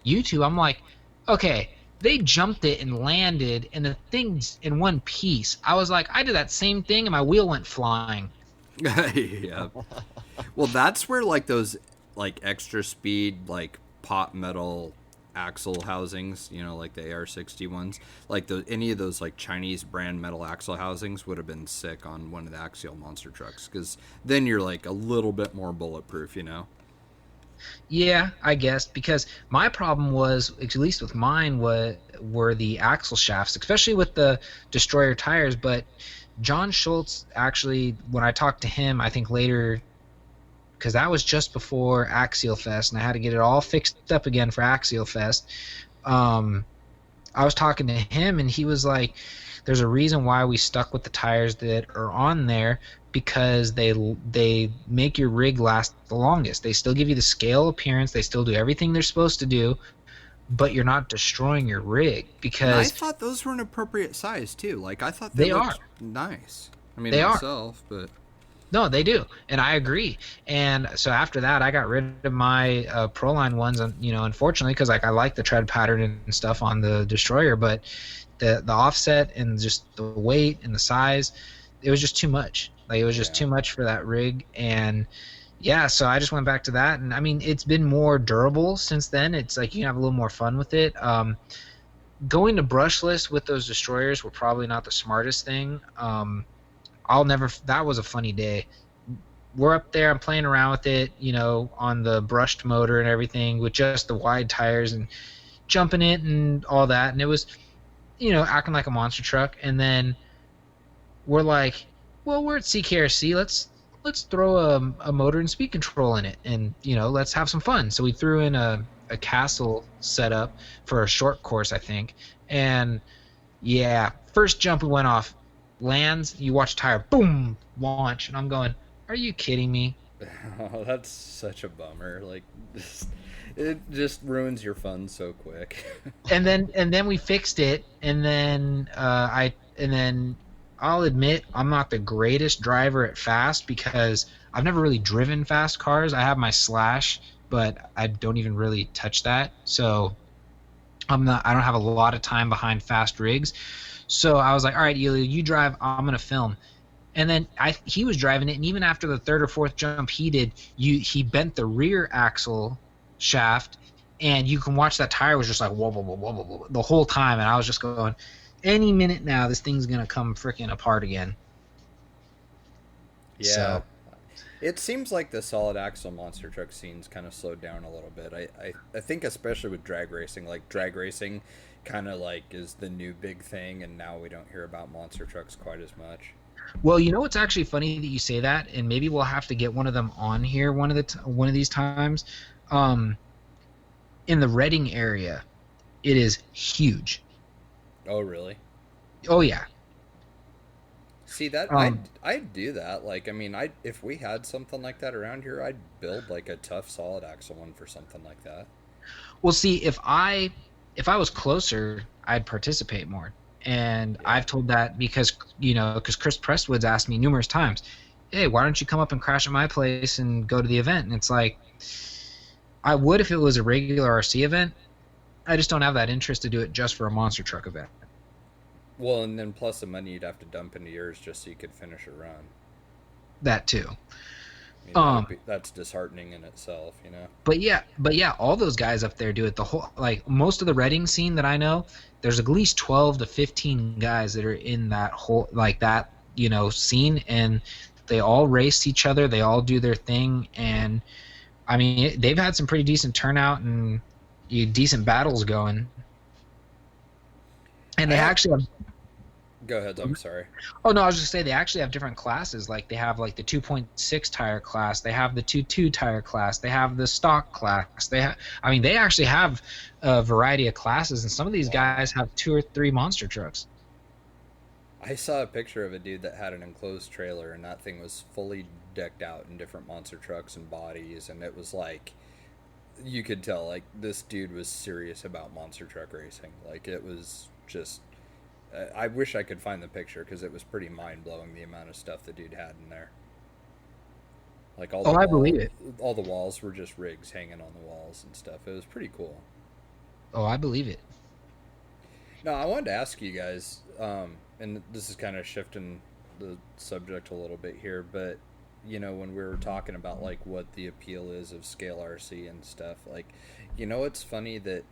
YouTube. I'm like, okay, they jumped it and landed, and the thing's in one piece. I was like, I did that same thing, and my wheel went flying. Yeah. Well, that's where like those like extra speed like pot metal axle housings, you know, like the AR60 ones, like any of those like Chinese brand metal axle housings would have been sick on one of the Axial monster trucks, because then you're like a little bit more bulletproof, you know. Yeah, I guess because my problem was, at least with mine, were the axle shafts, especially with the Destroyer tires. But John Schultz actually, when I talked to him, I think later, because that was just before Axial Fest, and I had to get it all fixed up again for Axial Fest. Um, I was talking to him, and he was like, "There's a reason why we stuck with the tires that are on there, because they make your rig last the longest. They still give you the scale appearance. They still do everything they're supposed to do, but you're not destroying your rig And I because thought those were an appropriate size too. Like I thought they looked are. nice. I mean, They are. myself, but No, they do, and I agree. And so after that, I got rid of my Proline ones, and unfortunately, because like I like the tread pattern and stuff on the Destroyer, but the offset and just the weight and the size, it was just too much. Like it was just yeah. too much for that rig, and yeah, so I just went back to that, and I mean it's been more durable since then. It's like you can have a little more fun with it. going to brushless with those destroyers were probably not the smartest thing. I'll never. That was a funny day. We're up there. I'm playing around with it, on the brushed motor and everything with just the wide tires and jumping it and all that. And it was, acting like a monster truck. And then we're like, well, we're at CKRC. Let's throw a motor and speed control in it, and let's have some fun. So we threw in a castle setup for a short course, I think. And yeah, first jump we went off, lands. You watch tire, boom, launch, and I'm going, are you kidding me? Oh, that's such a bummer. Like, it just ruins your fun so quick. And then we fixed it, and then I'll admit I'm not the greatest driver at fast because I've never really driven fast cars. I have my Slash, but I don't even really touch that. So I don't have a lot of time behind fast rigs. So I was like, all right, Elio, you drive, I'm gonna film. And then he was driving it, and even after the third or fourth jump he did, he bent the rear axle shaft, and you can watch that tire was just like whoa, whoa, whoa, whoa, whoa, whoa, the whole time, and I was just going, any minute now this thing's gonna come freaking apart again. Yeah. So It seems like the solid axle monster truck scene's kind of slowed down a little bit. I think especially with drag racing, like drag racing kind of like is the new big thing, and now we don't hear about monster trucks quite as much. well, it's actually funny that you say that, and maybe we'll have to get one of them on here one of these times. Um, in the Reading area, it is huge. Oh, really? Oh yeah. See that Um, I'd do that. Like, I mean, I if we had something like that around here, I'd build like a tough solid axle one for something like that. Well, see, if I was closer, I'd participate more. And Yeah. I've told that because Chris Prestwood's asked me numerous times, "Hey, why don't you come up and crash at my place and go to the event?" And it's like, I would if it was a regular RC event. I just don't have that interest to do it just for a monster truck event. Well, and then plus the money you'd have to dump into yours just so you could finish a run. That too. I mean, Um, that's disheartening in itself, you know. but yeah, all those guys up there do it. The whole like most of the Reading scene that I know, there's at least 12 to 15 guys that are in that whole like that scene, and they all race each other. They all do their thing, and I mean they've had some pretty decent turnout and decent battles going. And I they have. actually Go ahead. I'm sorry. Oh no, I was just saying they actually have different classes. Like they have like the 2.6 tire class, they have the 2.2 tire class, they have the stock class. I mean, they actually have a variety of classes, and some of these Wow. guys have two or three monster trucks. I saw a picture of a dude that had an enclosed trailer, and that thing was fully decked out in different monster trucks and bodies, and it was like you could tell like this dude was serious about monster truck racing. Like it was just. I wish I could find the picture because it was pretty mind blowing the amount of stuff the dude had in there. Like Oh, I believe it. all the walls were just rigs hanging on the walls and stuff. It was pretty cool. Oh, I believe it. No, I wanted to ask you guys, and this is kind of shifting the subject a little bit here, but when we were talking about like what the appeal is of scale RC and stuff, like, it's funny that,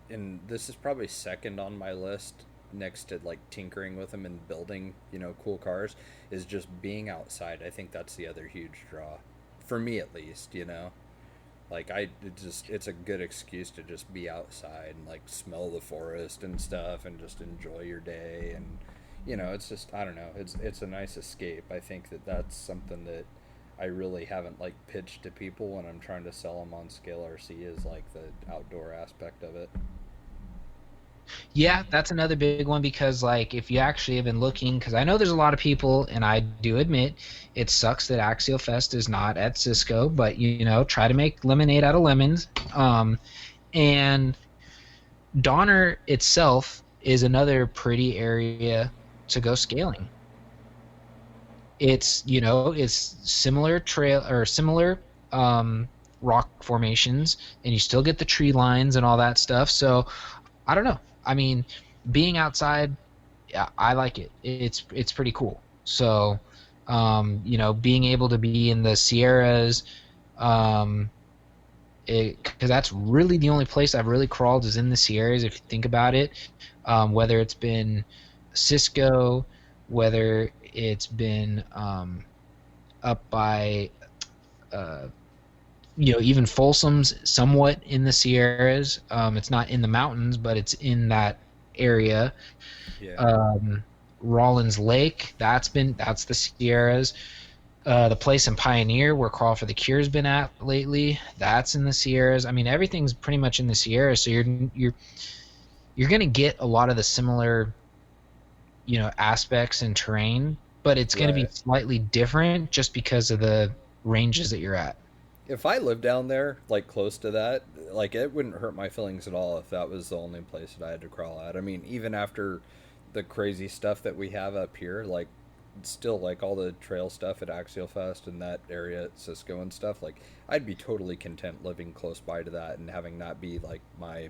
and this is probably second on my list next to like tinkering with them and building, cool cars, is just being outside. I think that's the other huge draw, for me at least. Like it's a good excuse to just be outside and like smell the forest and stuff and just enjoy your day. And it's just, I don't know, it's a nice escape. I think that that's something that I really haven't like pitched to people when I'm trying to sell them on scale RC, is like the outdoor aspect of it. Yeah, that's another big one because like if you actually have been looking, because I know there's a lot of people, and I do admit it sucks that Axial Fest is not at Cisco, but try to make lemonade out of lemons. And Donner itself is another pretty area to go scaling. It's similar trail or similar rock formations, and you still get the tree lines and all that stuff. So I don't know. I mean, being outside, yeah, I like it. It's pretty cool. So, being able to be in the Sierras, um, because that's really the only place I've really crawled is in the Sierras. If you think about it, whether it's been Cisco, whether it's been up by uh, even Folsom's somewhat in the Sierras. It's not in the mountains, but it's in that area. Yeah. Um, Rollins Lake, that's the Sierras. The place in Pioneer where Crawl for the Cure's been at lately, that's in the Sierras. I mean, everything's pretty much in the Sierras, so you're gonna get a lot of the similar, aspects and terrain, but it's gonna be Right. slightly different just because of the ranges that you're at. If I lived down there, like close to that, like it wouldn't hurt my feelings at all if that was the only place that I had to crawl at. I mean, even after the crazy stuff that we have up here, like still like all the trail stuff at Axial Fest and that area at Cisco and stuff, like I'd be totally content living close by to that and having that be like my,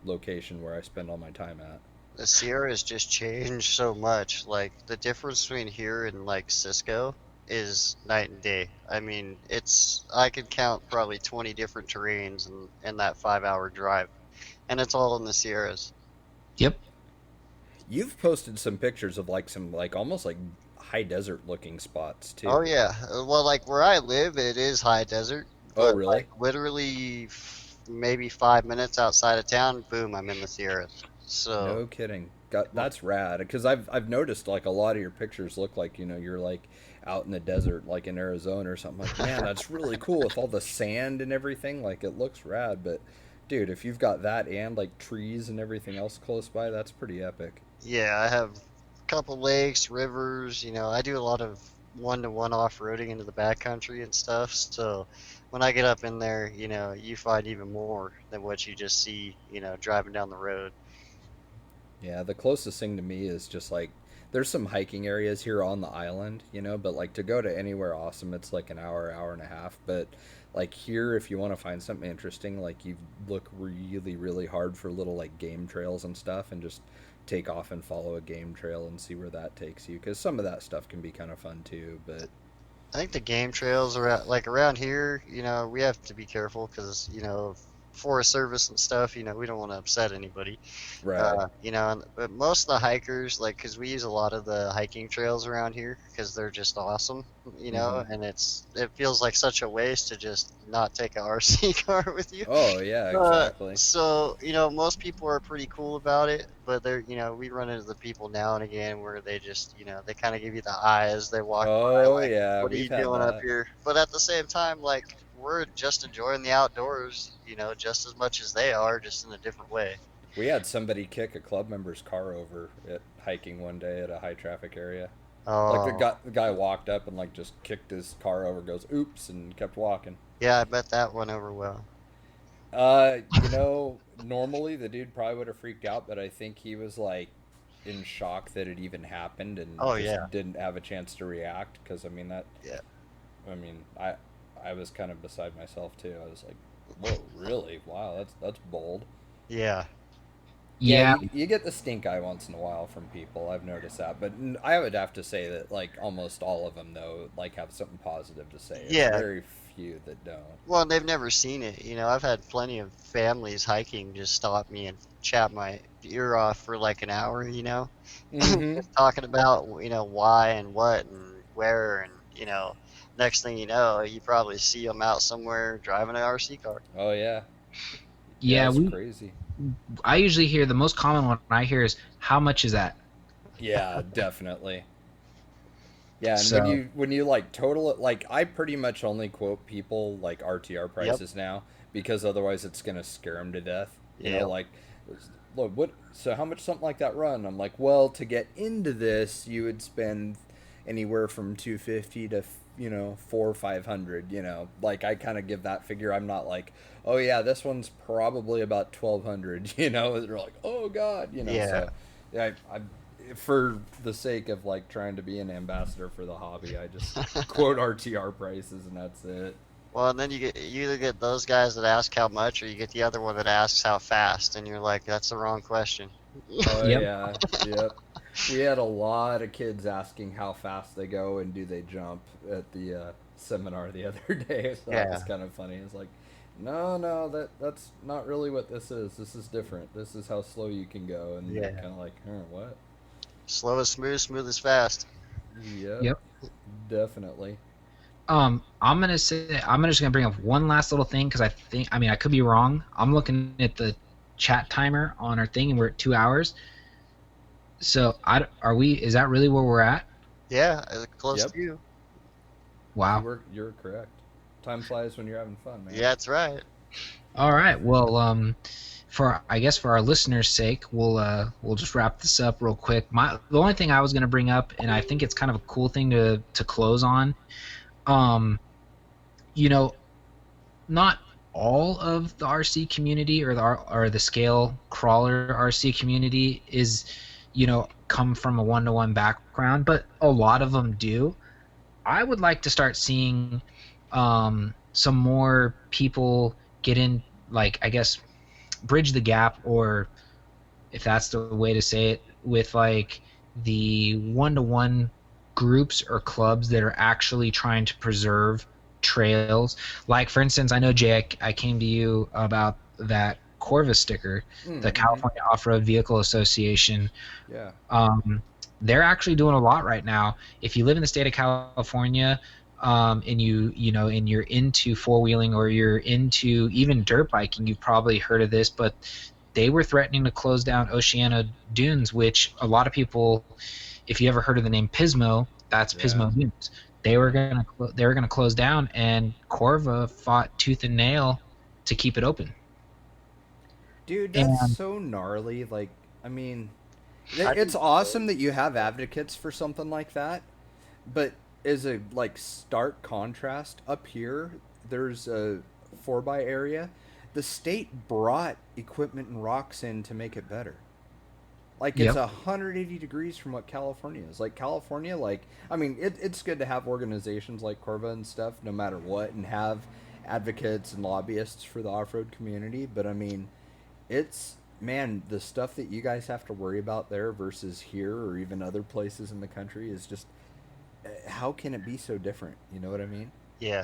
location where I spend all my time at. The Sierras just changed so much. Like the difference between here and like Cisco is night and day. I mean, I could count probably 20 different terrains in that 5 hour drive, and it's all in the Sierras. Yep. You've posted some pictures of like some like almost like high desert looking spots Oh too. yeah. Well, like where I live, it is high desert, Oh, but like really? literally maybe 5 minutes outside of town, boom, I'm in the Sierras. So No kidding. That's rad. Because I've noticed like a lot of your pictures look like you're like out in the desert, like in Arizona or something. Like, man, that's really cool with all the sand and everything. Like it looks rad. But dude, if you've got that and like trees and everything else close by, that's pretty epic. yeah, I have a couple lakes, rivers. I do a lot of one-to-one off-roading into the backcountry and stuff. So when I get up in there, you find even more than what you just see, driving down the road. Yeah, the closest thing to me is just like there's some hiking areas here on the island, but like to go to anywhere awesome, it's like an hour, hour and a half. But like here, if you want to find something interesting, like you look really, really hard for little like game trails and stuff, and just take off and follow a game trail and see where that takes you. Because some of that stuff can be kind of fun too. But I think the game trails around, like around here, we have to be careful because, Forest Service and stuff, we don't want to upset anybody. right, But most of the hikers, like, because we use a lot of the hiking trails around here because they're just awesome, mm-hmm. and it feels like such a waste to just not take a RC car with you. Oh yeah, exactly. So, most people are pretty cool about it, but we run into the people now and again where they just, they kind of give you the eye as they walk by, Oh like, yeah, what are we've you had doing up that. here? But at the same time, like, we're just enjoying the outdoors, just as much as they are, just in a different way. We had somebody kick a club member's car over at hiking one day at a high traffic area. Like Oh, the guy walked up and like just kicked his car over, goes oops, and kept walking. yeah, I bet that went over well. Normally the dude probably would have freaked out, but I think he was like in shock that it even happened and Oh, yeah, just didn't have a chance to react. Because I mean that, yeah. I mean I was kind of beside myself too. I was like, whoa, really? Wow, that's bold. Yeah. Yeah, Yeah, you get the stink eye once in a while from people. I've noticed that, but I would have to say that like almost all of them though like have something positive to say. It's Yeah. very few that don't. Well, they've never seen it. I've had plenty of families hiking just stop me and chat my ear off for like an hour, Mm-hmm. just talking about, why and what and where. And, next thing you know, you probably see them out somewhere driving an RC car. Oh yeah, yeah, yeah. it's We crazy. I usually hear the most common one I hear is how much is that? Yeah, definitely. Yeah, and when So you like total it, like I pretty much only quote people like RTR Yep. prices now because otherwise it's gonna scare them to death. Yep. Like, look, what? So how much something like that run? I'm like, well, to get into this, you would spend anywhere from 250 to 4 or 500. Like I kind of give that figure. I'm not like, oh yeah, this one's probably about 1,200. They're like, oh god. Yeah. So yeah, I for the sake of like trying to be an ambassador for the hobby, I just quote RTR prices and that's it. Well, and then you either get those guys that ask how much, or you get the other one that asks how fast, and you're like, that's the wrong question. Oh yep. yeah, yep. We had a lot of kids asking how fast they go and do they jump at the seminar the other day, so that was Yeah. kind of funny. It's like, no, that's not really what this is. This is different. This is how slow you can go, and you're Yeah. kind of like, what? Slow is smooth, smooth is fast. Yep, Yep. definitely. I'm just gonna bring up one last little thing because I mean I could be wrong. I'm looking at the chat timer on our thing and we're at 2 hours. So are we? Is that really where we're at? Yeah, close Yep, to you. Wow. you're correct. Time flies when you're having fun, man. Yeah, that's right. All right. Well, for I guess for our listeners' sake, we'll just wrap this up real quick. The only thing I was gonna bring up, and I think it's kind of a cool thing to close on. Um, you know, not all of the RC community or the scale crawler RC community is, come from a one-to-one background, but a lot of them do. I would like to start seeing some more people get in, like, I guess, bridge the gap, or if that's the way to say it, with like the one-to-one groups or clubs that are actually trying to preserve trails. Like, for instance, I know, Jay, I came to you about that Corvus sticker, the Mm-hmm. California Off-Road Vehicle Association. Yeah. um, they're actually doing a lot right now. If you live in the state of California, and and you're into four-wheeling, or you're into even dirt biking, you've probably heard of this, but they were threatening to close down Oceana Dunes, which a lot of people, if you ever heard of the name Pismo, that's Yeah. Pismo Dunes. Yeah. They were gonna close down, and Corva fought tooth and nail to keep it open. Dude, that's And so gnarly. Like, I mean, I it's didn't. awesome that you have advocates for something like that, but as a like stark contrast, up here there's a 4 by area. The state brought equipment and rocks in to make it better. Like, it's yep, 180 degrees from what California is. Like, California, like, I mean, it's good to have organizations like Corva and stuff, no matter what, and have advocates and lobbyists for the off-road community. But I mean, it's, man, the stuff that you guys have to worry about there versus here or even other places in the country is just, how can it be so different? You know what I mean? Yeah.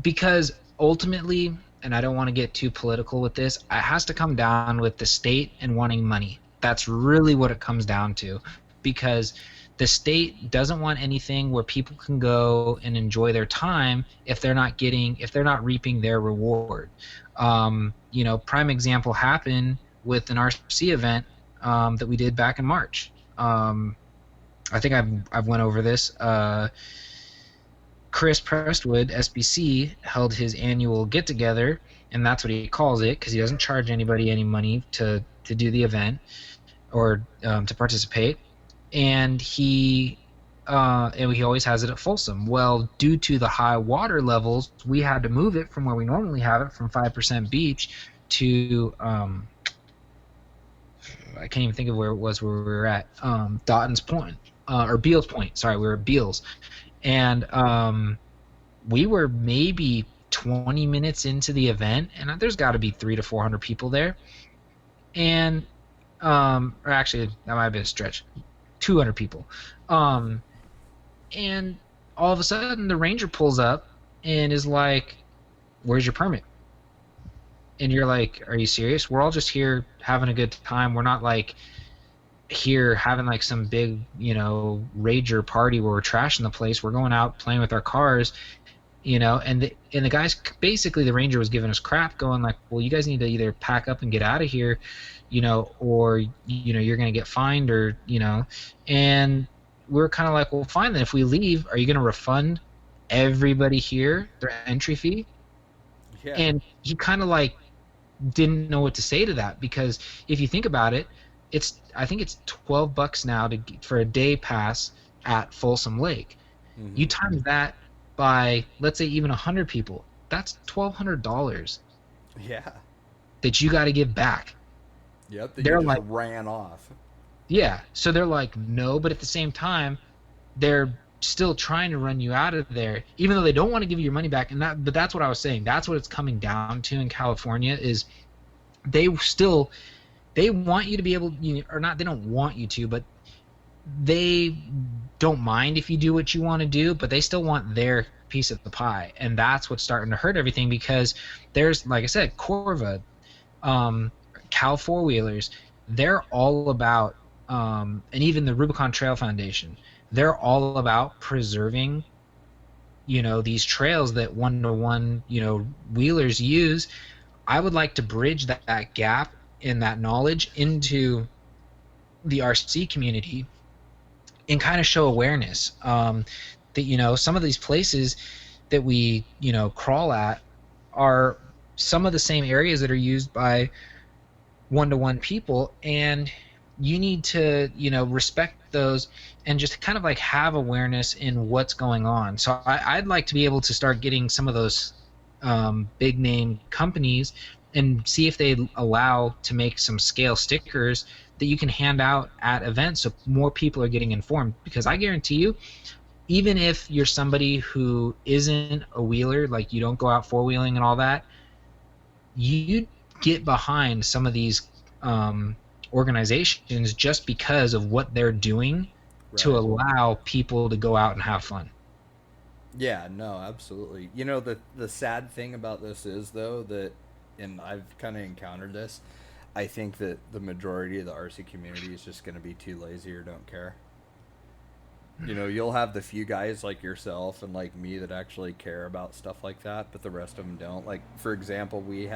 because ultimately, and I don't want to get too political with this, it has to come down with the state and wanting money. That's really what it comes down to, because the state doesn't want anything where people can go and enjoy their time if they're not reaping their reward. Prime example happened with an RC event that we did back in March. I think I've went over this. Chris Prestwood, SBC, held his annual get together, and that's what he calls it because he doesn't charge anybody any money to do the event, or to participate. And he always has it at Folsom. Well, due to the high water levels, we had to move it from where we normally have it, from 5% beach, to I can't even think of where it was where we were at, Dotton's Point, or Beals Point. Sorry, we were at Beals, and we were maybe 20 minutes into the event, and there's got to be 300 to 400 people there. And or actually, that might have been a stretch, 200 people. And all of a sudden, the ranger pulls up and is like, "Where's your permit?" And you're like, "Are you serious? We're all just here having a good time. We're not like here having like some big, rager party where we're trashing the place. We're going out playing with our cars." And the guys, basically, the ranger was giving us crap, going like, "Well, you guys need to either pack up and get out of here, or you're gonna get fined, or." And we were kind of like, "Well, fine then, if we leave, are you gonna refund everybody here their entry fee?" Yeah. And he kind of like didn't know what to say to that, because if you think about it, I think it's $12 now for a day pass at Folsom Lake. You Mm-hmm. times that by, let's say, even 100 people, that's $1,200 Yeah. that you got to give back. Yep. That you They're just like, ran off. yeah. So they're like, no, but at the same time, they're still trying to run you out of there, even though they don't want to give you your money back. But that's what I was saying. That's what it's coming down to in California, is they still they want you to be able, or not, they don't want you to, but they don't mind if you do what you want to do, but they still want their piece of the pie, and that's what's starting to hurt everything because there's, like I said, Corva, um, Cal four wheelers, they're all about, and even the Rubicon Trail Foundation, they're all about preserving, these trails that one to one, wheelers use. I would like to bridge that gap in that knowledge into the RC community and kind of show awareness, that some of these places that we crawl at are some of the same areas that are used by one-to-one people, and you need to respect those and just kind of like have awareness in what's going on. So I'd like to be able to start getting some of those big name companies and see if they allow to make some scale stickers that you can hand out at events so more people are getting informed, because I guarantee you, even if you're somebody who isn't a wheeler, like you don't go out four-wheeling and all that, you get behind some of these um, organizations just because of what they're doing to Right. allow people to go out and have fun. Yeah, no, absolutely. You know, the sad thing about this is though that, and I've kind of encountered this, I think that the majority of the RC community is just going to be too lazy or don't care. You know, you'll have the few guys like yourself and like me that actually care about stuff like that, but the rest of them don't. Like, for example, we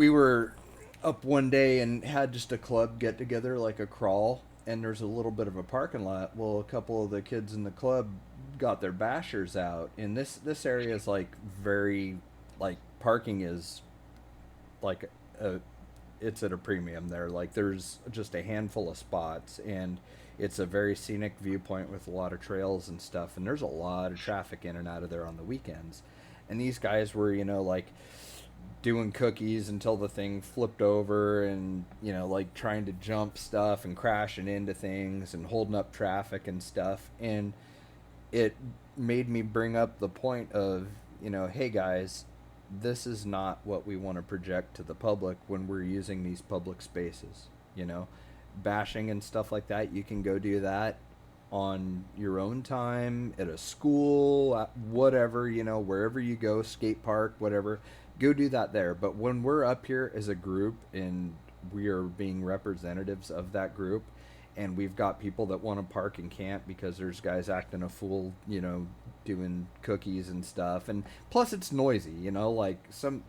were up one day and had just a club get together, like a crawl, and there's a little bit of a parking lot. Well, a couple of the kids in the club got their bashers out, and this area is like very, like, parking is like a it's at a premium there. Like, there's just a handful of spots, and it's a very scenic viewpoint with a lot of trails and stuff, and there's a lot of traffic in and out of there on the weekends. And these guys were, like, doing cookies until the thing flipped over, and like trying to jump stuff and crashing into things and holding up traffic and stuff. And it made me bring up the point of, hey guys, this is not what we want to project to the public when we're using these public spaces. you know Bashing and stuff like that, you can go do that on your own time at a school, whatever, wherever you go, skate park, whatever. Go do that there. But when we're up here as a group and we are being representatives of that group, and we've got people that want to park and camp because there's guys acting a fool, doing cookies and stuff, and plus it's noisy, like some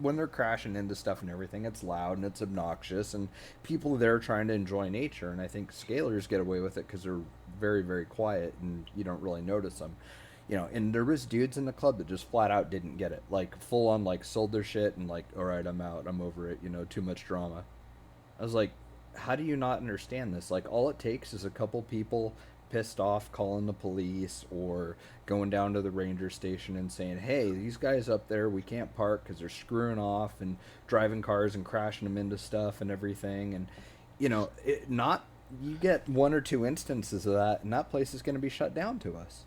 when they're crashing into stuff and everything, it's loud and it's obnoxious, and people there are trying to enjoy nature. And I think scalers get away with it because they're very, very quiet and you don't really notice them. And there was dudes in the club that just flat out didn't get it, like full on, like sold their shit and like, all right, I'm out, I'm over it, too much drama. I was like, how do you not understand this? Like, all it takes is a couple people pissed off calling the police or going down to the ranger station and saying, hey, these guys up there, we can't park because they're screwing off and driving cars and crashing them into stuff and everything. And not you get one or two instances of that, and that place is going to be shut down to us.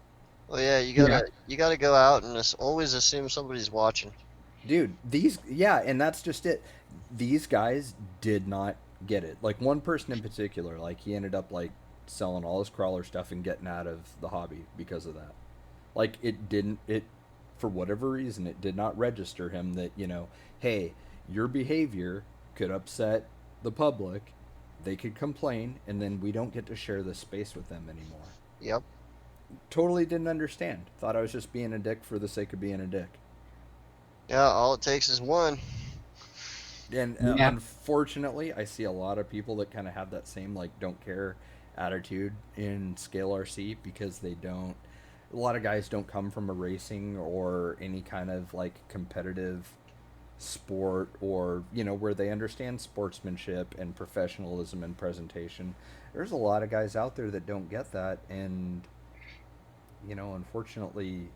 Well, yeah, Yeah. you gotta go out and always assume somebody's watching. Dude, yeah, and that's just it. These guys did not get it. Like, one person in particular, like, he ended up like selling all his crawler stuff and getting out of the hobby because of that. Like, it for whatever reason, it did not register him that, hey, your behavior could upset the public. They could complain, and then we don't get to share this space with them anymore. Yep. Totally didn't understand. Thought I was just being a dick for the sake of being a dick. Yeah, all it takes is one. And Yeah. unfortunately, I see a lot of people that kind of have that same, like, don't care attitude in scale RC because they don't. A lot of guys don't come from a racing or any kind of like competitive sport, or where they understand sportsmanship and professionalism and presentation. There's a lot of guys out there that don't get that, and unfortunately,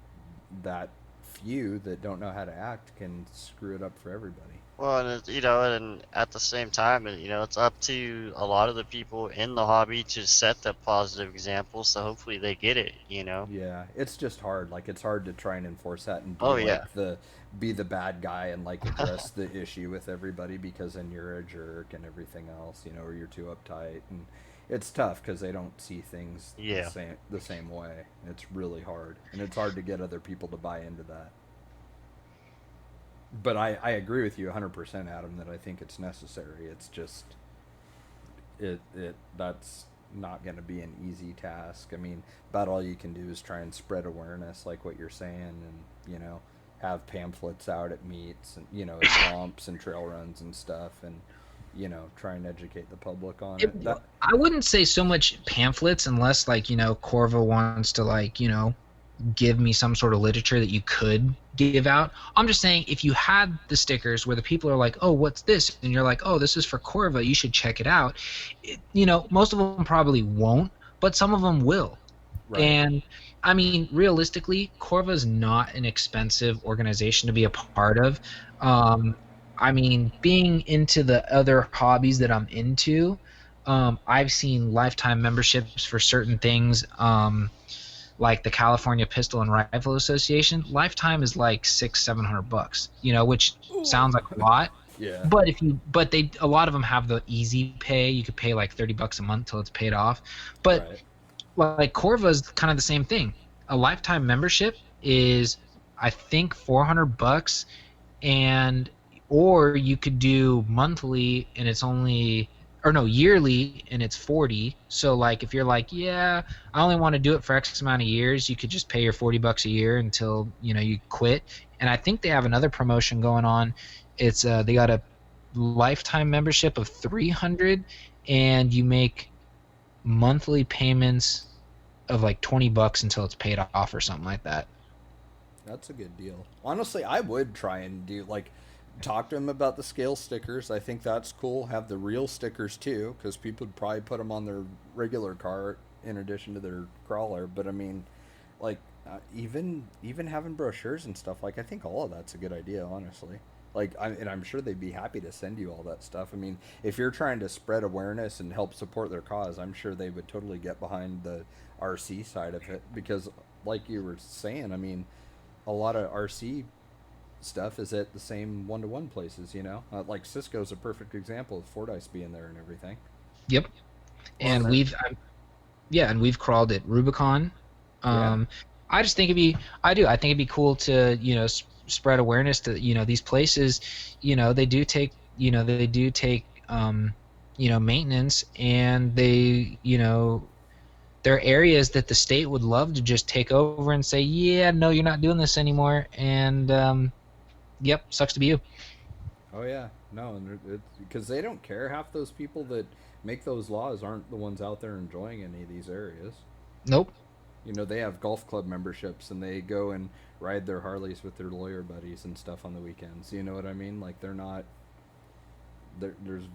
that few that don't know how to act can screw it up for everybody. Well, and and at the same time, it's up to a lot of the people in the hobby to set the positive example. So hopefully they get it. Yeah, it's just hard. Like it's hard to try and enforce that and Oh be yeah. like be the bad guy and like address the issue with everybody because then you're a jerk and everything else, or you're too uptight and it's tough because they don't see things Yeah. the same way. It's really hard and it's hard to get other people to buy into that. But I agree with you 100%, Adam, that I think it's necessary. It's just it that's not going to be an easy task. I mean, about all you can do is try and spread awareness, like what you're saying, and have pamphlets out at meets and at comps and trail runs and stuff, and try and educate the public on It, it. That I wouldn't say so much pamphlets unless like Corva wants to like give me some sort of literature that you could give out. I'm just saying if you had the stickers where the people are like, "Oh, what's this?" and you're like, "Oh, this is for Corva. You should check it out." Most of them probably won't, but some of them will. right, And I mean, realistically, Corva is not an expensive organization to be a part of. Um, I mean, being into the other hobbies that I'm into, I've seen lifetime memberships for certain things. Like the California Pistol and Rifle Association, lifetime is like 600-700 bucks, which sounds like a lot. yeah, But they a lot of them have the easy pay. You could pay like $30 a month till it's paid off. But right, like Corva is kind of the same thing. A lifetime membership is, I think, 400 bucks, and or you could do monthly and it's only, or no, yearly and it's 40. So like if you're like, yeah, I only want to do it for X amount of years, you could just pay your 40 bucks a year until you quit. And I think they have another promotion going on. It's they got a lifetime membership of 300, and you make monthly payments of like 20 bucks until it's paid off or something like that. that's a good deal. Honestly, I would try and do like talk to them about the scale stickers. I think that's cool. Have the real stickers too, because people would probably put them on their regular cart in addition to their crawler. But I mean, like even having brochures and stuff. Like I think all of that's a good idea, honestly. And I'm sure they'd be happy to send you all that stuff. I mean, if you're trying to spread awareness and help support their cause, I'm sure they would totally get behind the RC side of it because, like you were saying, I mean, a lot of RC stuff is at the same one-to-one places. Like Cisco's a perfect example of Fordyce being there and everything. Yep. Well, and And then yeah, and we've crawled at Rubicon. yeah, um I just think I think it'd be cool to spread awareness to these places. They do take maintenance, and there are areas that the state would love to just take over and say, yeah, no, you're not doing this anymore. And yep, sucks to be you. oh yeah, no, and because they don't care. Half those people that make those laws aren't the ones out there enjoying any of these areas. Nope. They have golf club memberships and they go and ride their Harleys with their lawyer buddies and stuff on the weekends. You know what I mean? Like they're not there's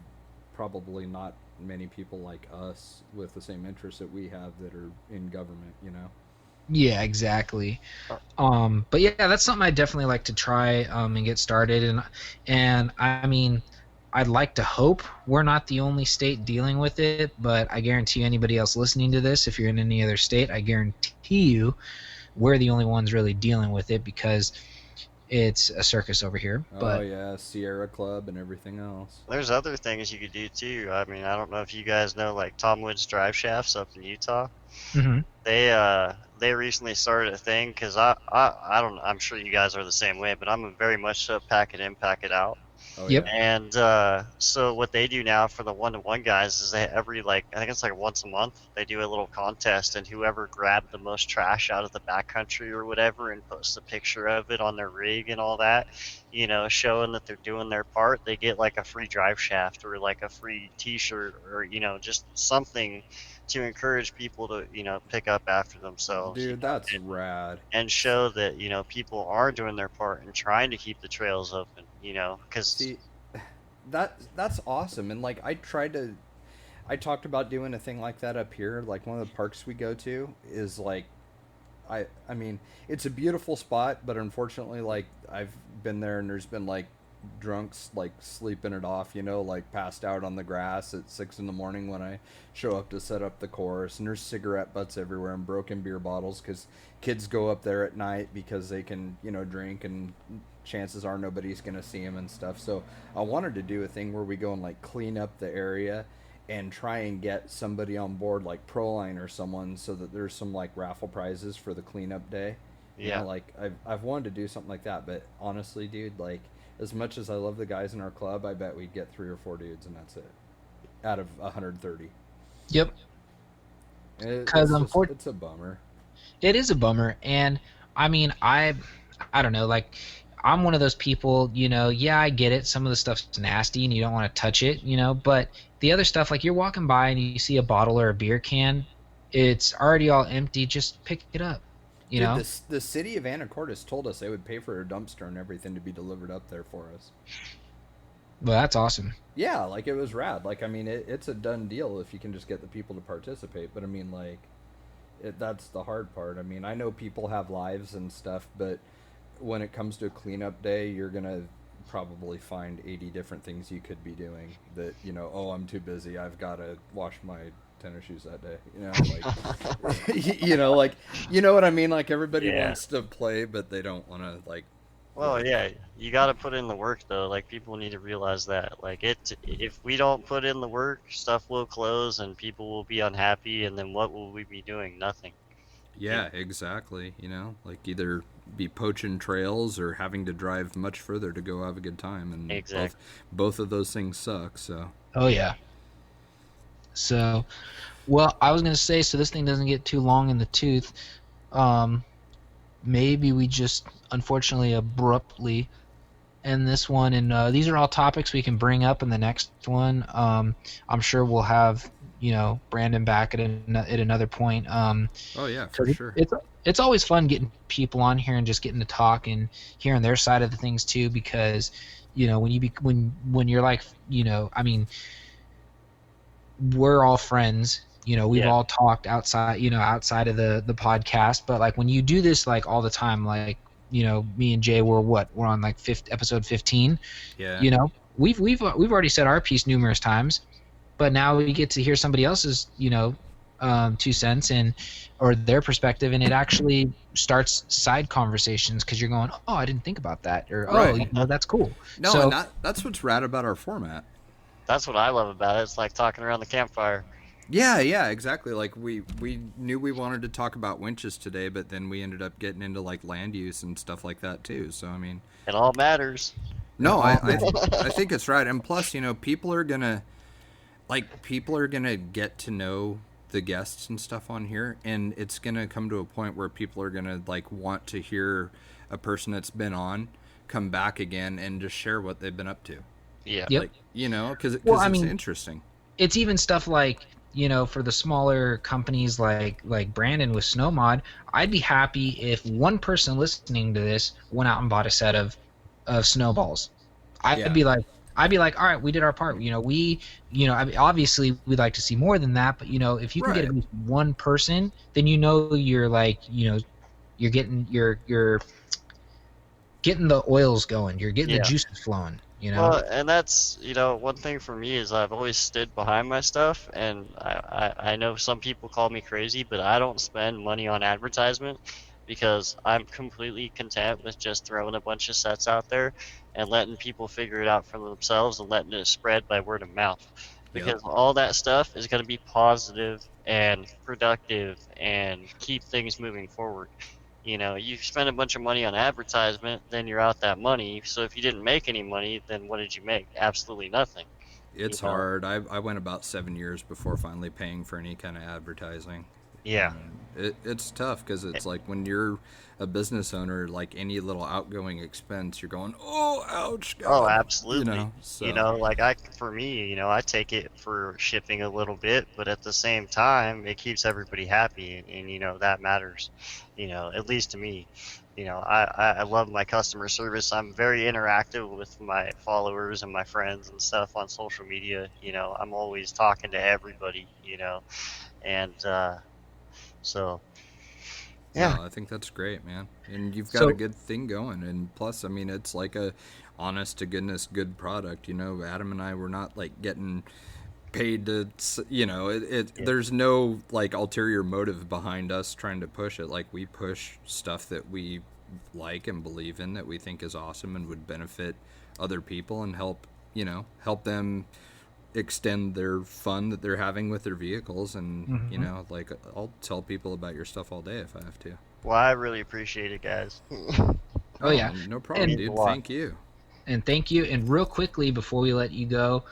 probably not many people like us with the same interests that we have that are in government. Yeah, exactly. Uh, But yeah, that's something I'd definitely like to try and get started. And I mean, I'd like to hope we're not the only state dealing with it, but I guarantee you anybody else listening to this, if you're in any other state, I guarantee you we're the only ones really dealing with it because it's a circus over here. Oh But yeah, Sierra Club and everything else. There's other things you could do too. I mean, I don't know if you guys know like Tom Woods drive shafts up in Utah. mhm. They recently started a thing because I don't, I'm sure you guys are the same way, but I'm very much so pack it in, pack it out. Oh Yep. yeah. And so what they do now for the one-to-one guys is they every like I think it's like once a month they do a little contest, and whoever grabbed the most trash out of the backcountry or whatever and posts a picture of it on their rig and all that, showing that they're doing their part, they get like a free drive shaft or like a free T-shirt or just something to encourage people to pick up after themselves, Dude, that's rad. and show that people are doing their part and trying to keep the trails open, because See, that's awesome. And like I talked about doing a thing like that up here. Like one of the parks we go to is like I mean, it's a beautiful spot, but unfortunately like I've been there and there's been like drunks like sleeping it off, like passed out on the grass at 6 in the morning when I show up to set up the course. And there's cigarette butts everywhere and broken beer bottles because kids go up there at night because they can, drink, and chances are nobody's gonna see them and stuff. So I wanted to do a thing where we go and like clean up the area and try and get somebody on board like Proline or someone, so that there's some like raffle prizes for the cleanup day. Yeah. Like I've wanted to do something like that, but honestly, dude, like as much as I love the guys in our club, I bet we'd get 3 or 4 dudes, and that's it out of 130. Yep. It's just, it's a bummer. It is a bummer, and I mean, I don't know, like I'm one of those people, yeah, I get it. Some of the stuff's nasty and you don't want to touch it, but the other stuff, like you're walking by and you see a bottle or a beer can, it's already all empty, just pick it up, Dude, the city of Anacortes told us they would pay for a dumpster and everything to be delivered up there for us. Well, that's awesome. Yeah, like it was rad. Like, I mean, it's a done deal if you can just get the people to participate. But I mean, like, that's the hard part. I mean, I know people have lives and stuff, but when it comes to a cleanup day, you're gonna probably find 80 different things you could be doing. That, oh, I'm too busy. I've got to wash my tennis shoes that day. Like, like, you know what I mean? Like, everybody wants to play, but they don't want to, like. Well, yeah, you got to put in the work though. Like people need to realize that. Like if we don't put in the work, stuff will close and people will be unhappy, and then what will we be doing? Nothing. Yeah, exactly. Like either be poaching trails or having to drive much further to go have a good time, and exactly. both of those things suck. So. Oh yeah. So, well, I was gonna say, so this thing doesn't get too long in the tooth. Maybe we just unfortunately abruptly end this one, and these are all topics we can bring up in the next one. I'm sure we'll have Brandon back at another point. Oh yeah, for sure. It's always fun getting people on here and just getting to talk and hearing their side of the things too, because when you're like, I mean, we're all friends. We've all talked outside of the podcast, but like when you do this like all the time, like me and Jay we're on like episode 15. Yeah. We've already said our piece numerous times, but now we get to hear somebody else's 2 cents or their perspective, and it actually starts side conversations because you're going, oh, I didn't think about that, or right. That's cool. No, so, and that's what's rad about our format. That's what I love about it. It's like talking around the campfire. Yeah, exactly. Like we knew we wanted to talk about winches today, but then we ended up getting into like land use and stuff like that too. So I mean, it all matters. No, I think it's right, and plus, people are gonna get to know the guests and stuff on here, and it's gonna come to a point where people are gonna like want to hear a person that's been on come back again and just share what they've been up to. Yeah. Yep. Like, because it's interesting. It's even stuff like, for the smaller companies like Brandon with Snowmod, I'd be happy if one person listening to this went out and bought a set of snowballs. I'd be like, all right, we did our part. Obviously we'd like to see more than that, but if you can get at least one person, then you're like, you're getting the oils going, you're getting the juices flowing. Well, and that's one thing for me is I've always stood behind my stuff, and I know some people call me crazy, but I don't spend money on advertisement because I'm completely content with just throwing a bunch of sets out there and letting people figure it out for themselves and letting it spread by word of mouth, because all that stuff is going to be positive and productive and keep things moving forward. You spend a bunch of money on advertisement, then you're out that money. So if you didn't make any money, then what did you make? Absolutely nothing. It's hard. I went about 7 years before finally paying for any kind of advertising. Yeah. It's tough because it's like when you're a business owner, like any little outgoing expense, you're going, oh, ouch. God. Oh, absolutely. So. For me, I take it for shipping a little bit, but at the same time, it keeps everybody happy, and that matters, at least to me. I love my customer service. I'm very interactive with my followers and my friends and stuff on social media. I'm always talking to everybody, and so, yeah. No, I think that's great, man. And you've got a good thing going. And plus, I mean, it's like honest to goodness good product. You know, Adam and I were not like getting paid to, you know, there's no like ulterior motive behind us trying to push it. Like, we push stuff that we like and believe in, that we think is awesome and would benefit other people and help, you know, help them extend their fun that they're having with their vehicles. And you know, like, I'll tell people about your stuff all day if I have to. Well, I really appreciate it, guys. Oh yeah, No problem, And- dude. Thank you. and thank you. And real quickly before we let you go,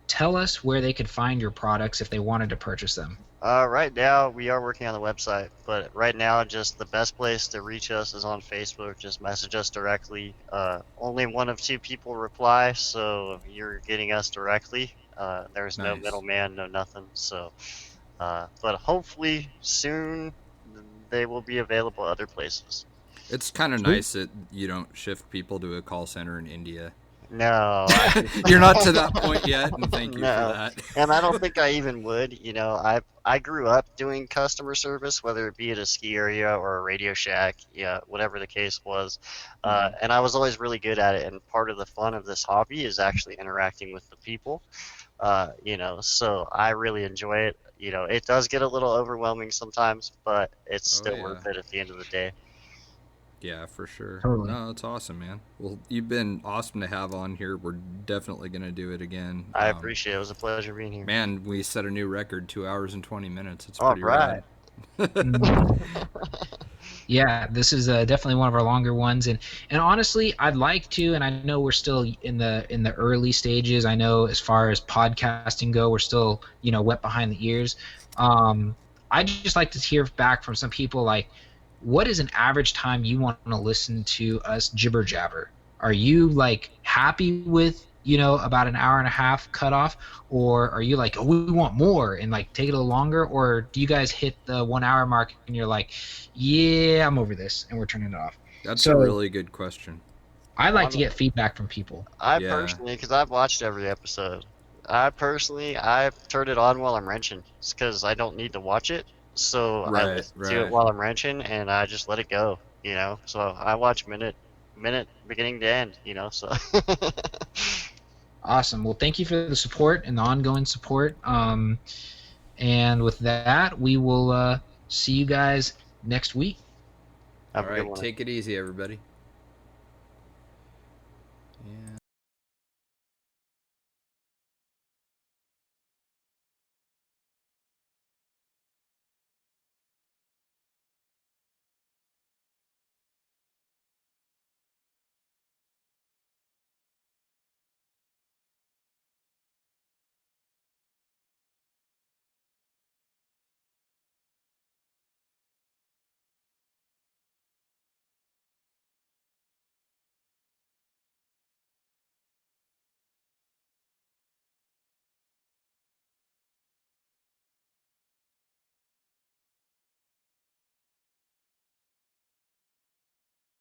tell us where they could find your products if they wanted to purchase them. Right now, we are working on the website, but right now, just the best place to reach us is on Facebook. Just message us directly. Only one of two people reply, so you're getting us directly. There's no Nice. middleman, no nothing. So, but hopefully soon they will be available other places. It's kind of nice that you don't shift people to a call center in India. No, You're not to that point yet, and thank you No. for that. and I don't think I even would. You know, I grew up doing customer service, whether it be at a ski area or a Radio Shack, yeah, whatever the case was, and I was always really good at it. And part of the fun of this hobby is actually interacting with the people. You know, so I really enjoy it. You know, it does get a little overwhelming sometimes, but it's still yeah. worth it at the end of the day. Yeah, for sure. Totally. No, it's awesome, man. Well, you've been awesome to have on here. We're definitely going to do it again. I appreciate it. It was a pleasure being here. Man, we set a new record, 2 hours and 20 minutes. It's All pretty right. rad. Yeah, this is definitely one of our longer ones, and honestly, I'd like to, and I know we're still in the early stages. I know as far as podcasting go, we're still, you know, wet behind the ears. I'd just like to hear back from some people, like, what is an average time you want to listen to us jibber jabber? Are you like happy with, you know, about an hour and a half cutoff, or are you like, oh, we want more and like take it a little longer, or do you guys hit the 1 hour mark and you're like, yeah, I'm over this, and we're turning it off? That's So- a really good question. I like to get feedback from people. I Yeah. personally, because I've watched every episode, I turn it on while I'm wrenching. It's because I don't need to watch it, so I Right, listen to right. it while I'm wrenching, and I just let it go. You know, so I watch minute beginning to end. You know, so. Awesome. Well, thank you for the support and the ongoing support. And with that, we will see you guys next week. Have All a good right, one. take it easy, everybody. Yeah.